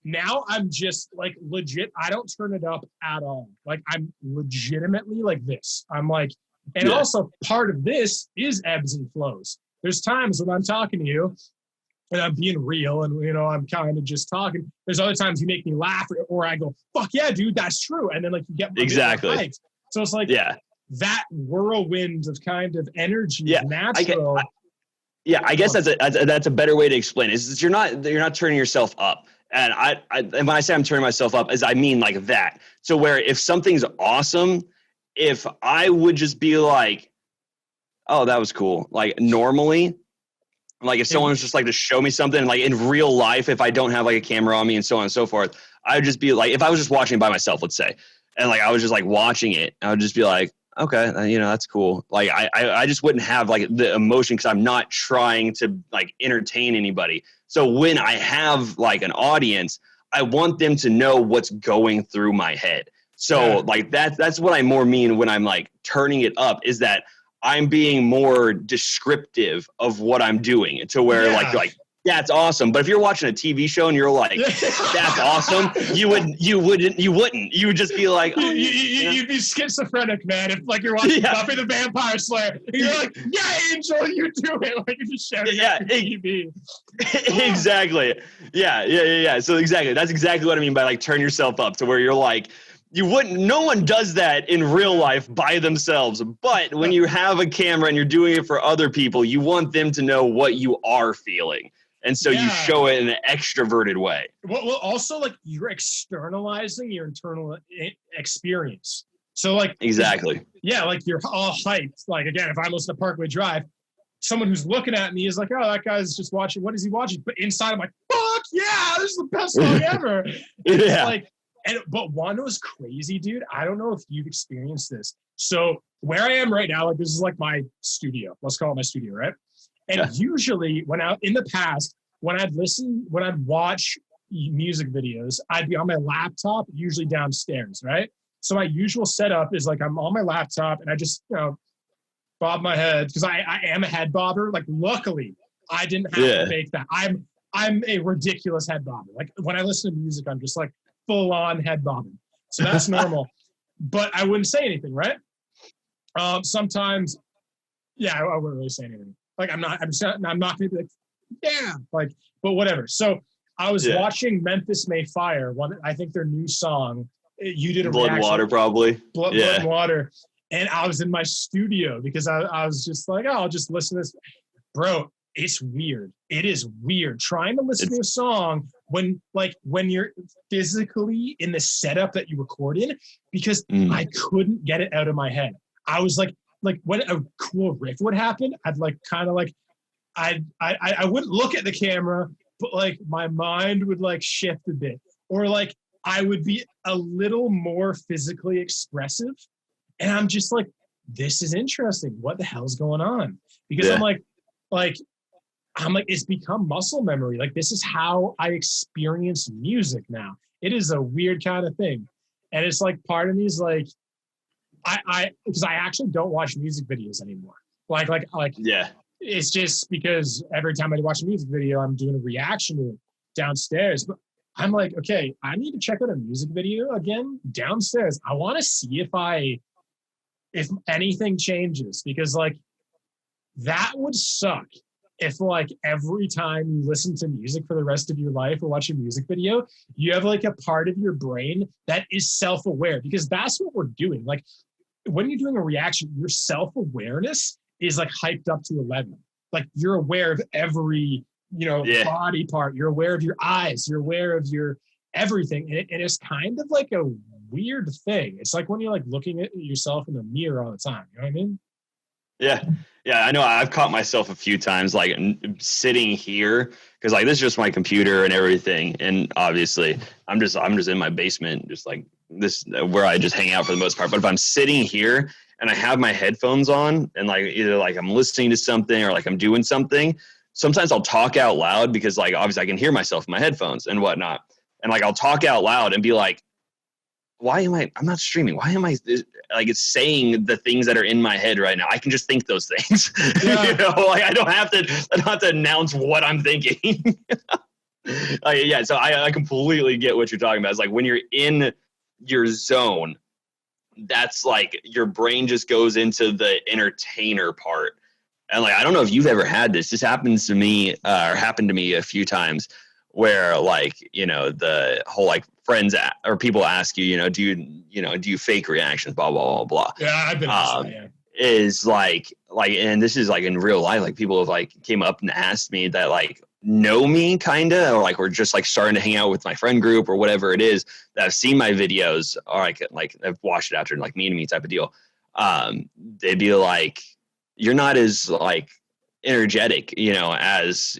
now I'm just like legit. I don't turn it up at all. Like I'm legitimately like this. I'm like, and also part of this is ebbs and flows. There's times when I'm talking to you and I'm being real and, you know, I'm kind of just talking. There's other times you make me laugh or I go, fuck yeah, dude, that's true. And then like you get exactly. So it's like that whirlwind of kind of energy is natural. I guess that's a better way to explain it. Is you're not turning yourself up. And and when I say I'm turning myself up, I mean like that. So where if something's awesome, if I would just be like, oh, that was cool. Like normally, like if someone was just like to show me something, like in real life, if I don't have like a camera on me and so on and so forth, I would just be like, if I was just watching by myself, let's say, and like I was just like watching it, I would just be like, okay, you know, that's cool. Like I just wouldn't have like the emotion because I'm not trying to like entertain anybody. So when I have like an audience, I want them to know what's going through my head. So like that's what I more mean when I'm like turning it up, is that I'm being more descriptive of what I'm doing to where like that's awesome. But if you're watching a TV show and you're like, that's awesome, you wouldn't. You would just be like, oh, you'd be schizophrenic, man. If like you're watching Buffy the Vampire Slayer, and you're like, yeah, Angel, you do it. Like you're just shouting at the TV. Exactly. Yeah. So exactly, that's exactly what I mean by like turn yourself up to where you're like, no one does that in real life by themselves. But when you have a camera and you're doing it for other people, you want them to know what you are feeling. And so you show it in an extroverted way. Well, also like you're externalizing your internal experience. So like exactly. Yeah, like you're all hyped. Like again, if I'm listening to Parkway Drive, someone who's looking at me is like, oh, that guy's just watching. What is he watching? But inside I'm like, fuck yeah, this is the best song ever. It's like, but one was crazy, dude. I don't know if you've experienced this. So where I am right now, like this is like my studio. Let's call it my studio, right? And usually when in the past, when I'd watch music videos, I'd be on my laptop, usually downstairs, right? So my usual setup is like I'm on my laptop and I just, you know, bob my head because I am a head bobber. Like luckily I didn't have to make that. I'm a ridiculous head bobber. Like when I listen to music, I'm just like full on head bobbing. So that's normal. But I wouldn't say anything, right? Sometimes, I wouldn't really say anything. Like I'm not gonna be like, yeah, like, but whatever. So I was watching Memphis May Fire, I think their new song. You did a Blood and Water, probably. Blood and Water. And I was in my studio because I was just like, oh, I'll just listen to this. Bro, it's weird. It is weird trying to listen to a song when you're physically in the setup that you record in, because I couldn't get it out of my head. I was like when a cool riff would happen, I'd like kind of like I wouldn't look at the camera, but like my mind would like shift a bit, or like I would be a little more physically expressive, and I'm just like, this is interesting. What the hell's going on? Because I'm like it's become muscle memory. Like this is how I experience music now. It is a weird kind of thing, and it's like part of me is like. Because I actually don't watch music videos anymore. It's just because every time I watch a music video, I'm doing a reaction to it downstairs. But I'm like, okay, I need to check out a music video again downstairs. I want to see if anything changes, because like that would suck if like every time you listen to music for the rest of your life or watch a music video, you have like a part of your brain that is self-aware, because that's what we're doing. Like when you're doing a reaction, your self-awareness is like hyped up to 11. Like you're aware of every body part. You're aware of your eyes. You're aware of your everything. And it's kind of like a weird thing. It's like when you're like looking at yourself in the mirror all the time. You know what I mean? Yeah. Yeah. I know I've caught myself a few times, like sitting here, because like this is just my computer and everything. And obviously I'm just in my basement, just like this, where I just hang out for the most part. But if I'm sitting here and I have my headphones on and like either like I'm listening to something or like I'm doing something, sometimes I'll talk out loud because like obviously I can hear myself in my headphones and whatnot. And like I'll talk out loud and be like, I'm not streaming. Why am I like it's saying the things that are in my head right now? I can just think those things. Yeah. Like I don't have to announce what I'm thinking. Yeah, so I completely get what you're talking about. It's like when you're in your zone, that's like your brain just goes into the entertainer part. And like I don't know if you've ever had this. This happens to me or happened to me a few times where like, the whole like friends or people ask you, do you fake reactions, blah, blah, blah, blah. Yeah, I've been yeah. Is like, and this is like in real life, like people have like came up and asked me that like know me kind of, or like we're just like starting to hang out with my friend group or whatever it is, that have seen my videos or like I've watched it after like meeting me type of deal. They'd be like, you're not as like energetic, as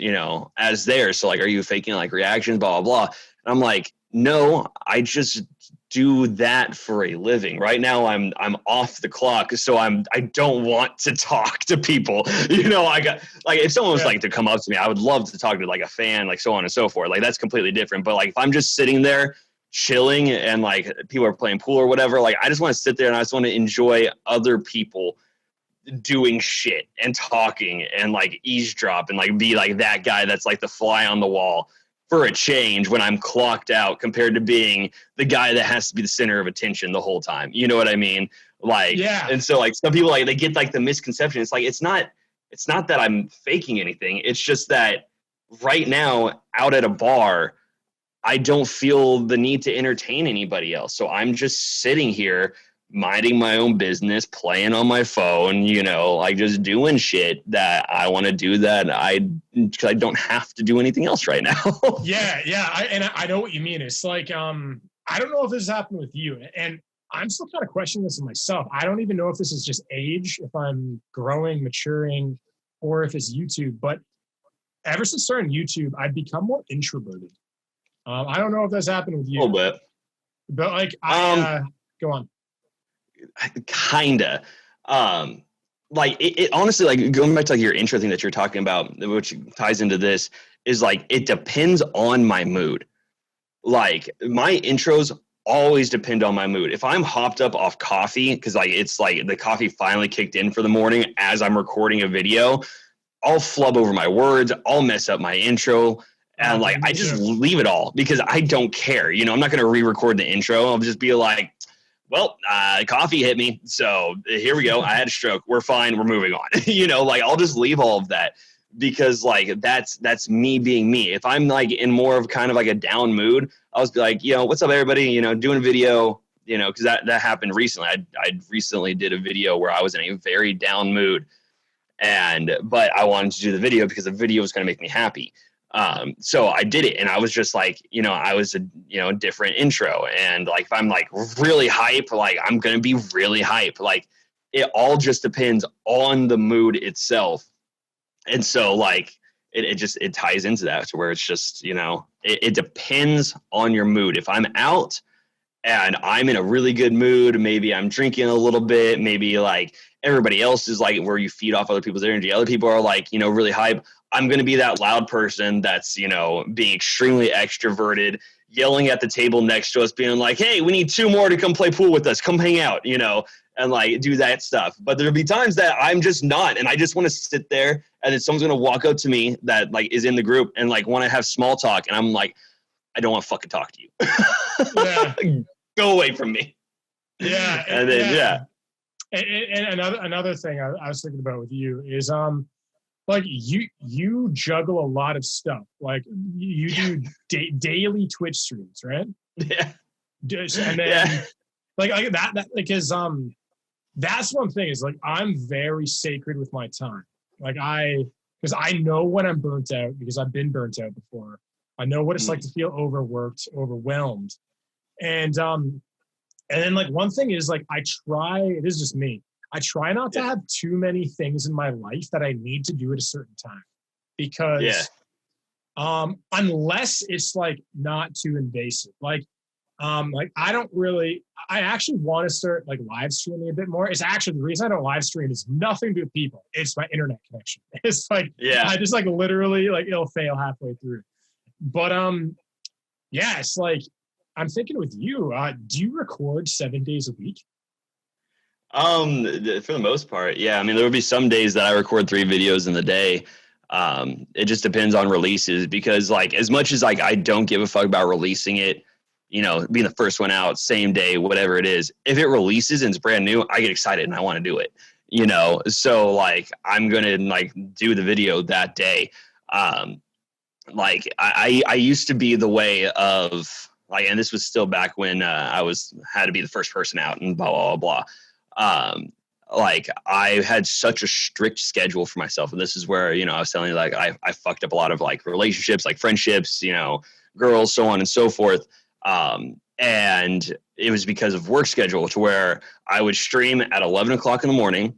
theirs. So like, are you faking like reactions, blah, blah, blah. And I'm like, no, I just do that for a living. Right now I'm off the clock. So I don't want to talk to people, I got like, if someone was like to come up to me, I would love to talk to like a fan, like so on and so forth. Like that's completely different. But like, if I'm just sitting there chilling and like people are playing pool or whatever, like I just want to sit there and I just want to enjoy other people doing shit and talking and like eavesdrop and like be like that guy that's like the fly on the wall for a change when I'm clocked out, compared to being the guy that has to be the center of attention the whole time. You know what I mean? Like, yeah. And so like some people like they get like the misconception. It's like it's not that I'm faking anything. It's just that right now out at a bar, I don't feel the need to entertain anybody else. So I'm just sitting here minding my own business, playing on my phone, like just doing shit that I want to do because I don't have to do anything else right now. Yeah. I know what you mean. It's like, I don't know if this has happened with you, and I'm still kind of questioning this in myself. I don't even know if this is just age, if I'm growing, maturing, or if it's YouTube. But ever since starting YouTube, I've become more introverted. I don't know if that's happened with you. A little bit. But like, go on. Kinda. Like it honestly, like going back to like your intro thing that you're talking about, which ties into this, is like it depends on my mood. Like my intros always depend on my mood. If I'm hopped up off coffee, because like it's like the coffee finally kicked in for the morning as I'm recording a video, I'll flub over my words, I'll mess up my intro. And like I just leave it all because I don't care. I'm not gonna re-record the intro. I'll just be like, well, coffee hit me, so here we go. I had a stroke. We're fine. We're moving on. Like I'll just leave all of that because like that's me being me. If I'm like in more of kind of like a down mood, I'll just be like, what's up, everybody? Doing a video. Because that happened recently. I recently did a video where I was in a very down mood, but I wanted to do the video because the video was going to make me happy. So I did it, and I was just like, I was a different intro, and like if I'm like really hype, like I'm gonna be really hype. Like it all just depends on the mood itself, and so like it ties into that to where it's just it depends on your mood. If I'm out and I'm in a really good mood, maybe I'm drinking a little bit, maybe like everybody else is like where you feed off other people's energy. Other people are like really hype. I'm going to be that loud person that's, being extremely extroverted, yelling at the table next to us, being like, hey, we need 2 more to come play pool with us. Come hang out, and like do that stuff. But there'll be times that I'm just not. And I just want to sit there and then someone's going to walk up to me that like is in the group and like want to have small talk. And I'm like, I don't want to fucking talk to you. Yeah. Go away from me. Yeah. And then, yeah. And another thing I was thinking about with you is, like you juggle a lot of stuff. Like you do daily Twitch streams, right? Yeah. And then like that because that's one thing is like I'm very sacred with my time. Like because I know when I'm burnt out, because I've been burnt out before. I know what it's like to feel overworked, overwhelmed. And then like one thing is like it is just me. I try not to have too many things in my life that I need to do at a certain time, because unless it's like not too invasive, like I actually want to start like live streaming a bit more. It's actually the reason I don't live stream is nothing to do with people. It's my internet connection. It's like, I just like literally like it'll fail halfway through. But it's like, I'm thinking with you, do you record 7 days a week? For the most part, yeah. I mean, there would be some days that I record 3 videos in the day. It just depends on releases, because like as much as like I don't give a fuck about releasing it, you know, being the first one out, same day, whatever it is, if it releases and it's brand new, I get excited and I want to do it, you know? So like, I'm going to like do the video that day. Like I used to be the way of like, and this was still back when I had to be the first person out and blah, blah, blah, blah. Like I had such a strict schedule for myself. And this is where, you know, I was telling you, like, I fucked up a lot of like relationships, like friendships, you know, girls, so on and so forth. And it was because of work schedule, to where I would stream at 11 o'clock in the morning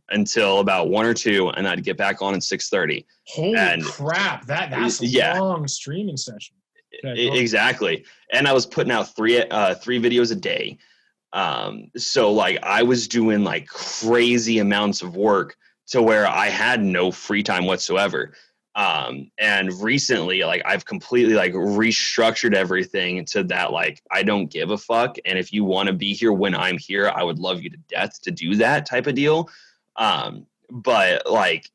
until about 1 or 2, and I'd get back on at 6:30. Holy crap. That's a long streaming session. Okay, exactly. And I was putting out three videos a day. So like I was doing like crazy amounts of work to where I had no free time whatsoever. And recently, like I've completely like restructured everything to that, like, I don't give a fuck. And if you want to be here when I'm here, I would love you to death to do that type of deal. But like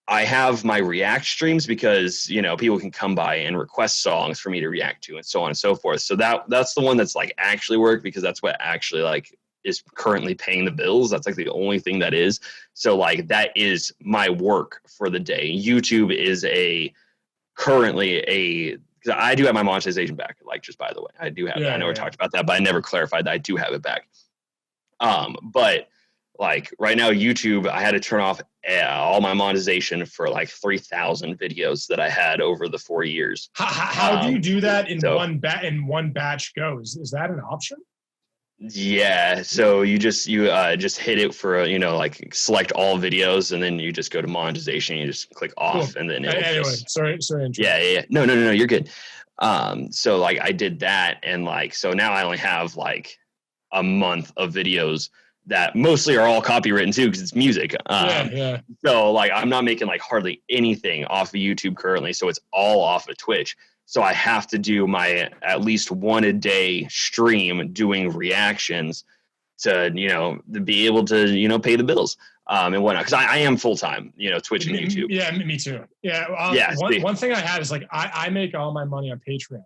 I have my React streams because, you know, people can come by and request songs for me to react to and so on and so forth. So that's the one that's like actually worked, because that's what actually like is currently paying the bills. That's like the only thing that is. So like that is my work for the day. YouTube is currently because I do have my monetization back. Like, just by the way, I do have it. I know we talked about that, but I never clarified that I do have it back. But like right now, YouTube, I had to turn off all my monetization for like 3,000 videos that I had over the 4 years. How do you do that in one batch goes? Is that an option? Yeah, so you just hit it for you know, like select all videos, and then you just go to monetization. You just click off, and then anyway, sorry. Yeah. No, you're good. So like I did that, and like so now I only have like a month of videos that mostly are all copywritten too, because it's music. So like I'm not making like hardly anything off of YouTube currently, so it's all off of Twitch. So I have to do my at least one a day stream doing reactions to, you know, to be able to, you know, pay the bills and whatnot. Because I am full time, you know, Twitch and YouTube. Yeah, me too. One thing I had is like I make all my money on Patreon.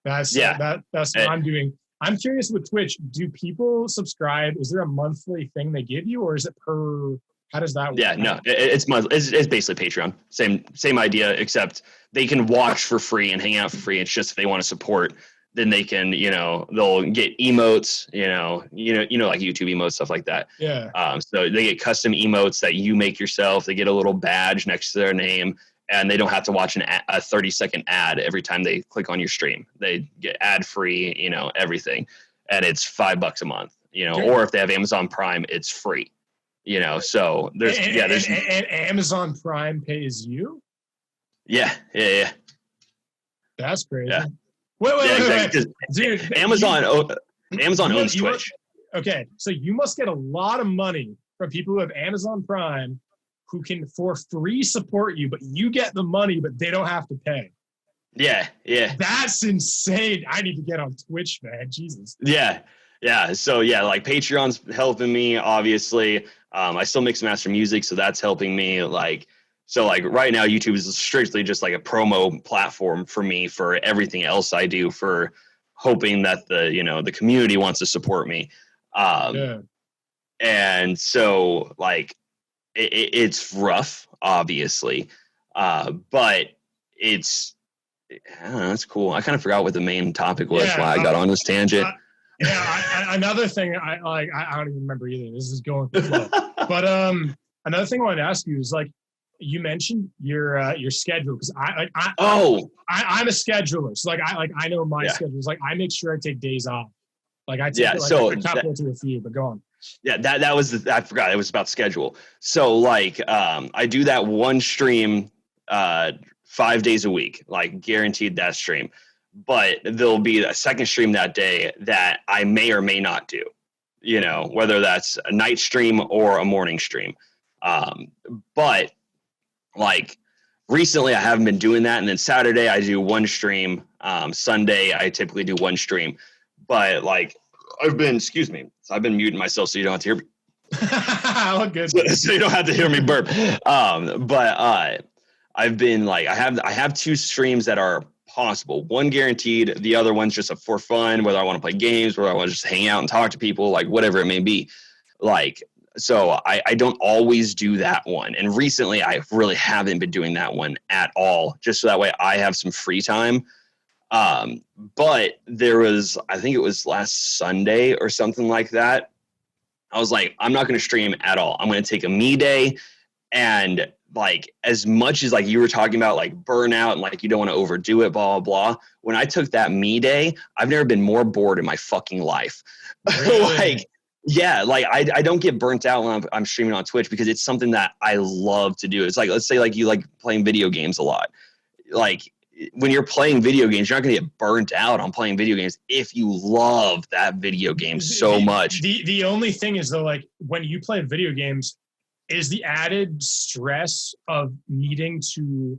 That's what I'm doing. I'm curious with Twitch. Do people subscribe? Is there a monthly thing they give you, or is it per? How does that work? Yeah, no, it's monthly. It's basically Patreon. Same idea, except they can watch for free and hang out for free. It's just if they want to support, then they can, you know, they'll get emotes, you know, like YouTube emotes, stuff like that. Yeah. So they get custom emotes that you make yourself. They get a little badge next to their name, and they don't have to watch a 30-second ad every time they click on your stream. They get ad free, you know, everything, and it's $5 a month, you know, or if they have Amazon Prime, it's free. You know, so there's and Amazon Prime pays you. Yeah. That's crazy. Yeah. Wait. Dude, Amazon owns Twitch. Okay, so you must get a lot of money from people who have Amazon Prime, who can for free support you, but you get the money, but they don't have to pay. Yeah. That's insane. I need to get on Twitch, man. Jesus. Yeah. So yeah, like Patreon's helping me, obviously. I still mix and master music, so that's helping me. Like, so like right now, YouTube is strictly just like a promo platform for me for everything else I do, for hoping that the community wants to support me. And so like it's rough, obviously, but it's cool. I kind of forgot what the main topic was. Why I got on this tangent. Another thing I don't even remember either. This is going through flow. But another thing I wanted to ask you is like, you mentioned your schedule, because I'm a scheduler. So I know my schedules. Like I make sure I take days off. Like I take a couple to a few, but go on. Yeah, that was I forgot it was about schedule. So like I do that one stream 5 days a week, like guaranteed that stream. But there'll be a second stream that day that I may or may not do, you know, whether that's a night stream or a morning stream. But like recently I haven't been doing that. And then Saturday I do one stream. Sunday I typically do one stream. But like I've been muting myself so you don't have to hear me. Oh, good. So you don't have to hear me burp. But I've been like I have two streams that are possible. One guaranteed, the other one's just for fun, whether I want to play games, whether I want to just hang out and talk to people, like whatever it may be. Like, so I don't always do that one. And recently I really haven't been doing that one at all, just so that way I have some free time. But there was, I think it was last Sunday or something like that. I was like, I'm not going to stream at all. I'm going to take a me day. And like, as much as like you were talking about like burnout and like you don't want to overdo it, blah, blah, blah. When I took that me day, I've never been more bored in my fucking life. Really? Like, yeah, like I don't get burnt out when I'm streaming on Twitch because it's something that I love to do. It's like, let's say like you like playing video games a lot. Like when you're playing video games, you're not going to get burnt out on playing video games if you love that video game so much. The only thing is though, like when you play video games, is the added stress of needing to,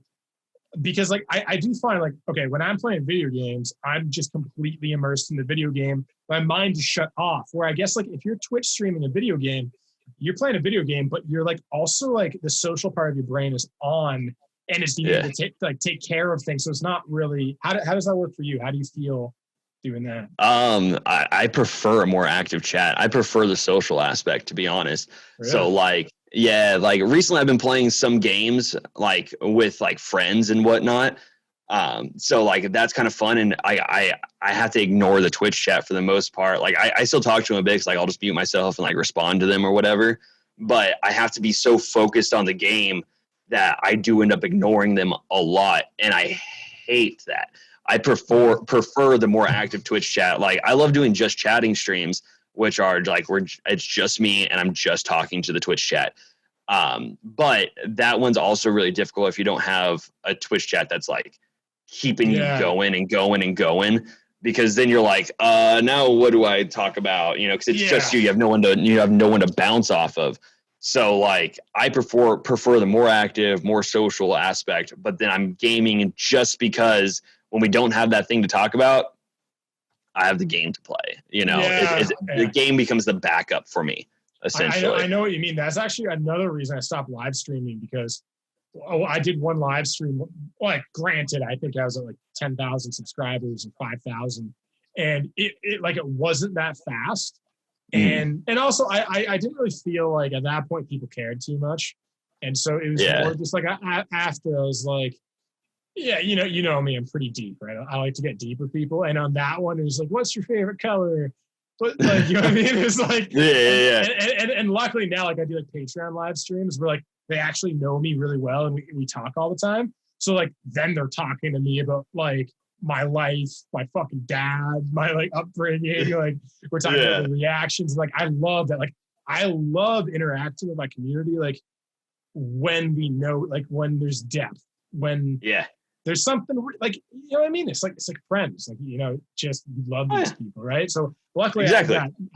because like I do find like, okay, when I'm playing video games, I'm just completely immersed in the video game. My mind is shut off. Where I guess like if you're Twitch streaming a video game, you're playing a video game, but you're like also like the social part of your brain is on and is needing to take care of things. So it's not really, how does that work for you? How do you feel doing that? I prefer a more active chat. I prefer the social aspect, to be honest. Really? So like, yeah, like recently I've been playing some games like with like friends and whatnot. So like that's kind of fun, and I have to ignore the Twitch chat for the most part. Like I still talk to them a bit, 'cause like I'll just mute myself and like respond to them or whatever. But I have to be so focused on the game that I do end up ignoring them a lot, and I hate that. I prefer the more active Twitch chat. Like I love doing just chatting streams, which are like it's just me and I'm just talking to the Twitch chat. But that one's also really difficult if you don't have a Twitch chat that's like keeping you going and going and going, because then you're like, now what do I talk about? You know, because it's just you. You have no one to bounce off of. So like I prefer the more active, more social aspect, but then I'm gaming just because when we don't have that thing to talk about, I have the game to play, you know. The game becomes the backup for me, essentially. I know what you mean. That's actually another reason I stopped live streaming, because I did one live stream. Like, granted, I think I was at like 10,000 subscribers and 5,000, and it like it wasn't that fast. And also I didn't really feel like at that point people cared too much, and so it was more just like after I was like, yeah, you know me, I'm pretty deep, right? I like to get deep with people. And on that one, it was like, what's your favorite color? But like, you know what I mean? It's like, And luckily now, like I do like Patreon live streams where like they actually know me really well and we talk all the time. So like then they're talking to me about like my life, my fucking dad, my like upbringing, like we're talking about the reactions. Like I love that. Like I love interacting with my community. Like when we know, like when there's depth, when there's something like, you know what I mean? It's like friends, like, you know, just you love these people, right? So luckily I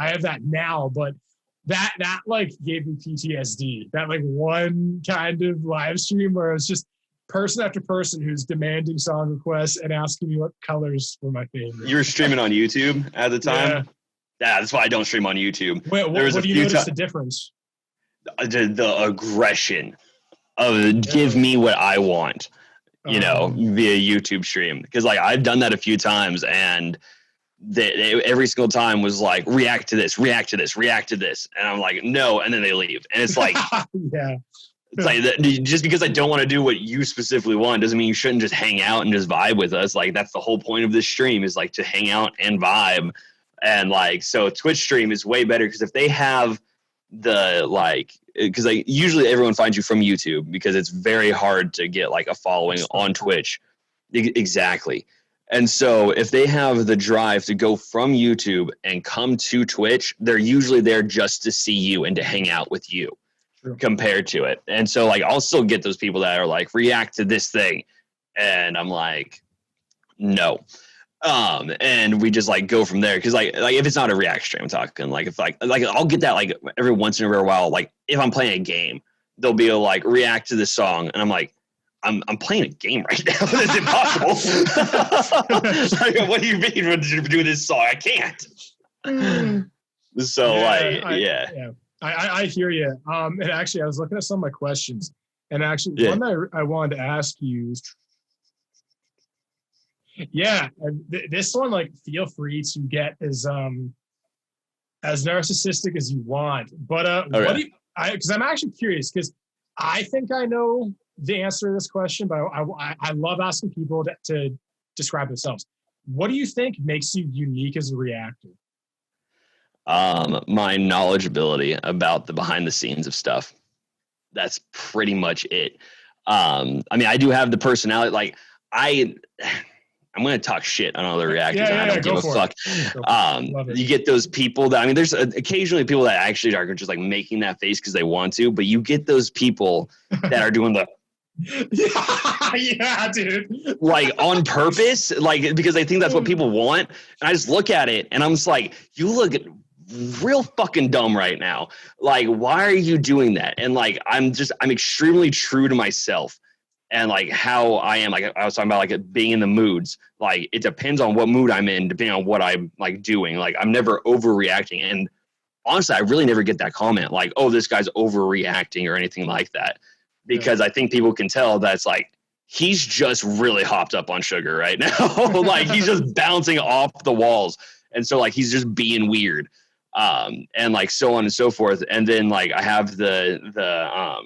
have that now, but that like gave me PTSD. That like one kind of live stream where it was just person after person who's demanding song requests and asking me what colors were my favorite. You were streaming on YouTube at the time? Yeah, that's why I don't stream on YouTube. Wait, what do you notice the difference? The aggression of give me what I want, you know, via YouTube stream. Because like I've done that a few times, and every single time was like, react to this, react to this, react to this. And I'm like, no. And then they leave. And it's like, it's like just because I don't want to do what you specifically want doesn't mean you shouldn't just hang out and just vibe with us. Like that's the whole point of this stream, is like to hang out and vibe. And like, so Twitch stream is way better because if they have the like, because like usually everyone finds you from YouTube because it's very hard to get like a following on Twitch. Exactly. And so if they have the drive to go from YouTube and come to Twitch, they're usually there just to see you and to hang out with you. True. Compared to it. And so like I'll still get those people that are like, react to this thing. And I'm like, no. And we just like go from there. Cause like if it's not a react stream, I'm talking like if like I'll get that like every once in a while, like if I'm playing a game, they'll be like react to this song. And I'm like, I'm playing a game right now. Is it possible? Like, what do you mean when you do this song? I can't. So I hear you. And actually I was looking at some of my questions, and actually one that I wanted to ask you is, this one, like, feel free to get as narcissistic as you want. But what do you, because I'm actually curious, because I think I know the answer to this question, but I love asking people to describe themselves. What do you think makes you unique as a reactor? My knowledgeability about the behind the scenes of stuff. That's pretty much it. I mean, I do have the personality. Like I'm going to talk shit on other reactors. I don't give a fuck. You get those people that, I mean, there's occasionally people that actually are just like making that face because they want to, but you get those people that are doing the yeah, dude. Like on purpose, like because they think that's what people want. And I just look at it and I'm just like, you look real fucking dumb right now. Like, why are you doing that? And like, I'm extremely true to myself and like how I am. Like I was talking about, like being in the moods. Like it depends on what mood I'm in, depending on what I'm like doing. Like I'm never overreacting. And honestly, I really never get that comment like, oh, this guy's overreacting or anything like that. Because I think people can tell that's like, he's just really hopped up on sugar right now. Like he's just bouncing off the walls. And so like, he's just being weird. And like, so on and so forth. And then like, I have the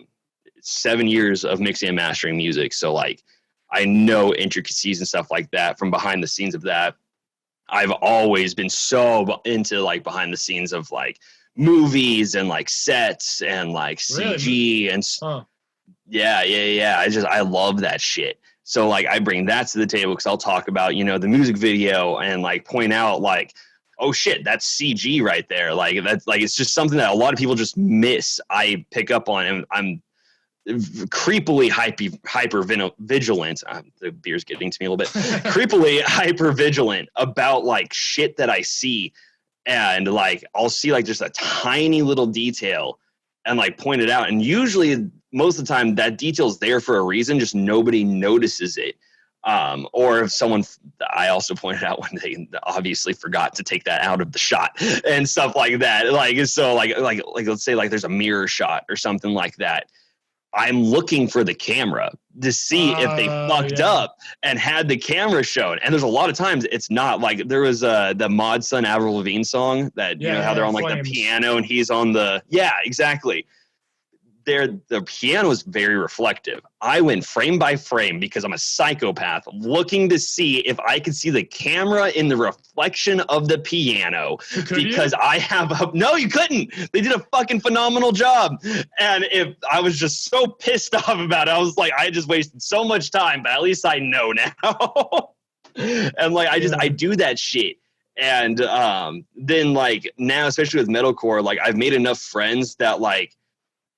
7 years of mixing and mastering music. So like, I know intricacies and stuff like that from behind the scenes of that. I've always been so into like behind the scenes of like movies and like sets and like CG and yeah. I love that shit. So like I bring that to the table because I'll talk about, you know, the music video and like point out like, oh shit, that's CG right there. Like that's like, it's just something that a lot of people just miss. I pick up on, and I'm creepily hyper vigilant. The beer's getting to me a little bit. Creepily hyper vigilant about like shit that I see. And like, I'll see like just a tiny little detail and like point it out. And usually most of the time that detail's there for a reason, just nobody notices it. Or if someone, I also pointed out when they obviously forgot to take that out of the shot and stuff like that. Like, so like, let's say like there's a mirror shot or something like that. I'm looking for the camera to see if they fucked up and had the camera shown. And there's a lot of times it's not. Like there was the Mod Sun Avril Lavigne song that, you know, how they're on like the piano and he's on the, exactly. The piano is very reflective. I went frame by frame because I'm a psychopath looking to see if I could see the camera in the reflection of the piano. Because I have no, you couldn't. They did a fucking phenomenal job. And if I was just so pissed off about it, I was like, I just wasted so much time, but at least I know now. And like, I do that shit. And then like now, especially with metalcore, like I've made enough friends that like,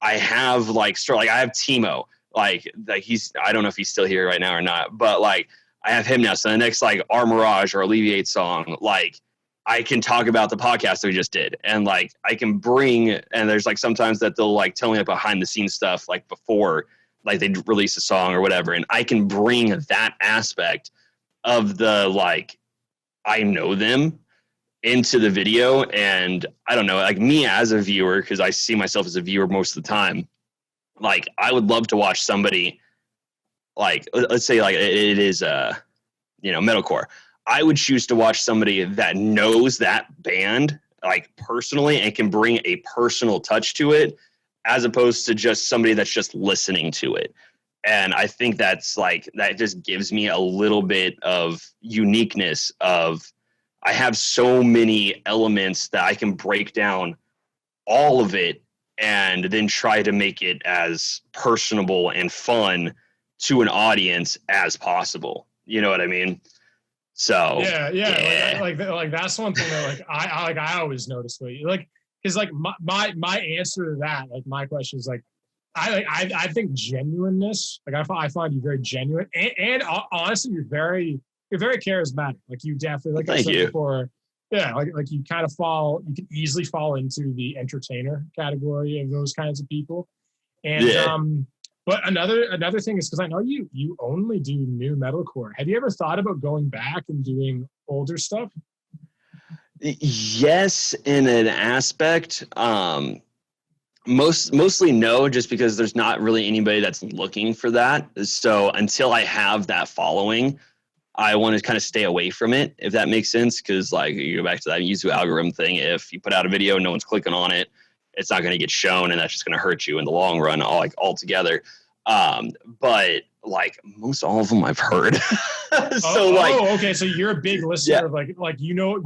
I have like I have Timo, like he's, I don't know if he's still here right now or not, but like I have him now. So the next like Our Mirage or Alleviate song, like I can talk about the podcast that we just did. And like I can bring, and there's like sometimes that they'll like tell me like behind the scenes stuff like before like they release a song or whatever. And I can bring that aspect of the like, I know them into the video. And I don't know, like me as a viewer, because I see myself as a viewer most of the time, like I would love to watch somebody like, let's say like it is you know, metalcore. I would choose to watch somebody that knows that band like personally and can bring a personal touch to it, as opposed to just somebody that's just listening to it. And I think that's like, that just gives me a little bit of uniqueness of, I have so many elements that I can break down all of it and then try to make it as personable and fun to an audience as possible. You know what I mean? So yeah. Like that's one thing that like I always notice like because like my answer to that, like my question is like I think genuineness, like I find you very genuine and honestly you're very charismatic. Like you definitely, like I said before, yeah, like you kind of you can easily fall into the entertainer category of those kinds of people. And but another thing is because I know you only do new metalcore. Have you ever thought about going back and doing older stuff? Yes, in an aspect. Mostly no, just because there's not really anybody that's looking for that. So until I have that following, I want to kind of stay away from it, if that makes sense. Because like you go back to that YouTube algorithm thing. If you put out a video, no one's clicking on it, it's not going to get shown, and that's just going to hurt you in the long run, altogether. But like most all of them I've heard. Okay. So you're a big listener of like you know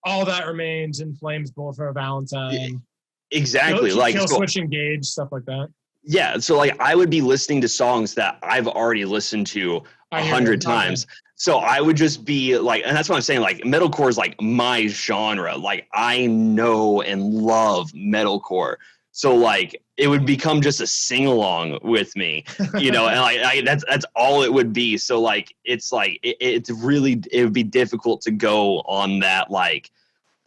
All That Remains, In Flames, Bullet for a Valentine. Yeah, exactly. Kill Switch Engage, stuff like that. Yeah. So like I would be listening to songs that I've already listened to 100 times. Okay. So I would just be like, and that's what I'm saying, like metalcore is like my genre. Like I know and love metalcore. So like it would become just a sing along with me, you know, and like that's all it would be. So like it's like it would be difficult to go on that, like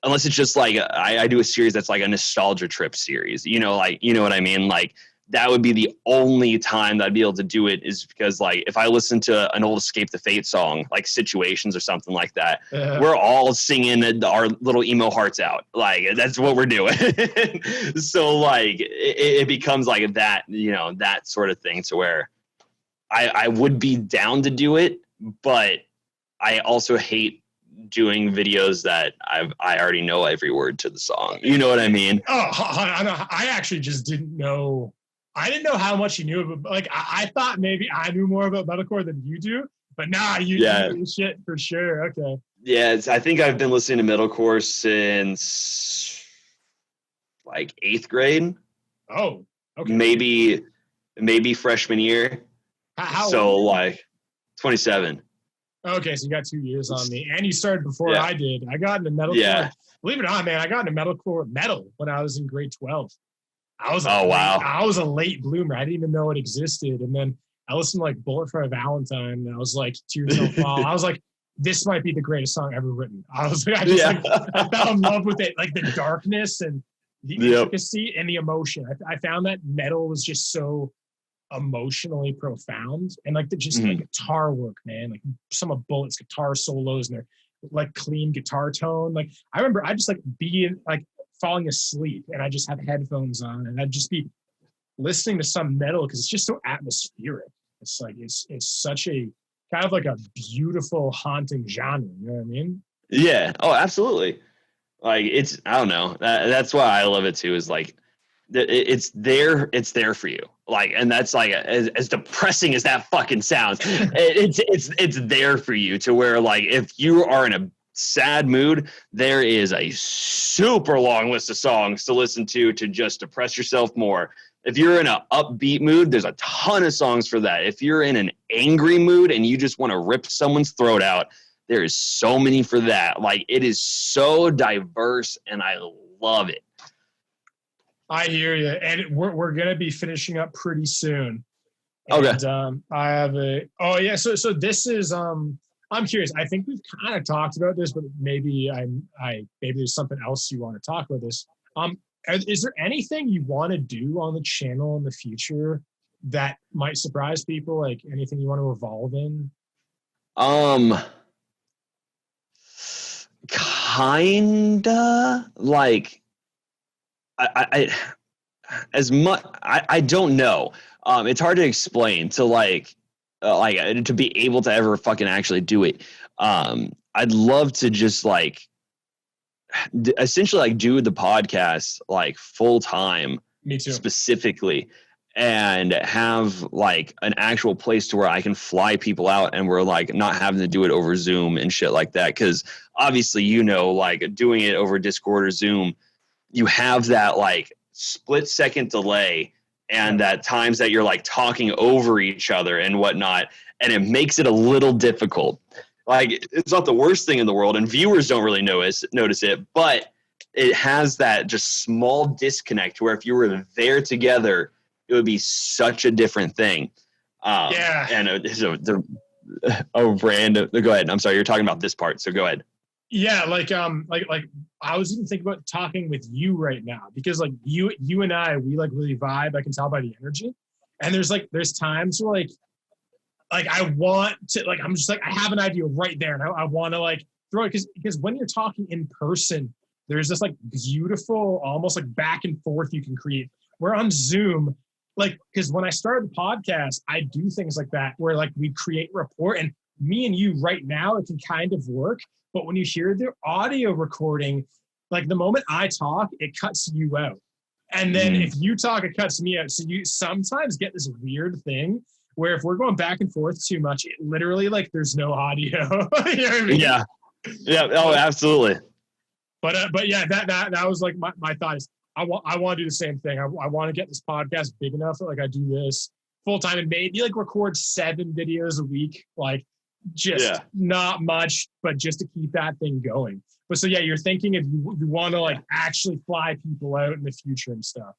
unless it's just like I do a series that's like a nostalgia trip series, you know, like you know what I mean? Like that would be the only time that I'd be able to do it, is because like if I listen to an old Escape the Fate song, like Situations or something like that, we're all singing our little emo hearts out. Like that's what we're doing. So like it becomes like that, you know, that sort of thing, to where I would be down to do it, but I also hate doing videos that I already know every word to the song. You know what I mean? Oh, I actually just didn't know. I didn't know how much you knew about. Like I thought maybe I knew more about metalcore than you do, but nah, you do shit for sure. Okay. Yeah, I think I've been listening to metalcore since like 8th grade. Oh, okay. Maybe freshman year. How so old? Like 27. Okay, so you got 2 years on me, and you started before I did. I got into metalcore. Yeah. Believe it or not, man, I got into metalcore metal when I was in grade 12. I was a late bloomer. I didn't even know it existed. And then I listened to like Bullet for a Valentine, and I was like, Tears Don't Fall. I was like, this might be the greatest song ever written. I was like, I fell in love with it, like the darkness and the intricacy and the emotion. I found that metal was just so emotionally profound, and like the guitar work, man, like some of Bullet's guitar solos and their like clean guitar tone. Like I remember I just like being like falling asleep, and I just have headphones on, and I'd just be listening to some metal because it's just so atmospheric. It's like it's such a kind of like a beautiful, haunting genre. You know what I mean? Yeah. Oh, absolutely. Like it's, I don't know. That's why I love it too. Is like it's there for you. Like, and that's like as depressing as that fucking sounds. it's there for you, to where like if you are in a sad mood, there is a super long list of songs to listen to just depress yourself more. If you're in an upbeat mood, there's a ton of songs for that. If you're in an angry mood and you just want to rip someone's throat out, there is so many for that. Like it is so diverse, and I love it. I hear you, and we're gonna be finishing up pretty soon. Okay. And, I have So this is I'm curious. I think we've kind of talked about this, but maybe maybe there's something else you want to talk about this. Is there anything you want to do on the channel in the future that might surprise people? Like anything you want to evolve in? Kinda like I don't know. It's hard to explain to to be able to ever fucking actually do it. I'd love to just like essentially like do the podcast like full time. Me too. Specifically, and have like an actual place to where I can fly people out, and we're like not having to do it over Zoom and shit like that. Cause obviously, you know, like doing it over Discord or Zoom, you have that like split second delay and that times that you're like talking over each other and whatnot, and it makes it a little difficult. Like, it's not the worst thing in the world, and viewers don't really notice it, but it has that just small disconnect where if you were there together, it would be such a different thing. And so go ahead. I'm sorry, you're talking about this part, so go ahead. Yeah, like I was even thinking about talking with you right now, because like you and I, we like really vibe. I can tell by the energy. And there's times where like I want to, like, I'm just like, I have an idea right there, and I want to like throw it, because when you're talking in person, there's this like beautiful, almost like back and forth you can create. Where on Zoom, like, because when I started the podcast, I do things like that where like we create rapport, and me and you right now, it can kind of work. But when you hear the audio recording, like the moment I talk, it cuts you out. And then if you talk, it cuts me out. So you sometimes get this weird thing where if we're going back and forth too much, it literally like there's no audio. You know what I mean? Yeah. Oh, absolutely. But yeah, that was like my thought is I want to do the same thing. I want to get this podcast big enough that like I do this full time and maybe like record 7 videos a week, like just not much, but just to keep that thing going. But so yeah, you're thinking if you want to like actually fly people out in the future and stuff.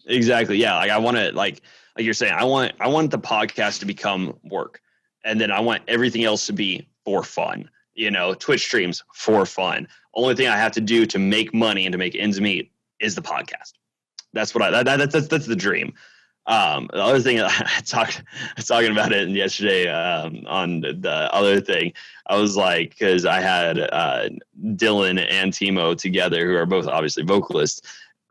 Exactly. Yeah. Like I want to like you're saying, I want the podcast to become work, and then I want everything else to be for fun. You know, Twitch streams for fun. Only thing I have to do to make money and to make ends meet is the podcast. That's what that's the dream. The other thing I was talking about it yesterday on the other thing. I was like, because I had Dylan and Timo together, who are both obviously vocalists,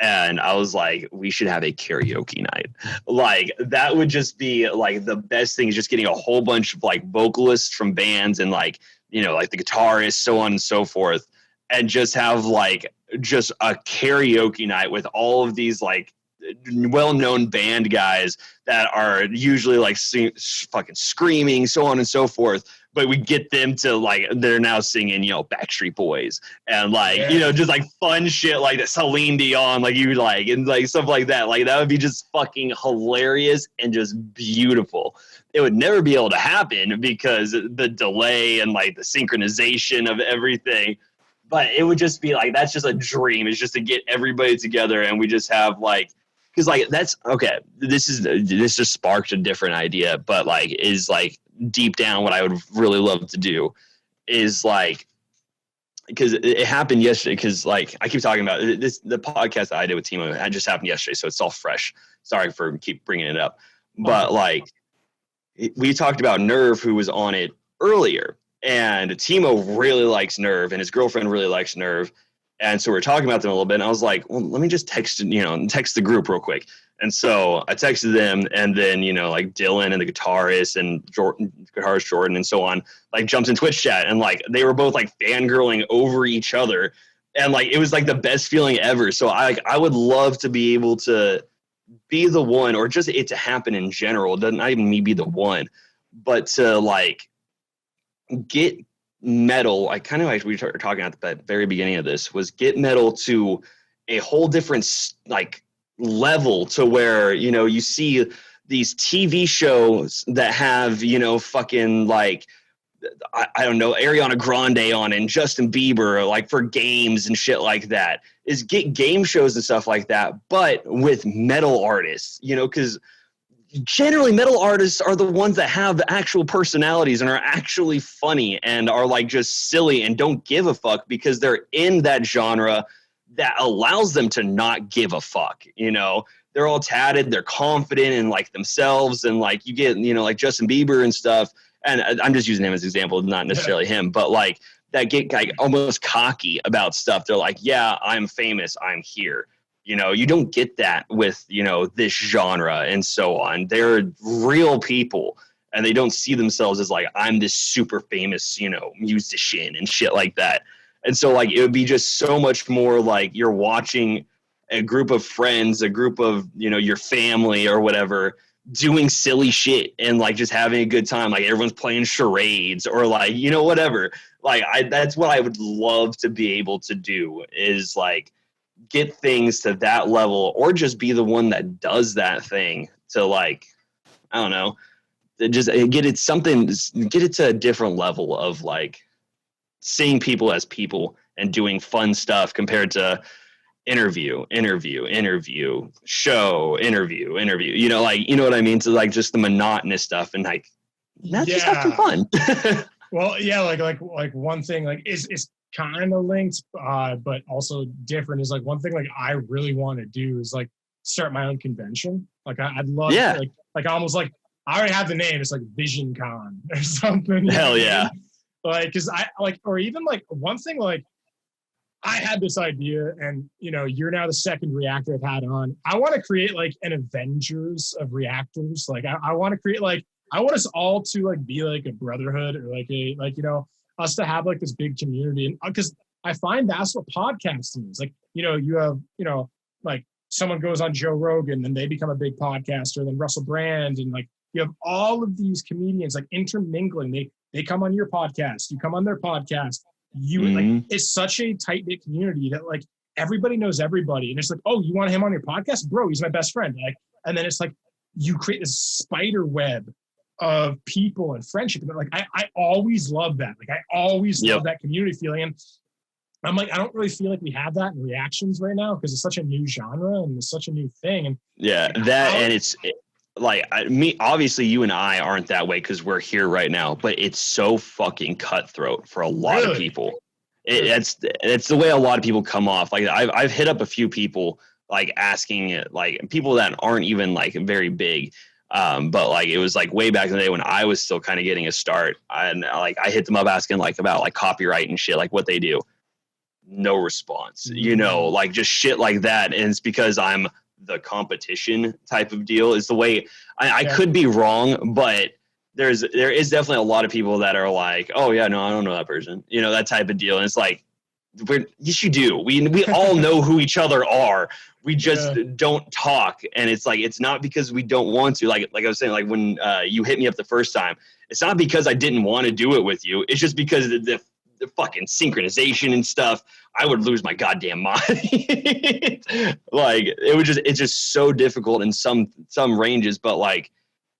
and I was like, we should have a karaoke night. Like, that would just be like the best thing, is just getting a whole bunch of like vocalists from bands and like, you know, like the guitarist, so on and so forth, and just have like just a karaoke night with all of these like well-known band guys that are usually like fucking screaming, so on and so forth, but we get them to like, they're now singing, you know, Backstreet Boys and like, you know, just like fun shit like that, Celine Dion, like you like, and like stuff like that. Like, that would be just fucking hilarious and just beautiful. It would never be able to happen because the delay and like the synchronization of everything. But it would just be like, that's just a dream, is just to get everybody together and we just have like, because like that's okay. This just sparked a different idea, but like is like deep down what I would really love to do is like, because it happened yesterday. Because like I keep talking about this, the podcast that I did with Timo, it just happened yesterday, so it's all fresh. Sorry for keep bringing it up, but like we talked about Nerve, who was on it earlier, and Timo really likes Nerve, and his girlfriend really likes Nerve. And so we're talking about them a little bit, and I was like, well, let me just text the group real quick. And so I texted them, and then, you know, like Dylan and the guitarist and guitarist Jordan and so on, like jumps in Twitch chat, and like they were both like fangirling over each other. And like, it was like the best feeling ever. So I would love to be able to be the one, or just it to happen in general. It doesn't not even me be the one, but to like get metal, like kind of like we were talking at the very beginning of this, was get metal to a whole different like level, to where, you know, you see these TV shows that have, you know, fucking like I don't know, Ariana Grande on and Justin Bieber, like for games and shit like that, is get game shows and stuff like that, but with metal artists, you know, because generally metal artists are the ones that have the actual personalities and are actually funny and are like just silly and don't give a fuck, because they're in that genre that allows them to not give a fuck. You know, they're all tatted, they're confident in like themselves, and like you get, you know, like Justin Bieber and stuff, and I'm just using him as an example, not necessarily him, but like that get like almost cocky about stuff. They're like, yeah, I'm famous, I'm here. You know, you don't get that with, you know, this genre and so on. They're real people, and they don't see themselves as like, I'm this super famous, you know, musician and shit like that. And so like, it would be just so much more like you're watching a group of friends, a group of, you know, your family or whatever, doing silly shit and like just having a good time. Like everyone's playing charades or like, you know, whatever. Like that's what I would love to be able to do, is like get things to that level, or just be the one that does that thing to like, I don't know, just get it to a different level of like seeing people as people and doing fun stuff compared to interview, show, interview, you know, like, you know what I mean? So like just the monotonous stuff and like, not just have some fun. Well, yeah, like one thing like is kind of linked, but also different is like one thing like I really want to do is like start my own convention. Like I'd love to, like almost like I already have the name. It's like Vision Con or something. Hell yeah. Like, cause I like, or even like one thing, like I had this idea and, you know, you're now the second reactor I've had on. I want to create like an Avengers of reactors. Like I want to create like, I want us all to like be like a brotherhood or like a, like, you know, us to have like this big community. And because I find that's what podcasting is. Like, you know, you have, you know, like someone goes on Joe Rogan and they become a big podcaster, then Russell Brand. And like, you have all of these comedians like intermingling. They come on your podcast, you come on their podcast. You like, it's such a tight knit community that like everybody knows everybody. And it's like, oh, you want him on your podcast? Bro, he's my best friend. Like, and then it's like, you create this spider web of people and friendship. And like, I always love that. Like, I always love that community feeling. And I'm like, I don't really feel like we have that in reactions right now because it's such a new genre and it's such a new thing. And and it's like obviously you and I aren't that way because we're here right now, but it's so fucking cutthroat for a lot of people. It's the way a lot of people come off. Like I've hit up a few people like asking it, like people that aren't even like very big. But like it was like way back in the day when I was still kind of getting a start, and like I hit them up asking like about like copyright and shit, like what they do. No response, you know, like just shit like that. And it's because I'm the competition type of deal is the way I could be wrong, but there is definitely a lot of people that are like, oh yeah, no, I don't know that person, you know, that type of deal. And it's like, yes, you do. We all know who each other are. We just don't talk. And it's like, it's not because we don't want to, like I was saying, like when you hit me up the first time, it's not because I didn't want to do it with you. It's just because the fucking synchronization and stuff, I would lose my goddamn mind. Like it's just so difficult in some ranges, but like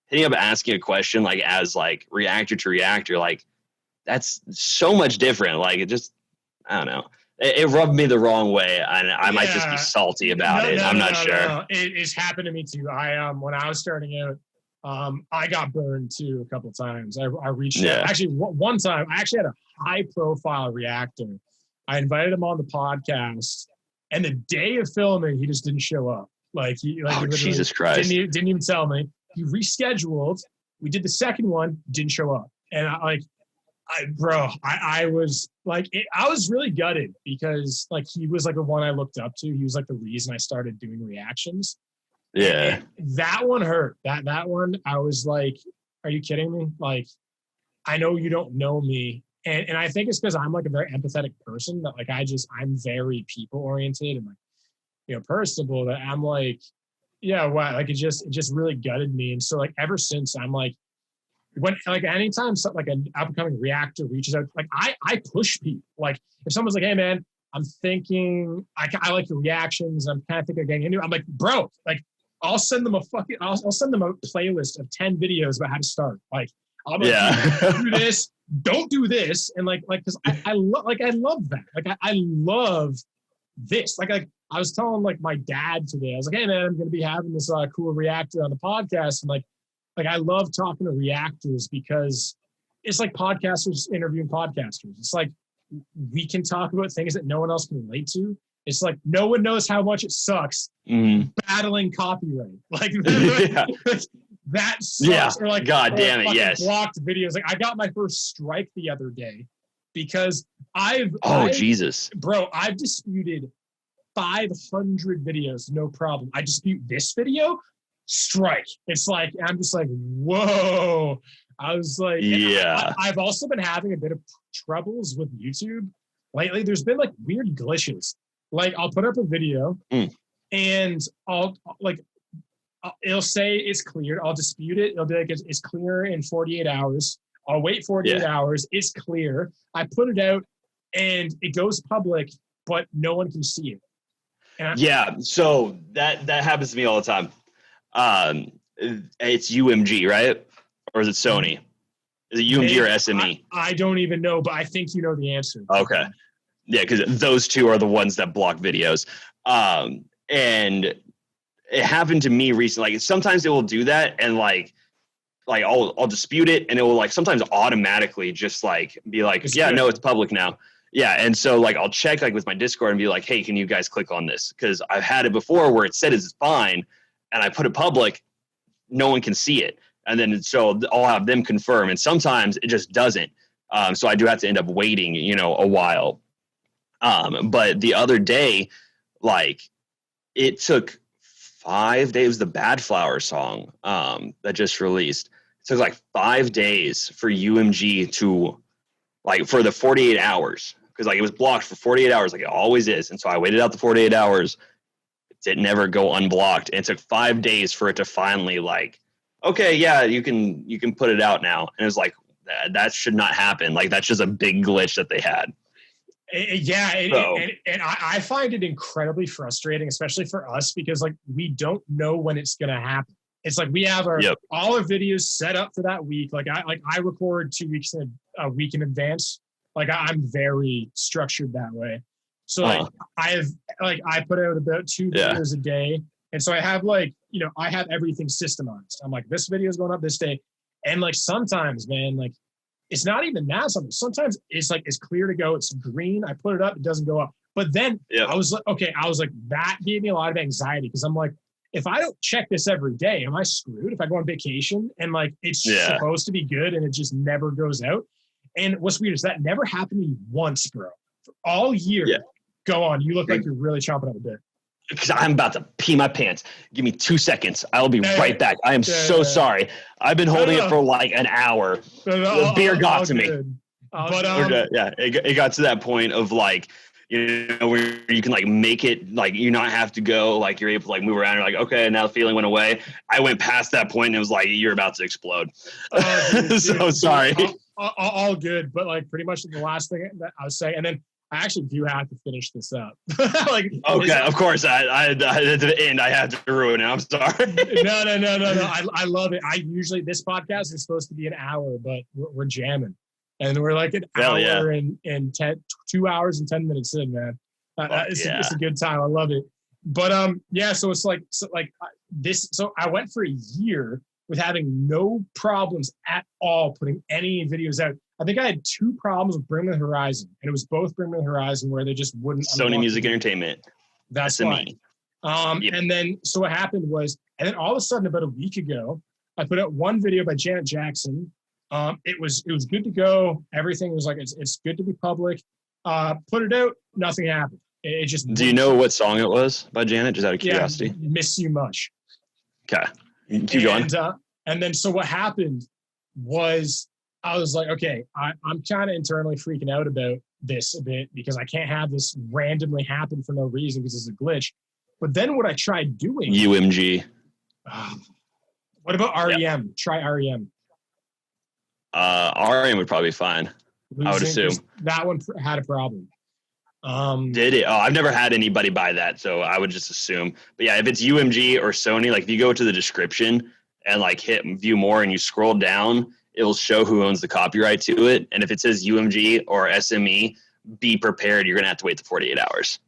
hitting up asking a question, like as like reactor to reactor, like that's so much different. Like it just, I don't know. It rubbed me the wrong way, and I might just be salty about it. I'm not sure. No. It's happened to me too. When I was starting out, I got burned too a couple of times. I reached out. Actually, one time I actually had a high-profile reactor. I invited him on the podcast, and the day of filming, he just didn't show up. Like Jesus Christ! Didn't even tell me. He rescheduled. We did the second one, didn't show up, and I was like, I was really gutted because like he was like the one I looked up to. He was like the reason I started doing reactions. Yeah, and that one hurt. That one, I was like, are you kidding me? Like, I know you don't know me, and I think it's because I'm like a very empathetic person that like I'm very people oriented and like, you know, personable. That I'm like, yeah, wow, like it just really gutted me. And so like ever since I'm like, when like anytime something like an upcoming reactor reaches out, like I push people. Like if someone's like, hey man, I'm thinking I like your reactions, I'm kind of thinking of getting into it. I'm like, bro, like I'll send them a playlist of 10 videos about how to start. Like I'll be like, do this, don't do this, and like because I love that. Like I love this. Like I was telling like my dad today, I was like, hey man, I'm gonna be having this cool reactor on the podcast, and like I love talking to reactors because it's like podcasters interviewing podcasters. It's like we can talk about things that no one else can relate to. It's like no one knows how much it sucks battling copyright. Like that sucks. Yeah. Or like God damn it, yes. Blocked videos. Like I got my first strike the other day because Jesus. Bro, I've disputed 500 videos, no problem. I dispute this video, strike. It's like I'm just like, whoa. I was like, I've also been having a bit of troubles with YouTube lately. There's been like weird glitches. Like I'll put up a video and it'll say it's cleared. I'll dispute it. It'll be like it's clear in 48 hours. I'll wait 48 hours. It's clear. I put it out and it goes public, but no one can see it. Yeah, so that happens to me all the time. It's UMG, right? Or is it Sony? Is it UMG or SME? I don't even know, but I think you know the answer. Okay. Yeah, because those two are the ones that block videos. And it happened to me recently. Like sometimes it will do that, and like I'll dispute it, and it will like sometimes automatically just like be like, no, it's public now. Yeah, and so like I'll check like with my Discord and be like, hey, can you guys click on this? Because I've had it before where it said it's fine, and I put it public, no one can see it, and then so I'll have them confirm, and sometimes it just doesn't. So I do have to end up waiting, a while. But the other day, like it took 5 days. The Bad Flower song that just released. It took like 5 days for UMG to like for the 48 hours. Because like it was blocked for 48 hours, like it always is. And so I waited out the 48 hours. It didn't ever go unblocked. And it took 5 days for it to finally like, okay, yeah, you can put it out now. And it was like, that should not happen. Like that's just a big glitch that they had. And I find it incredibly frustrating, especially for us, because like we don't know when it's gonna happen. It's like we have all our videos set up for that week. Like I record 2 weeks a week in advance. Like I'm very structured that way. So like I put out about 2 videos a day, and so I have like I have everything systemized. I'm like, this video is going up this day, and like sometimes, man, like. It's not even that something. Sometimes it's like it's clear to go. It's green. I put it up. It doesn't go up. But then I was like, that gave me a lot of anxiety because I'm like, if I don't check this every day, am I screwed? If I go on vacation and like it's supposed to be good and it just never goes out. And what's weird is that never happened to me once, bro. For all year. Yeah. Go on. You look like you're really chomping at the bit. Because I'm about to pee my pants. Give me 2 seconds. I'll be right back. I am so sorry. I've been holding it for like an hour. The beer got to me. But it got to that point of like, where you can like make it like you not have to go, like you're able to like move around. You're like, okay, now the feeling went away. I went past that point and it was like, you're about to explode. So sorry. All good. But like pretty much the last thing that I was saying, and then I actually do have to finish this up. Like, okay, of course. I at the end, I had to ruin it. I'm sorry. No. I love it. This podcast is supposed to be an hour, but we're jamming, and we're like an hour and 2 hours and 10 minutes in, man. It's a good time. I love it. But so it's like this. So I went for a year with having no problems at all putting any videos out. I think I had 2 problems with Bring Me the Horizon, and it was both Bring Me the Horizon where they just wouldn't. Sony Music Entertainment. That's why. And then, so what happened was, and then all of a sudden, about a week ago, I put out one video by Janet Jackson. It was good to go. Everything was like, it's good to be public. Put it out, nothing happened. It just. Do you know what song it was by Janet? Just out of curiosity. Miss You Much. Okay, keep going. And then, so what happened was, I was like, okay, I'm kind of internally freaking out about this a bit because I can't have this randomly happen for no reason because it's a glitch. But then what I tried doing... UMG. What about REM? Yep. Try REM. REM would probably be fine. I would assume. That one had a problem. Did it? Oh, I've never had anybody buy that, so I would just assume. But yeah, if it's UMG or Sony, like if you go to the description and like hit view more and you scroll down... It'll show who owns the copyright to it. And if it says UMG or SME, be prepared. You're going to have to wait the 48 hours.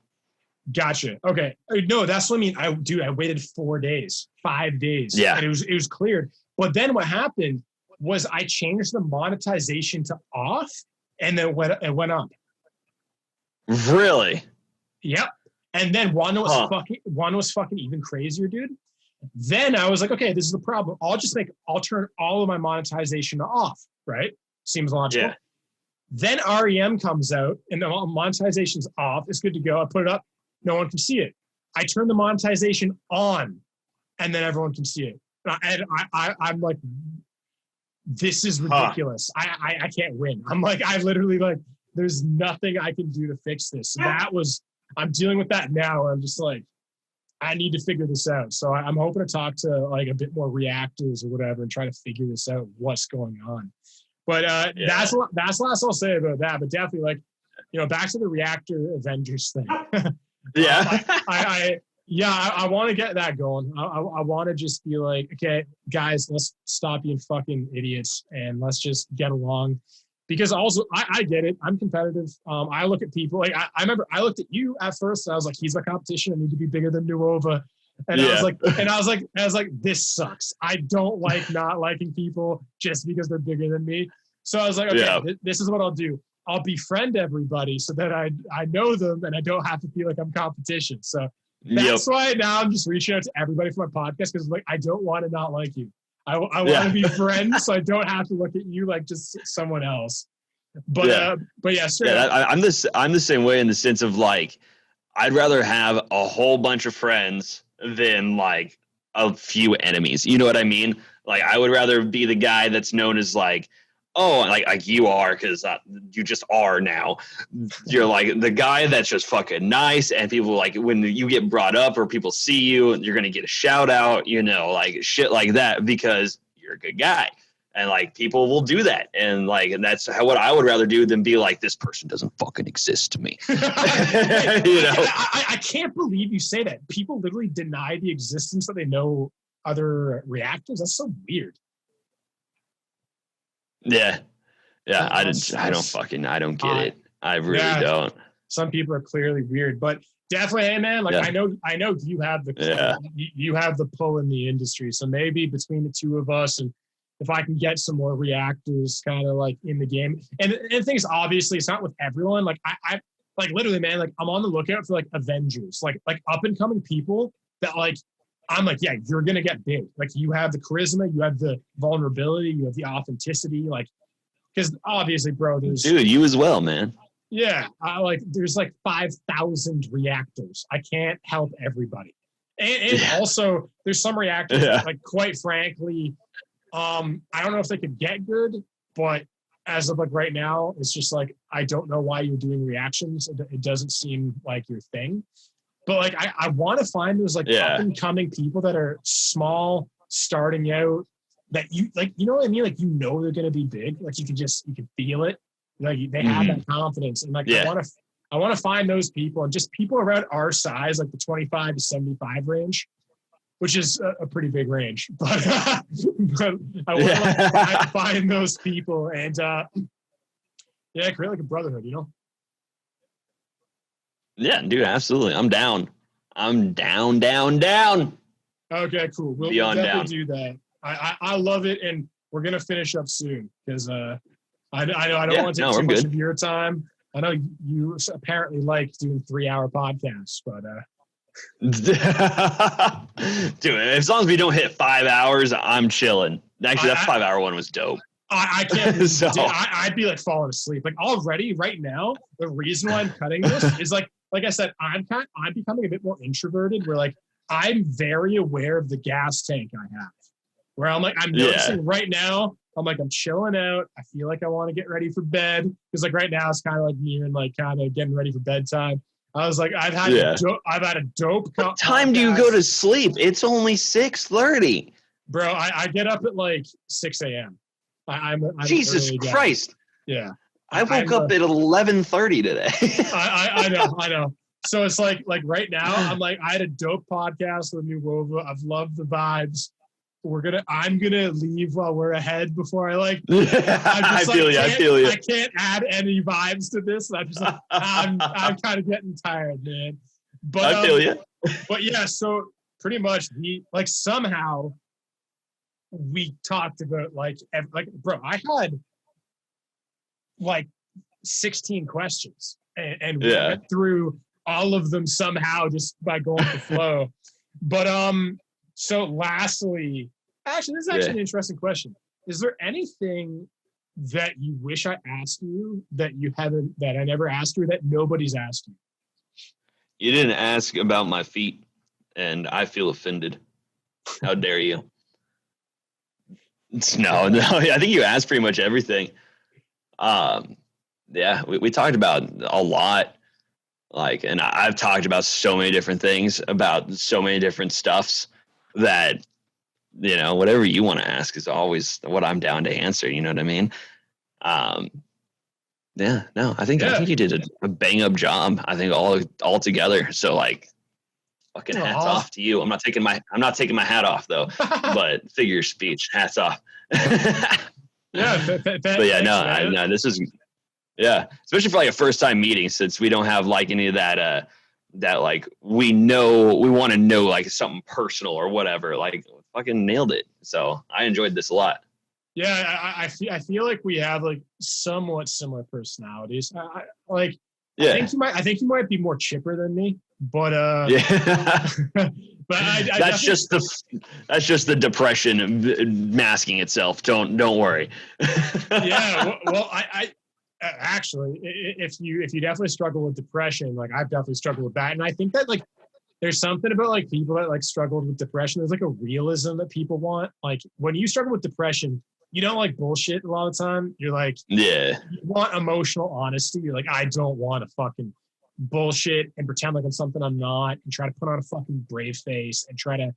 Gotcha. Okay. No, that's what I mean. I waited 4 days, 5 days. Yeah. And it was cleared. But then what happened was I changed the monetization to off and then it went up. Really? Yep. And then one was fucking even crazier, dude. Then I was like, okay, this is the problem. I'll turn all of my monetization off, right? Seems logical. Yeah. Then REM comes out and the monetization's off. It's good to go. I put it up. No one can see it. I turn the monetization on and then everyone can see it. And I'm like, this is ridiculous. I can't win. I'm like, I literally like, there's nothing I can do to fix this. So I'm dealing with that now. I'm just like, I need to figure this out. So I'm hoping to talk to like a bit more reactors or whatever and try to figure this out, what's going on. But that's the last I'll say about that. But definitely like, back to the Reactor Avengers thing. Yeah. I want to get that going. I want to just be like, okay, guys, let's stop being fucking idiots and let's just get along. Because also, I get it. I'm competitive. I look at people like I remember I looked at you at first. And I was like, he's my competition. I need to be bigger than Newova. And I was like, this sucks. I don't like not liking people just because they're bigger than me. So I was like, okay, this is what I'll do. I'll befriend everybody so that I know them and I don't have to feel like I'm competition. So that's why now I'm just reaching out to everybody for my podcast because like I don't want to not like you. I want to be friends, so I don't have to look at you like just someone else. But yeah, I'm the same way in the sense of like I'd rather have a whole bunch of friends than like a few enemies. You know what I mean? Like I would rather be the guy that's known as like, oh, like you are, because you just are now. You're like the guy that's just fucking nice, and people like when you get brought up or people see you, you're gonna get a shout out, you know, like shit like that because you're a good guy, and like people will do that, and that's what I would rather do than be like this person doesn't fucking exist to me. You know, I can't believe you say that. People literally deny the existence that they know other reactors. That's so weird. Yeah. I don't get it. I really don't. Some people are clearly weird, but definitely, hey man, like I know you have you have the pull in the industry. So maybe between the two of us, and if I can get some more reactors kind of like in the game, and things obviously it's not with everyone. Like I like literally, man, like I'm on the lookout for like Avengers, like up and coming people that like. I'm like, yeah, you're going to get big. Like you have the charisma, you have the vulnerability, you have the authenticity. Like, because obviously, bro, dude, you as well, man. Yeah. There's like 5,000 reactors. I can't help everybody. And also there's some reactors that, like, quite frankly, I don't know if they could get good, but as of like right now, it's just like, I don't know why you're doing reactions. It doesn't seem like your thing. But like I want to find those like up and coming people that are small, starting out, that you like, you know what I mean? Like they're gonna be big. Like you can feel it. Like they have that confidence. And like I want to find those people and just people around our size, like the 25 to 75 range, which is a pretty big range. But I want to find those people and create like a brotherhood, you know? Yeah, dude, absolutely. I'm down. Okay, cool. We'll definitely do that. I love it, and we're gonna finish up soon because I know I don't want to take too much of your time. I know you apparently like doing 3-hour podcasts, but dude, as long as we don't hit 5 hours, I'm chilling. Actually, that 5-hour one was dope. I can't. I'd be like falling asleep. Like already right now, the reason why I'm cutting this is like I said, I'm becoming a bit more introverted. Where like I'm very aware of the gas tank I have. Where I'm noticing right now. I'm chilling out. I feel like I want to get ready for bed because like right now it's kind of like me and like kind of getting ready for bedtime. I was like, I've had a dope. What time do you go to sleep? It's only 6:30. Bro, I get up at like 6 a.m. I'm Jesus Christ. Yeah. I woke up at 11:30 today. I know. So it's like right now, I had a dope podcast with Newova. I've loved the vibes. I'm gonna leave while we're ahead before I like. I feel you. I can't add any vibes to this. I'm kind of getting tired, man. But I feel you. But yeah, so pretty much somehow we talked about bro, I had like 16 questions and we went through all of them somehow just by going with the flow. But so lastly, actually this is actually an interesting question. Is there anything that you wish I asked you that I never asked you, that nobody's asked you? You didn't ask about my feet, and I feel offended. How dare you? No, I think you asked pretty much everything. We talked about a lot, and I've talked about so many different things, about so many different stuffs that, whatever you want to ask is always what I'm down to answer. You know what I mean? Yeah, no, I think you did a bang up job. I think all together. So like, fucking hats off to you. I'm not taking my hat off though, but figure of speech, hats off. Yeah, but yeah, no, this is especially for like a first time meeting, since we don't have like any of that that like we want to know like something personal or whatever. Like, fucking nailed it. So I enjoyed this a lot. Yeah, I feel like we have like somewhat similar personalities. I think you might be more chipper than me, but but that's just the depression masking itself. Don't worry. Yeah, well, I actually, if you definitely struggle with depression, like I've definitely struggled with that, and I think that like there's something about like people that like struggled with depression. There's like a realism that people want. Like when you struggle with depression, you don't like bullshit a lot of the time. You're like, you want emotional honesty. You're like, I don't want to fucking bullshit and pretend like I'm something I'm not, and try to put on a fucking brave face and try to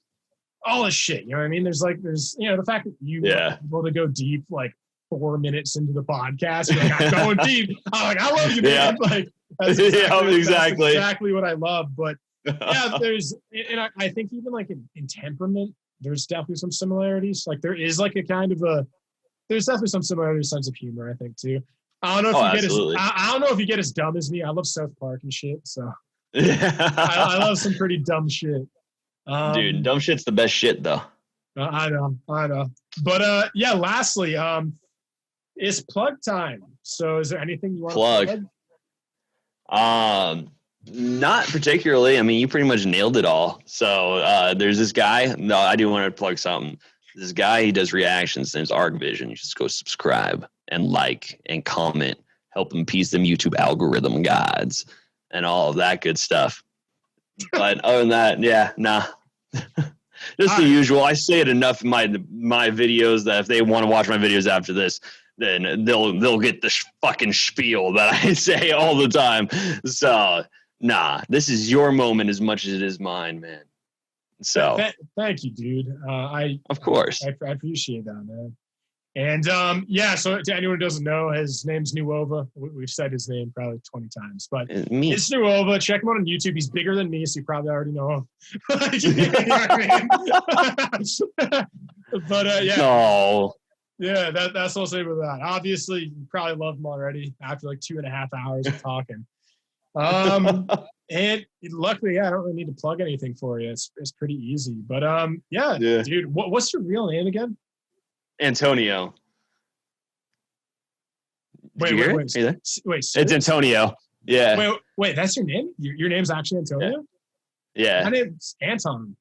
all this shit. You know what I mean? There's the fact that you were able to go deep like 4 minutes into the podcast. You're like, I'm going deep. I'm like, I love you, man. Like, that's exactly what I love. But yeah, I think even like in temperament, there's definitely some similarities. Like there is like a kind of there's definitely some similarities, sense of humor, I think too. I don't know if you get as dumb as me. I love South Park and shit. So I love some pretty dumb shit. Dude, dumb shit's the best shit though. I know. But yeah, lastly, it's plug time. So is there anything you want to plug? Not particularly. I mean, you pretty much nailed it all. So there's this guy. No, I do want to plug something. This guy, he does reactions. His name's Arc Vision. You just go subscribe and like and comment. Help him piece them YouTube algorithm guides and all of that good stuff. But other than that, just the usual. I say it enough in my videos that if they want to watch my videos after this, then they'll get the fucking spiel that I say all the time. So this is your moment as much as it is mine, man. So thank you, dude. Of course. I appreciate that, man. And so to anyone who doesn't know, his name's Newova. We've said his name probably 20 times, but it's Newova. Check him out on YouTube. He's bigger than me, so you probably already know him. You know what I mean? But yeah, that's what I'll say about that. Obviously, you probably love him already after like 2.5 hours of talking. And luckily, I don't really need to plug anything for you. It's pretty easy. But dude, what's your real name again? Antonio. Wait. It's Antonio. Yeah. Wait, that's your name? Your name's actually Antonio? Yeah. My name's Anton.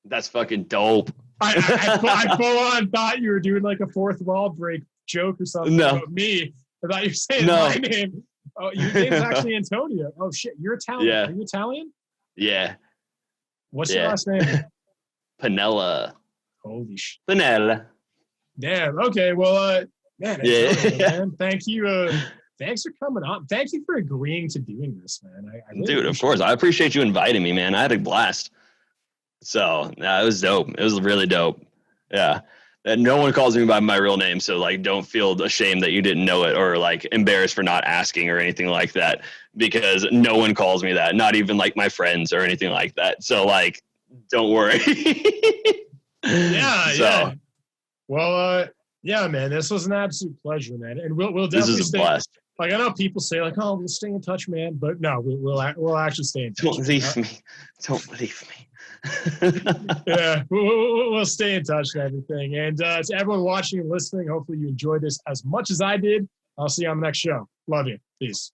That's fucking dope. I full on thought you were doing like a fourth wall break joke or something about me. I thought you were saying my name. Oh, your name's actually Antonio. Oh shit, you're Italian. Yeah. Are you Italian? Yeah. What's your last name? Panella. Holy shit. Panella. Damn. Okay. Well, man. Man. Thank you. Thanks for coming on. Thank you for agreeing to doing this, man. I really Dude, of course. I appreciate you inviting me, man. I had a blast. So it was dope. It was really dope. Yeah. And no one calls me by my real name, so like don't feel ashamed that you didn't know it or like embarrassed for not asking or anything like that, because no one calls me that, not even like my friends or anything like that. So like don't worry. Yeah. Well, man, this was an absolute pleasure, man. And we'll definitely this is a blast. Like I know people say like, "Oh, we'll stay in touch, man," but no, we'll actually stay in touch. Don't leave me. Don't leave me. Yeah, we'll stay in touch and everything. And to everyone watching and listening, hopefully you enjoyed this as much as I did. I'll see you on the next show. Love you. Peace.